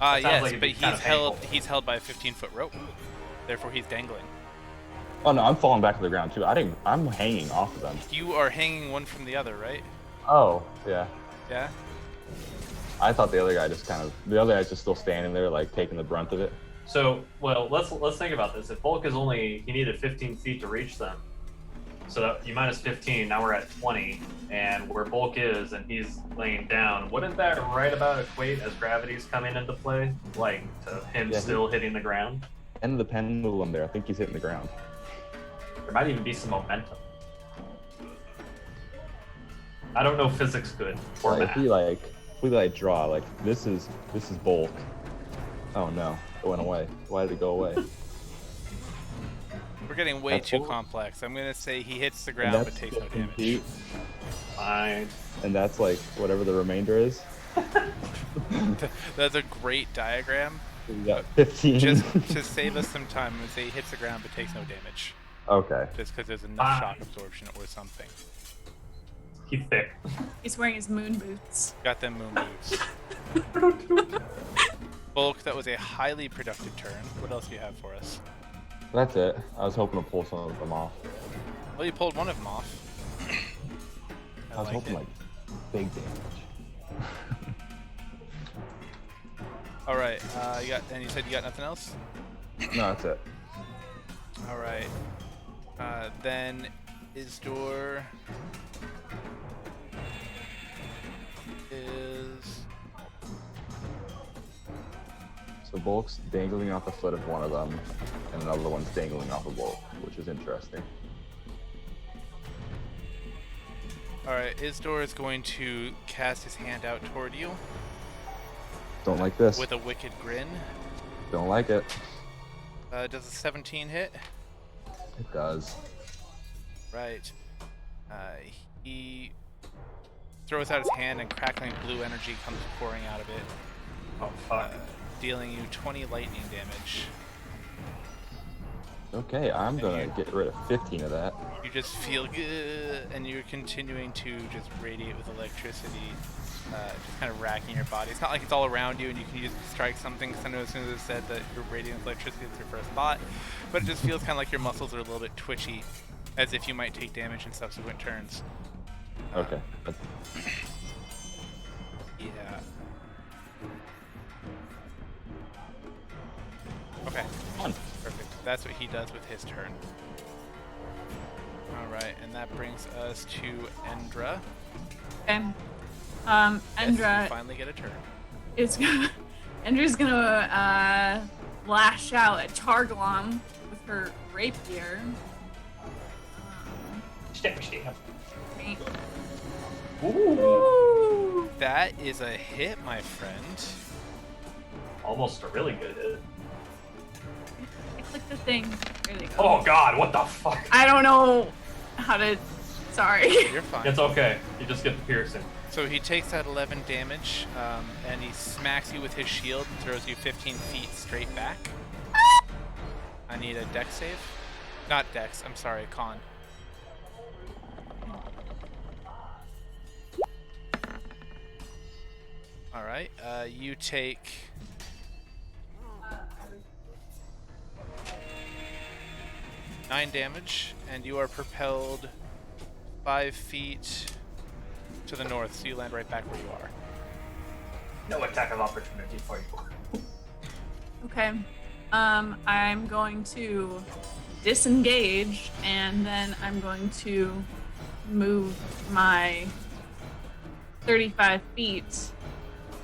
Ah, That sounds yes, like it'd but be kind of painful. he's held by a 15-foot rope. Therefore, he's dangling. Oh no, I'm falling back to the ground too. I'm hanging off of them. You are hanging one from the other, right? Oh, yeah. Yeah. I thought the other guy's just still standing there, like taking the brunt of it. So, well, let's think about this. If Bulk is he needed 15 feet to reach them. So that you minus 15, now we're at 20, and where Bulk is and he's laying down, wouldn't that right about equate as gravity's coming into play? Like to him Yeah, still hitting the ground? End of the pendulum there. I think he's hitting the ground. There might even be some momentum. I don't know physics good or Like, math. if we draw, like this is bulk. Oh no, it went away. Why did it go away? We're getting way That's too full? complex. I'm gonna say he hits the And ground but that's takes no 15 damage. feet, Fine. and that's like whatever the remainder is. That's a great diagram. So we got 15. Just to save us some time, I'm gonna say he hits the ground but takes no damage. Okay. Just because there's enough Ah. shock absorption or something. He's thick. He's wearing his moon boots. Got them moon boots. Bulk, that was a highly productive turn. What else do you have for us? That's it. I was hoping to pull some of them off. Well, you pulled one of them off. I was hoping like big damage. All right. You said you got nothing else. No, that's it. All right. Then Izdor is So Bulk's dangling off the foot of one of them, and another one's dangling off of Bulk, which is interesting. all right. Izdor is going to cast his hand out toward you Don't like this. with a wicked grin. Don't like it. Does a 17 hit? It does. Right. He throws out his hand and crackling blue energy comes pouring out of it, Oh fuck. dealing you 20 lightning damage. Okay, I'm gonna get rid of 15 of that. You just feel good, and you're continuing to just radiate with electricity, just kind of racking your body. It's not like it's all around you and you can use it to strike something, because I know as soon as I said that you're radiating with electricity, it's your first thought, but it just feels kind of like your muscles are a little bit twitchy, as if you might take damage in subsequent turns. Okay. Yeah. Okay. Fun. Perfect. That's what he does with his turn. Alright, and that brings us to Endra. Okay. Yes, you Endra finally get a turn. is gonna. Endra's gonna lash out at Targalon with her rapier. Stab, stab. Right. Ooh. Woo! That is a hit, my friend. Almost a really good hit. I clicked the thing. There they go. Oh god, what the fuck? I don't know how to. Sorry. You're fine. It's okay. You just get the piercing. So he takes that 11 damage, and he smacks you with his shield and throws you 15 feet straight back. I need a dex save. Not dex, I'm sorry, con. Alright, you take... nine damage, and you are propelled 5 feet to the north, so you land right back where you are. No attack of opportunity for you. Okay. I'm going to disengage, and then I'm going to move my 35 feet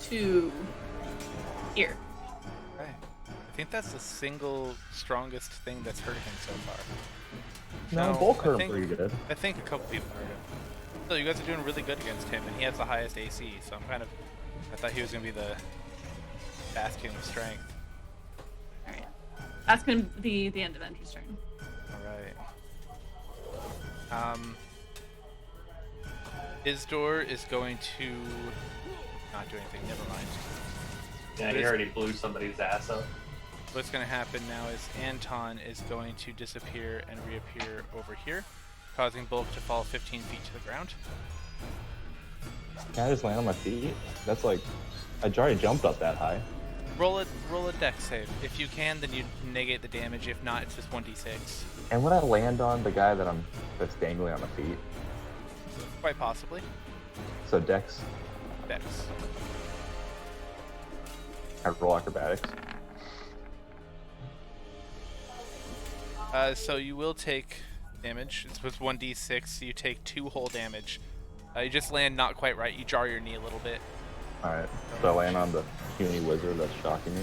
to here. Okay. I think that's the single strongest thing that's hurt him so far. No, No, bulk I hurt him think- pretty good. I think a couple people hurt him. So you guys are doing really good against him, and he has the highest AC, so I thought he was going to be the bastion of strength. Alright. That's going to be the end of Endra's turn. Alright. Izdor is going to not do anything, never mind. Yeah, he already blew somebody's ass up. What's going to happen now is Anton is going to disappear and reappear over here, causing Bulk to fall 15 feet to the ground. Can I just land on my feet? That's like, I already jumped up that high. Roll a dex save. If you can, then you negate the damage. If not, it's just 1d6. And when I land on the guy that's dangling on the feet, Quite possibly. so Dex, Dex. I roll acrobatics. So you will take damage. It's with 1d6, so you take 2 whole damage. You just land not quite right. You jar your knee a little bit. Alright, so I land on the puny wizard that's shocking me.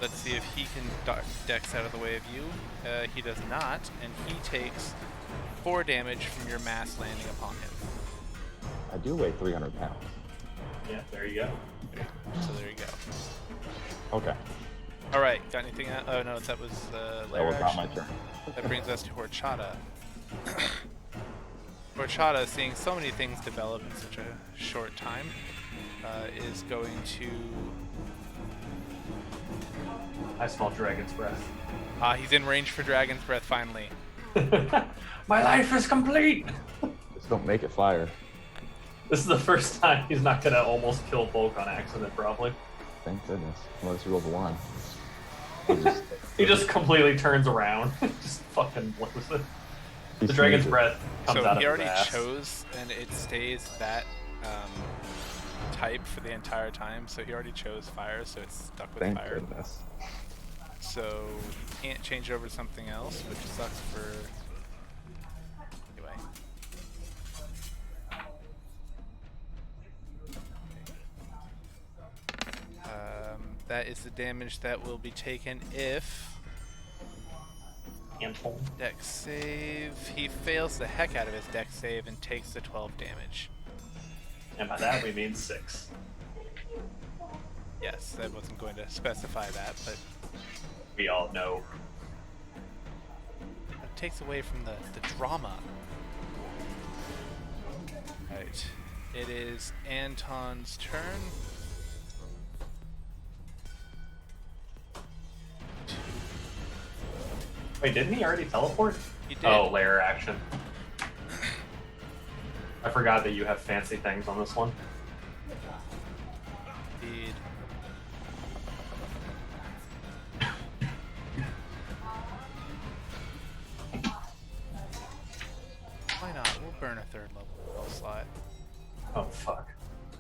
Let's see if he can dex out of the way of you. He does not, and he takes 4 damage from your mass landing upon him. I do weigh 300 pounds. Yeah, there you go. So there you go. Okay, Alright, got anything else? Oh no, that was that lair was not action. my turn. That brings us to Horchata. Horchata, seeing so many things develop in such a short time, is going to... I smell dragon's breath. he's in range for Dragon's Breath finally. My life is complete! Just don't make it fire. This is the first time he's not gonna almost kill Bulk on accident, probably. Thank goodness. Unless he rolls a 1. He just completely turns around. Just fucking blows it. He The dragon's sneezes. breath comes So out he of already his ass. chose, and it stays that type for the entire time. So he already chose fire, so it's stuck with Thank fire. goodness. So you can't change it over to something else, which sucks for... Anyway. That is the damage that will be taken if... Handful. Dex save. He fails the heck out of his dex save and takes the 12 damage. And by that we mean 6. Yes, I wasn't going to specify that, but We all know. it takes away from the drama. Right. It is Anton's turn. Wait, didn't he already teleport? He did. Oh, layer action. I forgot that you have fancy things on this one. Indeed. Why not? We'll burn a third level spell slot. Oh, fuck.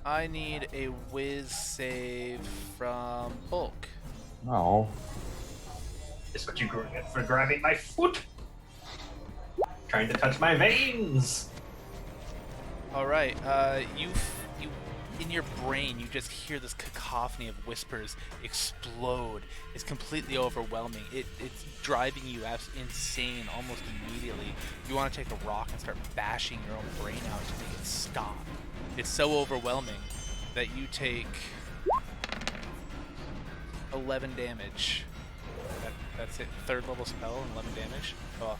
I need a whiz save from Bulk. No. Is what you get for grabbing my foot? Trying to touch my veins! All right. You in your brain, you just hear this cacophony of whispers explode. It's completely overwhelming. It's driving you insane almost immediately. You want to take a rock and start bashing your own brain out to make it stop. It's so overwhelming that you take 11 damage. That's it. Third level spell, 11 damage. Oh.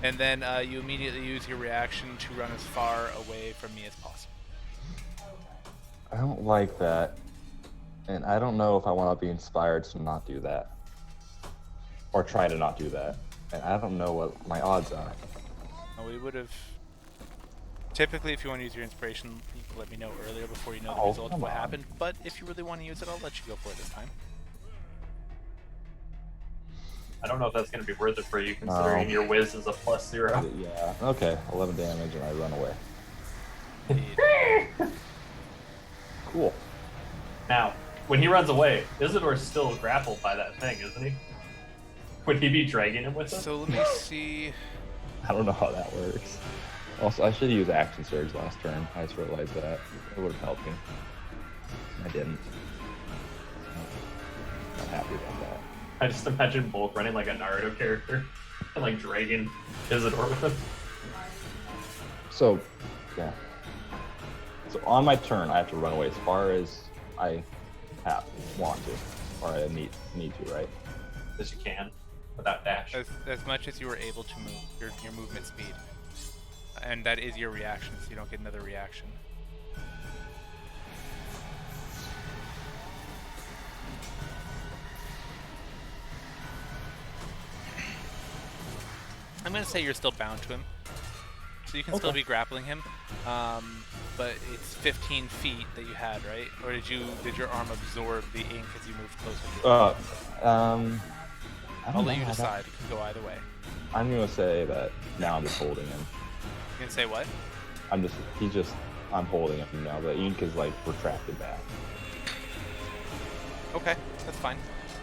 And then you immediately use your reaction to run as far away from me as possible. I don't like that. And I don't know if I want to be inspired to not do that. Or try to not do that. And I don't know what my odds are. We would have... Typically, if you want to use your inspiration, you can let me know earlier before you know the Oh, result of come what on. happened. But if you really want to use it, I'll let you go for it this time. I don't know if that's going to be worth it for you, considering No. your whiz is a +0. Yeah. Okay. 11 damage and I run away. Indeed. Cool. Now, when he runs away, Isidor's still grappled by that thing, isn't he? Would he be dragging him with him? So let me see. I don't know how that works. Also, I should use Action Surge last turn. I just realized that. It would have helped me. I didn't. Not happy about that. I just imagine Bulk running like a Naruto character and like dragging Isidore with him. So, yeah. So on my turn, I have to run away as far as I want to, or I need to, right? As you can, without dash. As much as you were able to move, your movement speed. And that is your reaction, so you don't get another reaction. I'm going to say you're still bound to him. So you can still be grappling him. But it's 15 feet that you had, right? Or did your arm absorb the ink as you moved closer to him? I I'll don't let know you how that- decide. It could go either way. I'm gonna say that now I'm just holding him. You can say what? I'm holding him now. The ink is like retracted back. Okay, that's fine.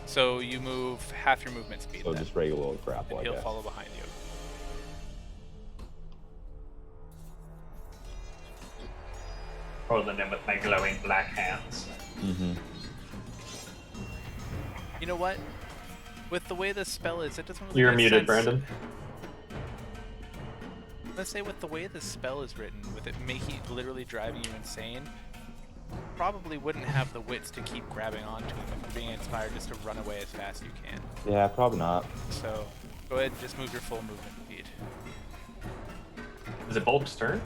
So you move half your movement speed. So then, just regular grapple, I and he'll guess. follow behind you. Holding him with my glowing black hands. Mm-hmm. You know what? With the way this spell is, it doesn't really You're make muted, sense. Brandon. Let's say with the way this spell is written, with it making literally driving you insane, probably wouldn't have the wits to keep grabbing onto him if you're being inspired just to run away as fast as you can. Yeah, probably not. So go ahead and just move your full movement speed. Is it Bulk's turn?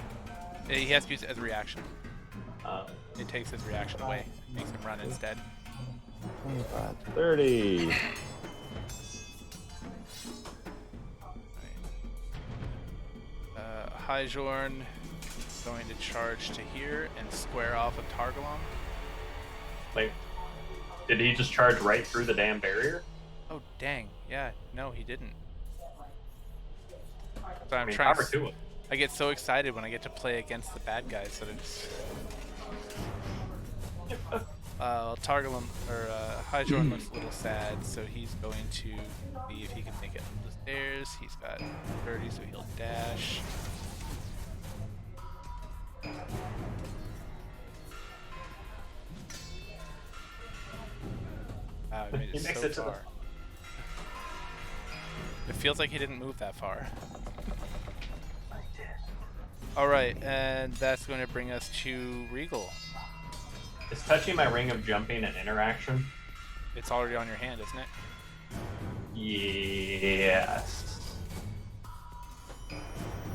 He has to use it as a reaction. Uh, It takes his reaction away, makes him run instead. 25, 30. Hyjorn going to charge to here and square off with Targalon. Wait, did he just charge right through the damn barrier? Oh dang, yeah, no he didn't. So I'm I mean, trying power to him. I get so excited when I get to play against the bad guys that it's... Targalon, or Hyjorn looks a little sad, so he's going to see if he can make it up the stairs. He's got 30, so he'll dash. Wow, he made He it makes so it to the- far. It feels like he didn't move that far. Alright, and that's going to bring us to Regal. Is touching my ring of jumping an interaction? It's already on your hand, isn't it? Yes.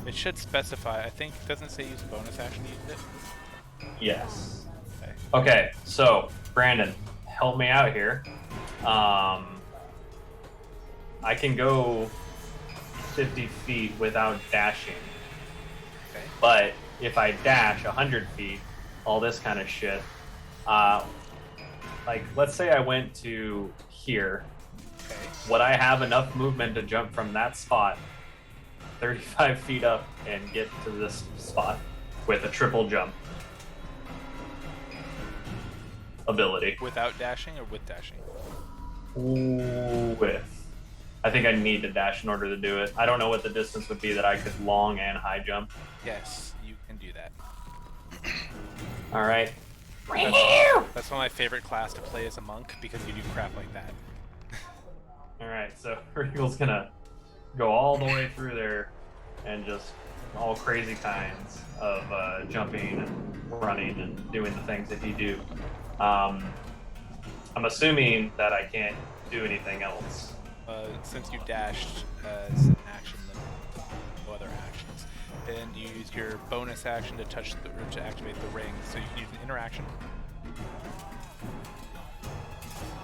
It should specify. I think doesn't it say use a bonus action to use it. Yes. Okay. Okay, so Brandon, help me out here. I can go 50 feet without dashing, Okay. but if I dash 100 feet, all this kind of shit. Like, let's say I went to here. Okay. Would I have enough movement to jump from that spot 35 feet up and get to this spot with a triple jump ability? Without dashing or with dashing? With. I think I need to dash in order to do it. I don't know what the distance would be that I could long and high jump. Yes, you can do that. All right. That's one of my favorite class to play as a monk because you do crap like that. All right. So Regal's gonna go all the way through there and just all crazy kinds of jumping and running and doing the things that he do. I'm assuming that I can't do anything else. Since you dashed as an action, then no other actions. And you use your bonus action to touch the, or to activate the ring, so you can use an interaction.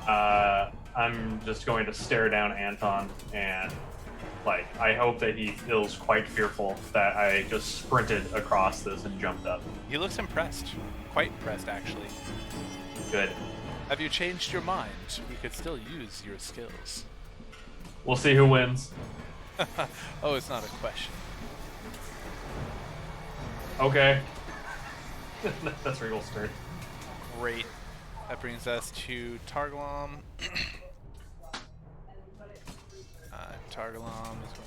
I'm just going to stare down Anton and, like, I hope that he feels quite fearful that I just sprinted across this and jumped up. He looks impressed. Quite impressed, actually. Good. Have you changed your mind? We could still use your skills. We'll see who wins. Oh, it's not a question. Okay. That's Regal's turn. Great. That brings us to Targalom. Targalom is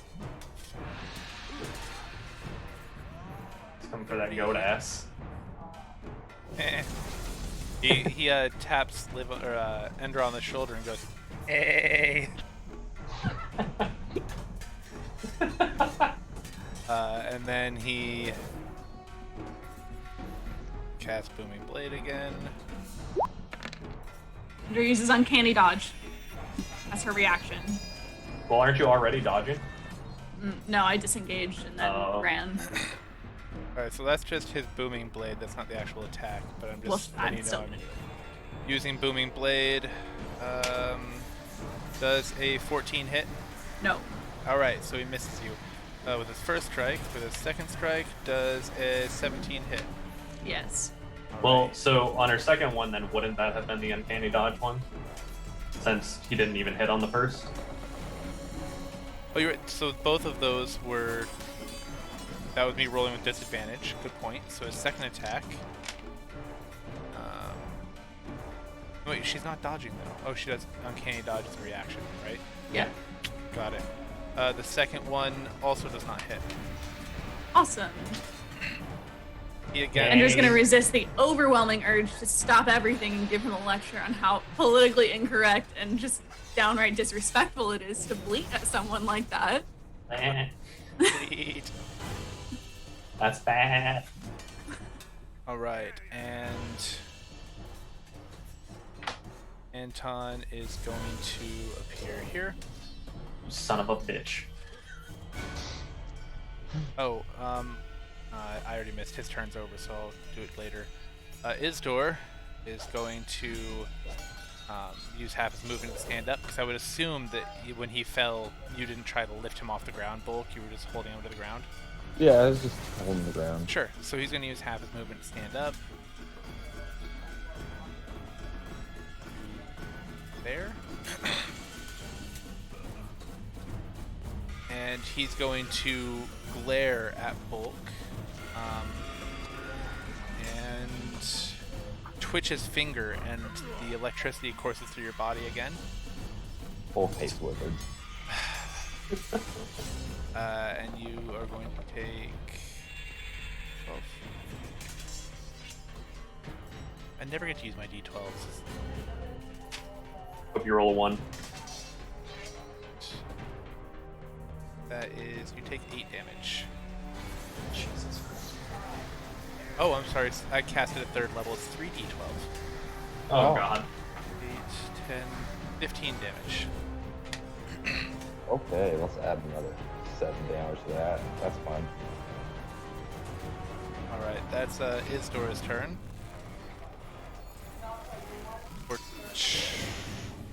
He's coming for that goat ass. he taps Liv or Ender on the shoulder and goes, "Hey." And then he casts Booming Blade again. Ender uses Uncanny Dodge. That's her reaction. Well, aren't you already dodging? No, I disengaged and then Oh. ran. Alright, so that's just his Booming Blade. That's not the actual attack, but I'm just Well, letting you know so- I'm using Booming Blade. Does a 14 hit? No. Alright, so he misses you with his first strike. With his second strike, does a 17 hit. Yes. Well, Alright. so on her second one, then wouldn't that have been the uncanny dodge one? Since he didn't even hit on the first? Oh, you're right. So both of those were. That was me rolling with disadvantage. Good point. So his second attack. Wait, she's not dodging though. Oh, she does uncanny dodge as a reaction, right? Yeah. Got it. The second one also does not hit. Awesome. He again. Ender's gonna resist the overwhelming urge to stop everything and give him a lecture on how politically incorrect and just downright disrespectful it is to bleat at someone like that. Bleed. That's bad. All right, and Anton is going to appear here. Son of a bitch. Oh, I already missed. His turn's over, so I'll do it later. Isdor is going to use half his movement to stand up, because I would assume that when he fell, you didn't try to lift him off the ground, Bulk. You were just holding him to the ground. Yeah, I was just holding the ground. Sure. So he's going to use half his movement to stand up. There. And he's going to glare at Bulk. And twitch his finger, and the electricity courses through your body again. Both hate wizards. And you are going to take 12. I never get to use my d12s. Hope you roll a 1. That is, you take 8 damage. Jesus Christ. Oh, I'm sorry. I cast it at 3rd level. It's 3d12. Oh, Oh. God. 8, 10, 15 damage. Okay, let's add another 7 damage to that. That's fine. All right, that's Isdor's turn. Or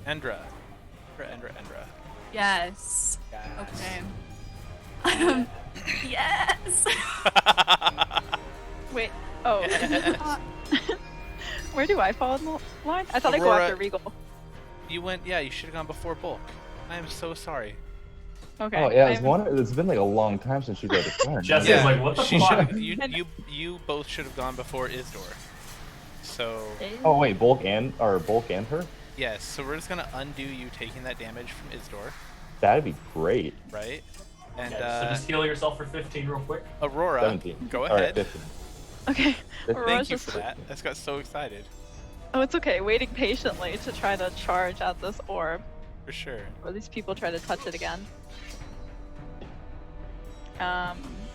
Endra. Endra. Yes. Yes. Okay. Yes. Wait. Oh. Yes. Where do I fall in the line? I thought I go Aurora- after Regal. You went. Yeah, you should have gone before Bulk. I am so sorry. Okay. Oh yeah, I'm- it's been like a long time since you got a turn. Jesse- Yeah, is like, what the she fuck? should've- You both should have gone before Isdor. So Oh wait, Bulk and her? yes, so we're just gonna undo you taking that damage from Isdor, That'd be great. right? And Yeah, so just heal yourself for 15 real quick. Aurora, 17. go All right, ahead. 15. Okay. Thank Aurora's Thank you just... for that. I just got so excited. Oh, it's okay. Waiting patiently to try to charge at this orb. For sure. Or these people try to touch it again.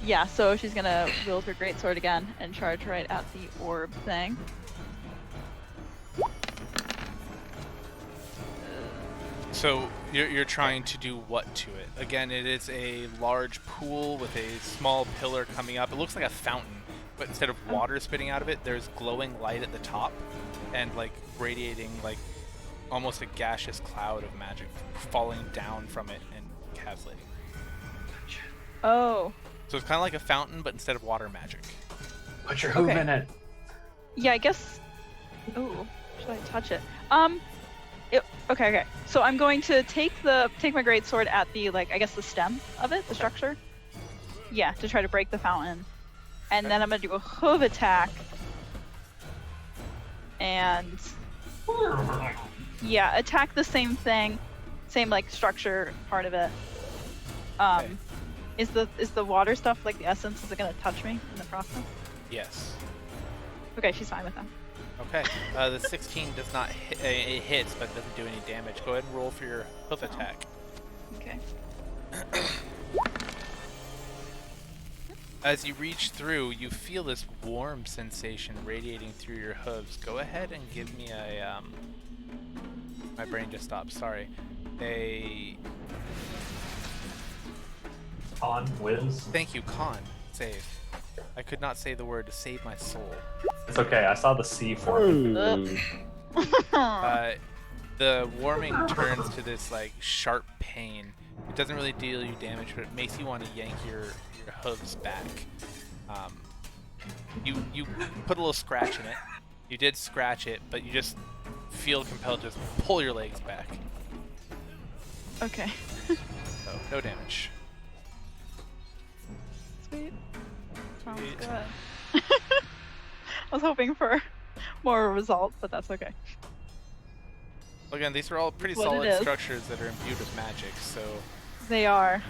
Yeah, so she's gonna wield her greatsword again and charge right at the orb thing. So you're trying to do what to it? Again, it is a large pool with a small pillar coming up. It looks like a fountain, but instead of water spitting out of it, there's glowing light at the top, and like radiating like almost a gaseous cloud of magic falling down from it and encapsulating. Oh. So it's kind of like a fountain, but instead of water magic. Put your hoof Okay. in it. Yeah, I guess. Ooh, should I touch it? Okay. So I'm going to take my greatsword at the I guess the stem of it, the structure. Yeah, to try to break the fountain, and then I'm gonna do a hoof attack. And yeah, attack the same thing, same structure part of it. Okay. Is the water stuff the essence? Is it gonna touch me in the process? Yes. Okay, she's fine with that. Okay. The 16 does not hit. It hits, but doesn't do any damage. Go ahead and roll for your hoof attack. Okay. As you reach through, you feel this warm sensation radiating through your hooves. Go ahead and give me a my brain just stopped. Sorry. On whiz. Thank you, con save. I could not say the word to save my soul. It's okay. I saw the C form. Ooh. The warming turns to this sharp pain. It doesn't really deal you damage, but it makes you want to yank your hooves back. You put a little scratch in it. You did scratch it, but you just feel compelled to just pull your legs back. Okay. So no damage. Sweet. Sounds Sweet. good. I was hoping for more of a result, but that's okay. Again, these are all pretty What it solid is. structures that are imbued with magic, so They are.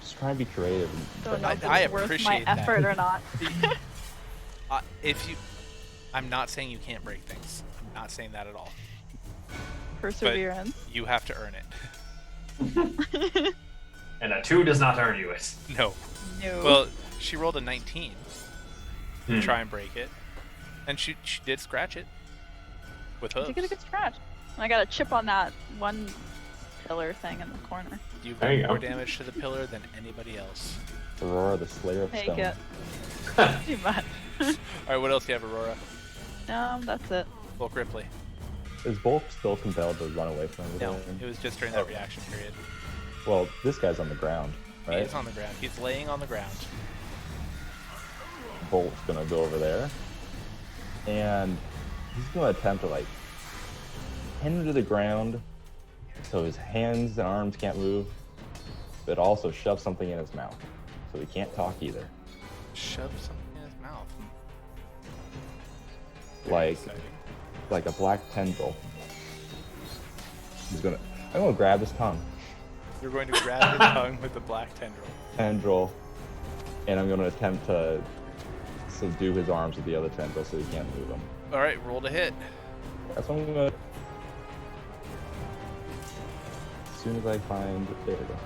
Just try and be creative. Don't know if I it's worth my appreciate that. effort or not. I'm not saying you can't break things. I'm not saying that at all. Perseverance. You have to earn it. And a 2 does not earn you it. No. No. Well, she rolled a 19 to Hmm. try and break it, and she did scratch it with Did hooves. you get a good scratch? I got a chip on that one pillar thing in the corner. You There you got more go. damage to the pillar than anybody else. Aurora, the Slayer of Take Stone. it. Pretty much. All right, what else do you have, Aurora? That's it. Bulk Ripley. Is Bulk still compelled to run away from No, everything? it was just during that Okay. reaction period. Well, this guy's on the ground, He right? is on the ground. He's laying on the ground. Bolt's gonna go over there, and he's gonna attempt to pin him to the ground, so his hands and arms can't move, but also shove something in his mouth, so he can't talk either. Shove something in his mouth. Like Exciting. like a black tendril. I'm gonna grab his tongue, You're going to grab his tongue with the black tendril. and I'm gonna attempt to subdue his arms with the other tendril so he can't move them. All right, roll to hit. That's what I'm gonna. As soon as I find, there we go.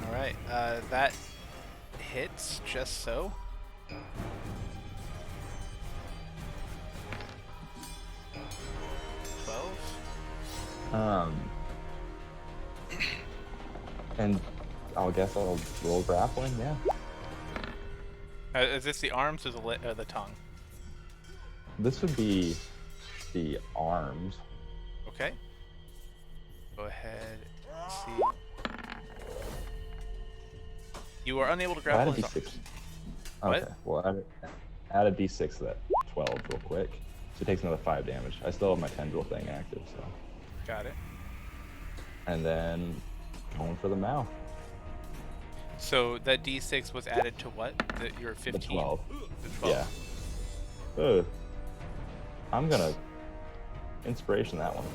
All right, that hits just so. And I'll guess I'll roll grappling, yeah. Is this the arms or the tongue? This would be the arms. Okay. Go ahead. See. You are unable to Well, add grapple a his d6. arms. Okay, What? well, add a d6 to that 12 real quick. So it takes another 5 damage. I still have my tendril thing active, so. Got it. And then going for the mouth. So that D6 was added to what? Your 15? The 12. The 12. Yeah. Ugh. I'm gonna inspiration that one.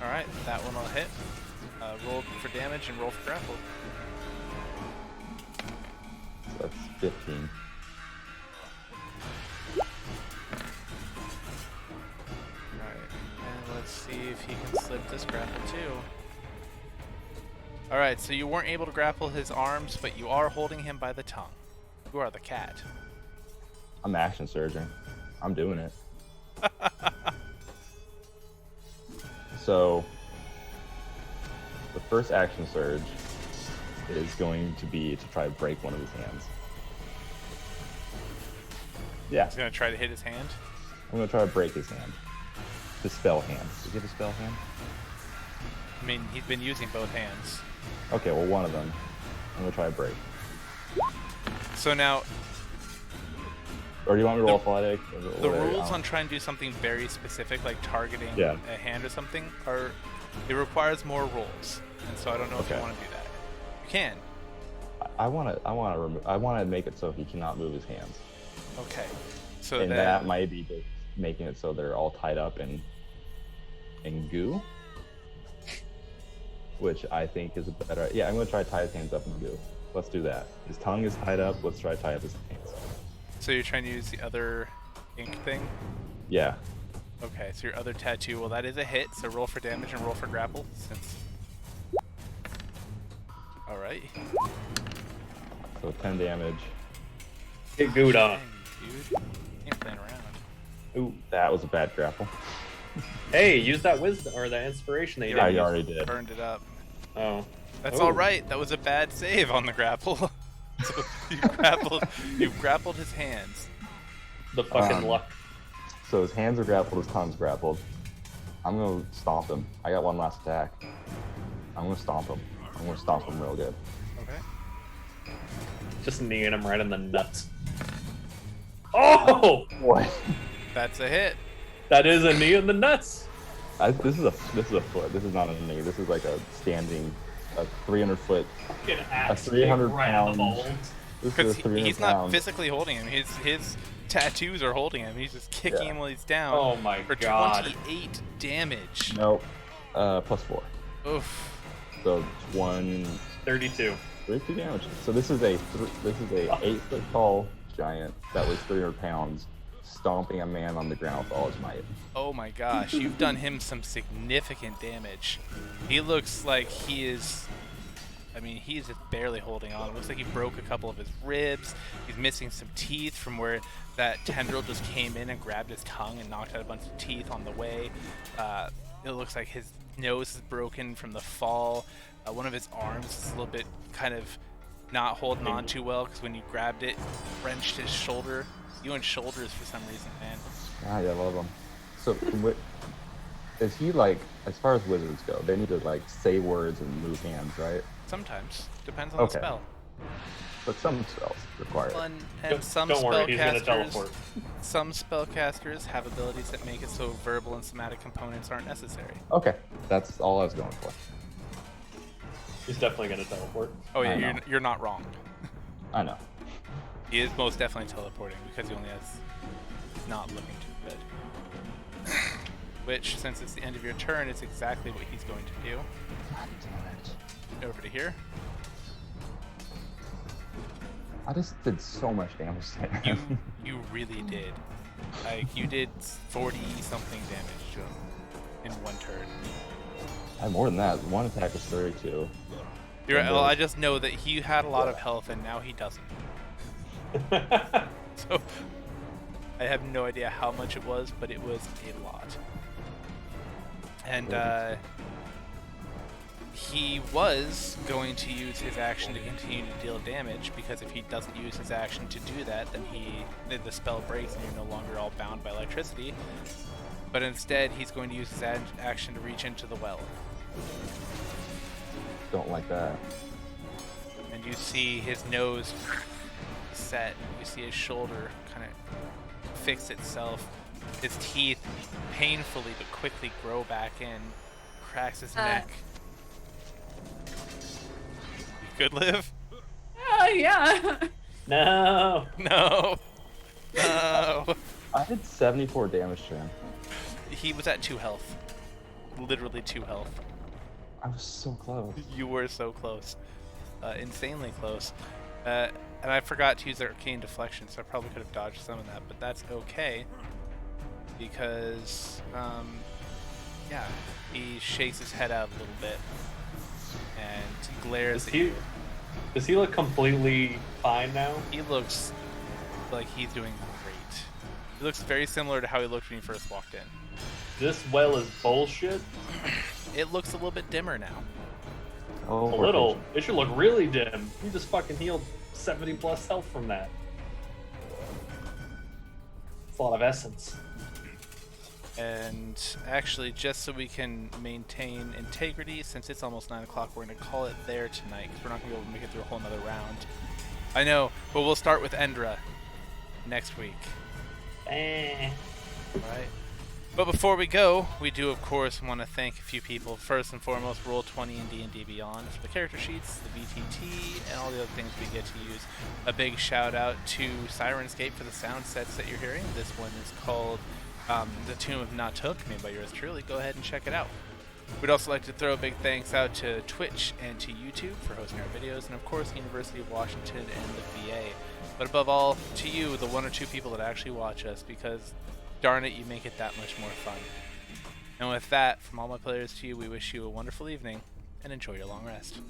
Alright, that one will hit. Roll for damage and roll for grapple. So that's 15. Alright, and let's see if he can slip this grapple too. Alright, so you weren't able to grapple his arms, but you are holding him by the tongue. You are the cat. I'm action surging. I'm doing it. So the first action surge is going to be to try to break one of his hands. Yeah, He's gonna try to hit his hand. I'm gonna try to break his hand. His spell hand. Does he have a spell hand? I mean, he's been using both hands. Okay, well one of them. I'm gonna try to break. So now, Or do you want me to roll athletic? the rules on trying to do something very specific, like targeting Yeah. a hand or something, it requires more rolls. And so I don't know if you Okay. want to do that. You can. I want to make it so he cannot move his hands, Okay. So and then, that might be just making it so they're all tied up in goo, which I think is a better. Yeah, I'm gonna try to tie his hands up in goo. Let's do that. His tongue is tied up. Let's try to tie up his hands. so you're trying to use the other ink thing? Yeah. Okay, so your other tattoo, well, that is a hit, so roll for damage and roll for grapple, since... Alright. So 10 damage. Get gooed on. Dang, dude. Ain't playing around. Ooh. That was a bad grapple. Hey, use that wisdom or that inspiration that you Yeah, didn't you use. already did. Burned it up. Oh. That's Oh. alright, that was a bad save on the grapple. So you grappled his hands. The fucking luck. So his hands are grappled, his tongue's grappled. I'm gonna stomp him. I got one last attack. I'm gonna stomp him. I'm gonna stomp him real good. Okay. Just kneeing him right in the nuts. Oh! What? That's a hit. That is a knee in the nuts. This is a foot. This is not a knee. This is like a standing, a 300 foot. Get axe 300 kicked right in the pounds. balls. This Because is a 300 he's not pounds. physically holding him. His tattoos are holding him. He's just kicking Yeah. him while he's down. Oh my for god. 28 damage. Nope. +4. Oof. So 32 32. damage. So this is a 8 foot tall giant that weighs 300 pounds, stomping a man on the ground with all his might. Oh my gosh, you've done him some significant damage. He looks like he is... I mean, he's just barely holding on. It looks like he broke a couple of his ribs. He's missing some teeth from where that tendril just came in and grabbed his tongue and knocked out a bunch of teeth on the way. It looks like his nose is broken from the fall. One of his arms is a little bit kind of not holding on too well because when you grabbed it, wrenched his shoulder. You and shoulders for some reason, man. Ah, yeah, I love him. So, is he like, as far as wizards go, they need to like say words and move hands, right? Sometimes. Depends on Okay. the spell. But some spells require it. And some Don't worry, he's gonna spellcasters, teleport. some spellcasters have abilities that make it so verbal and somatic components aren't necessary. Okay, that's all I was going for. He's definitely gonna teleport. Oh yeah, I know. you're not wrong. I know. He is most definitely teleporting because he only has not looking too good. Which, since it's the end of your turn, is exactly what he's going to do. God damn it. Over to here. I just did so much damage to You him. you really did. Like you did 40 something damage to him in one turn. I had more than that. One attack was 32. You're, And well, then- I just know that he had a lot of health and now he doesn't. So I have no idea how much it was, but it was a lot. And he was going to use his action to continue to deal damage, because if he doesn't use his action to do that, then the spell breaks and you're no longer all bound by electricity. But instead, he's going to use his action to reach into the well. Don't like that. And you see his nose set. You see his shoulder kind of fix itself. His teeth painfully but quickly grow back in. Cracks his neck. You good, Liv? Yeah. No. No. No. I did 74 damage to him. He was at 2 health. Literally 2 health. I was so close. You were so close. Insanely close. And I forgot to use Arcane Deflection, so I probably could have dodged some of that, but that's okay. Because, yeah, he shakes his head out a little bit and glares at you. Does he look completely fine now? He looks like he's doing great. He looks very similar to how he looked when he first walked in. This well is bullshit. It looks a little bit dimmer now. Oh, A little. It should look really dim. You just fucking healed 70 plus health from that. It's a lot of essence. And actually, just so we can maintain integrity, since it's almost 9 o'clock, we're going to call it there tonight, because we're not going to be able to make it through a whole nother round. I know, but we'll start with Endra next week. Eh. Right. But before we go, we do of course want to thank a few people. First and foremost, Roll20 and D&D Beyond for the character sheets, the VTT, and all the other things we get to use. A big shout out to Sirenscape for the sound sets that you're hearing. This one is called The Tomb of Natuk, made by yours truly. Go ahead and check it out. We'd also like to throw a big thanks out to Twitch and to YouTube for hosting our videos, and of course the University of Washington and the VA. But above all, to you, the 1 or 2 people that actually watch us, because darn it, you make it that much more fun. And with that, from all my players to you, we wish you a wonderful evening, and enjoy your long rest.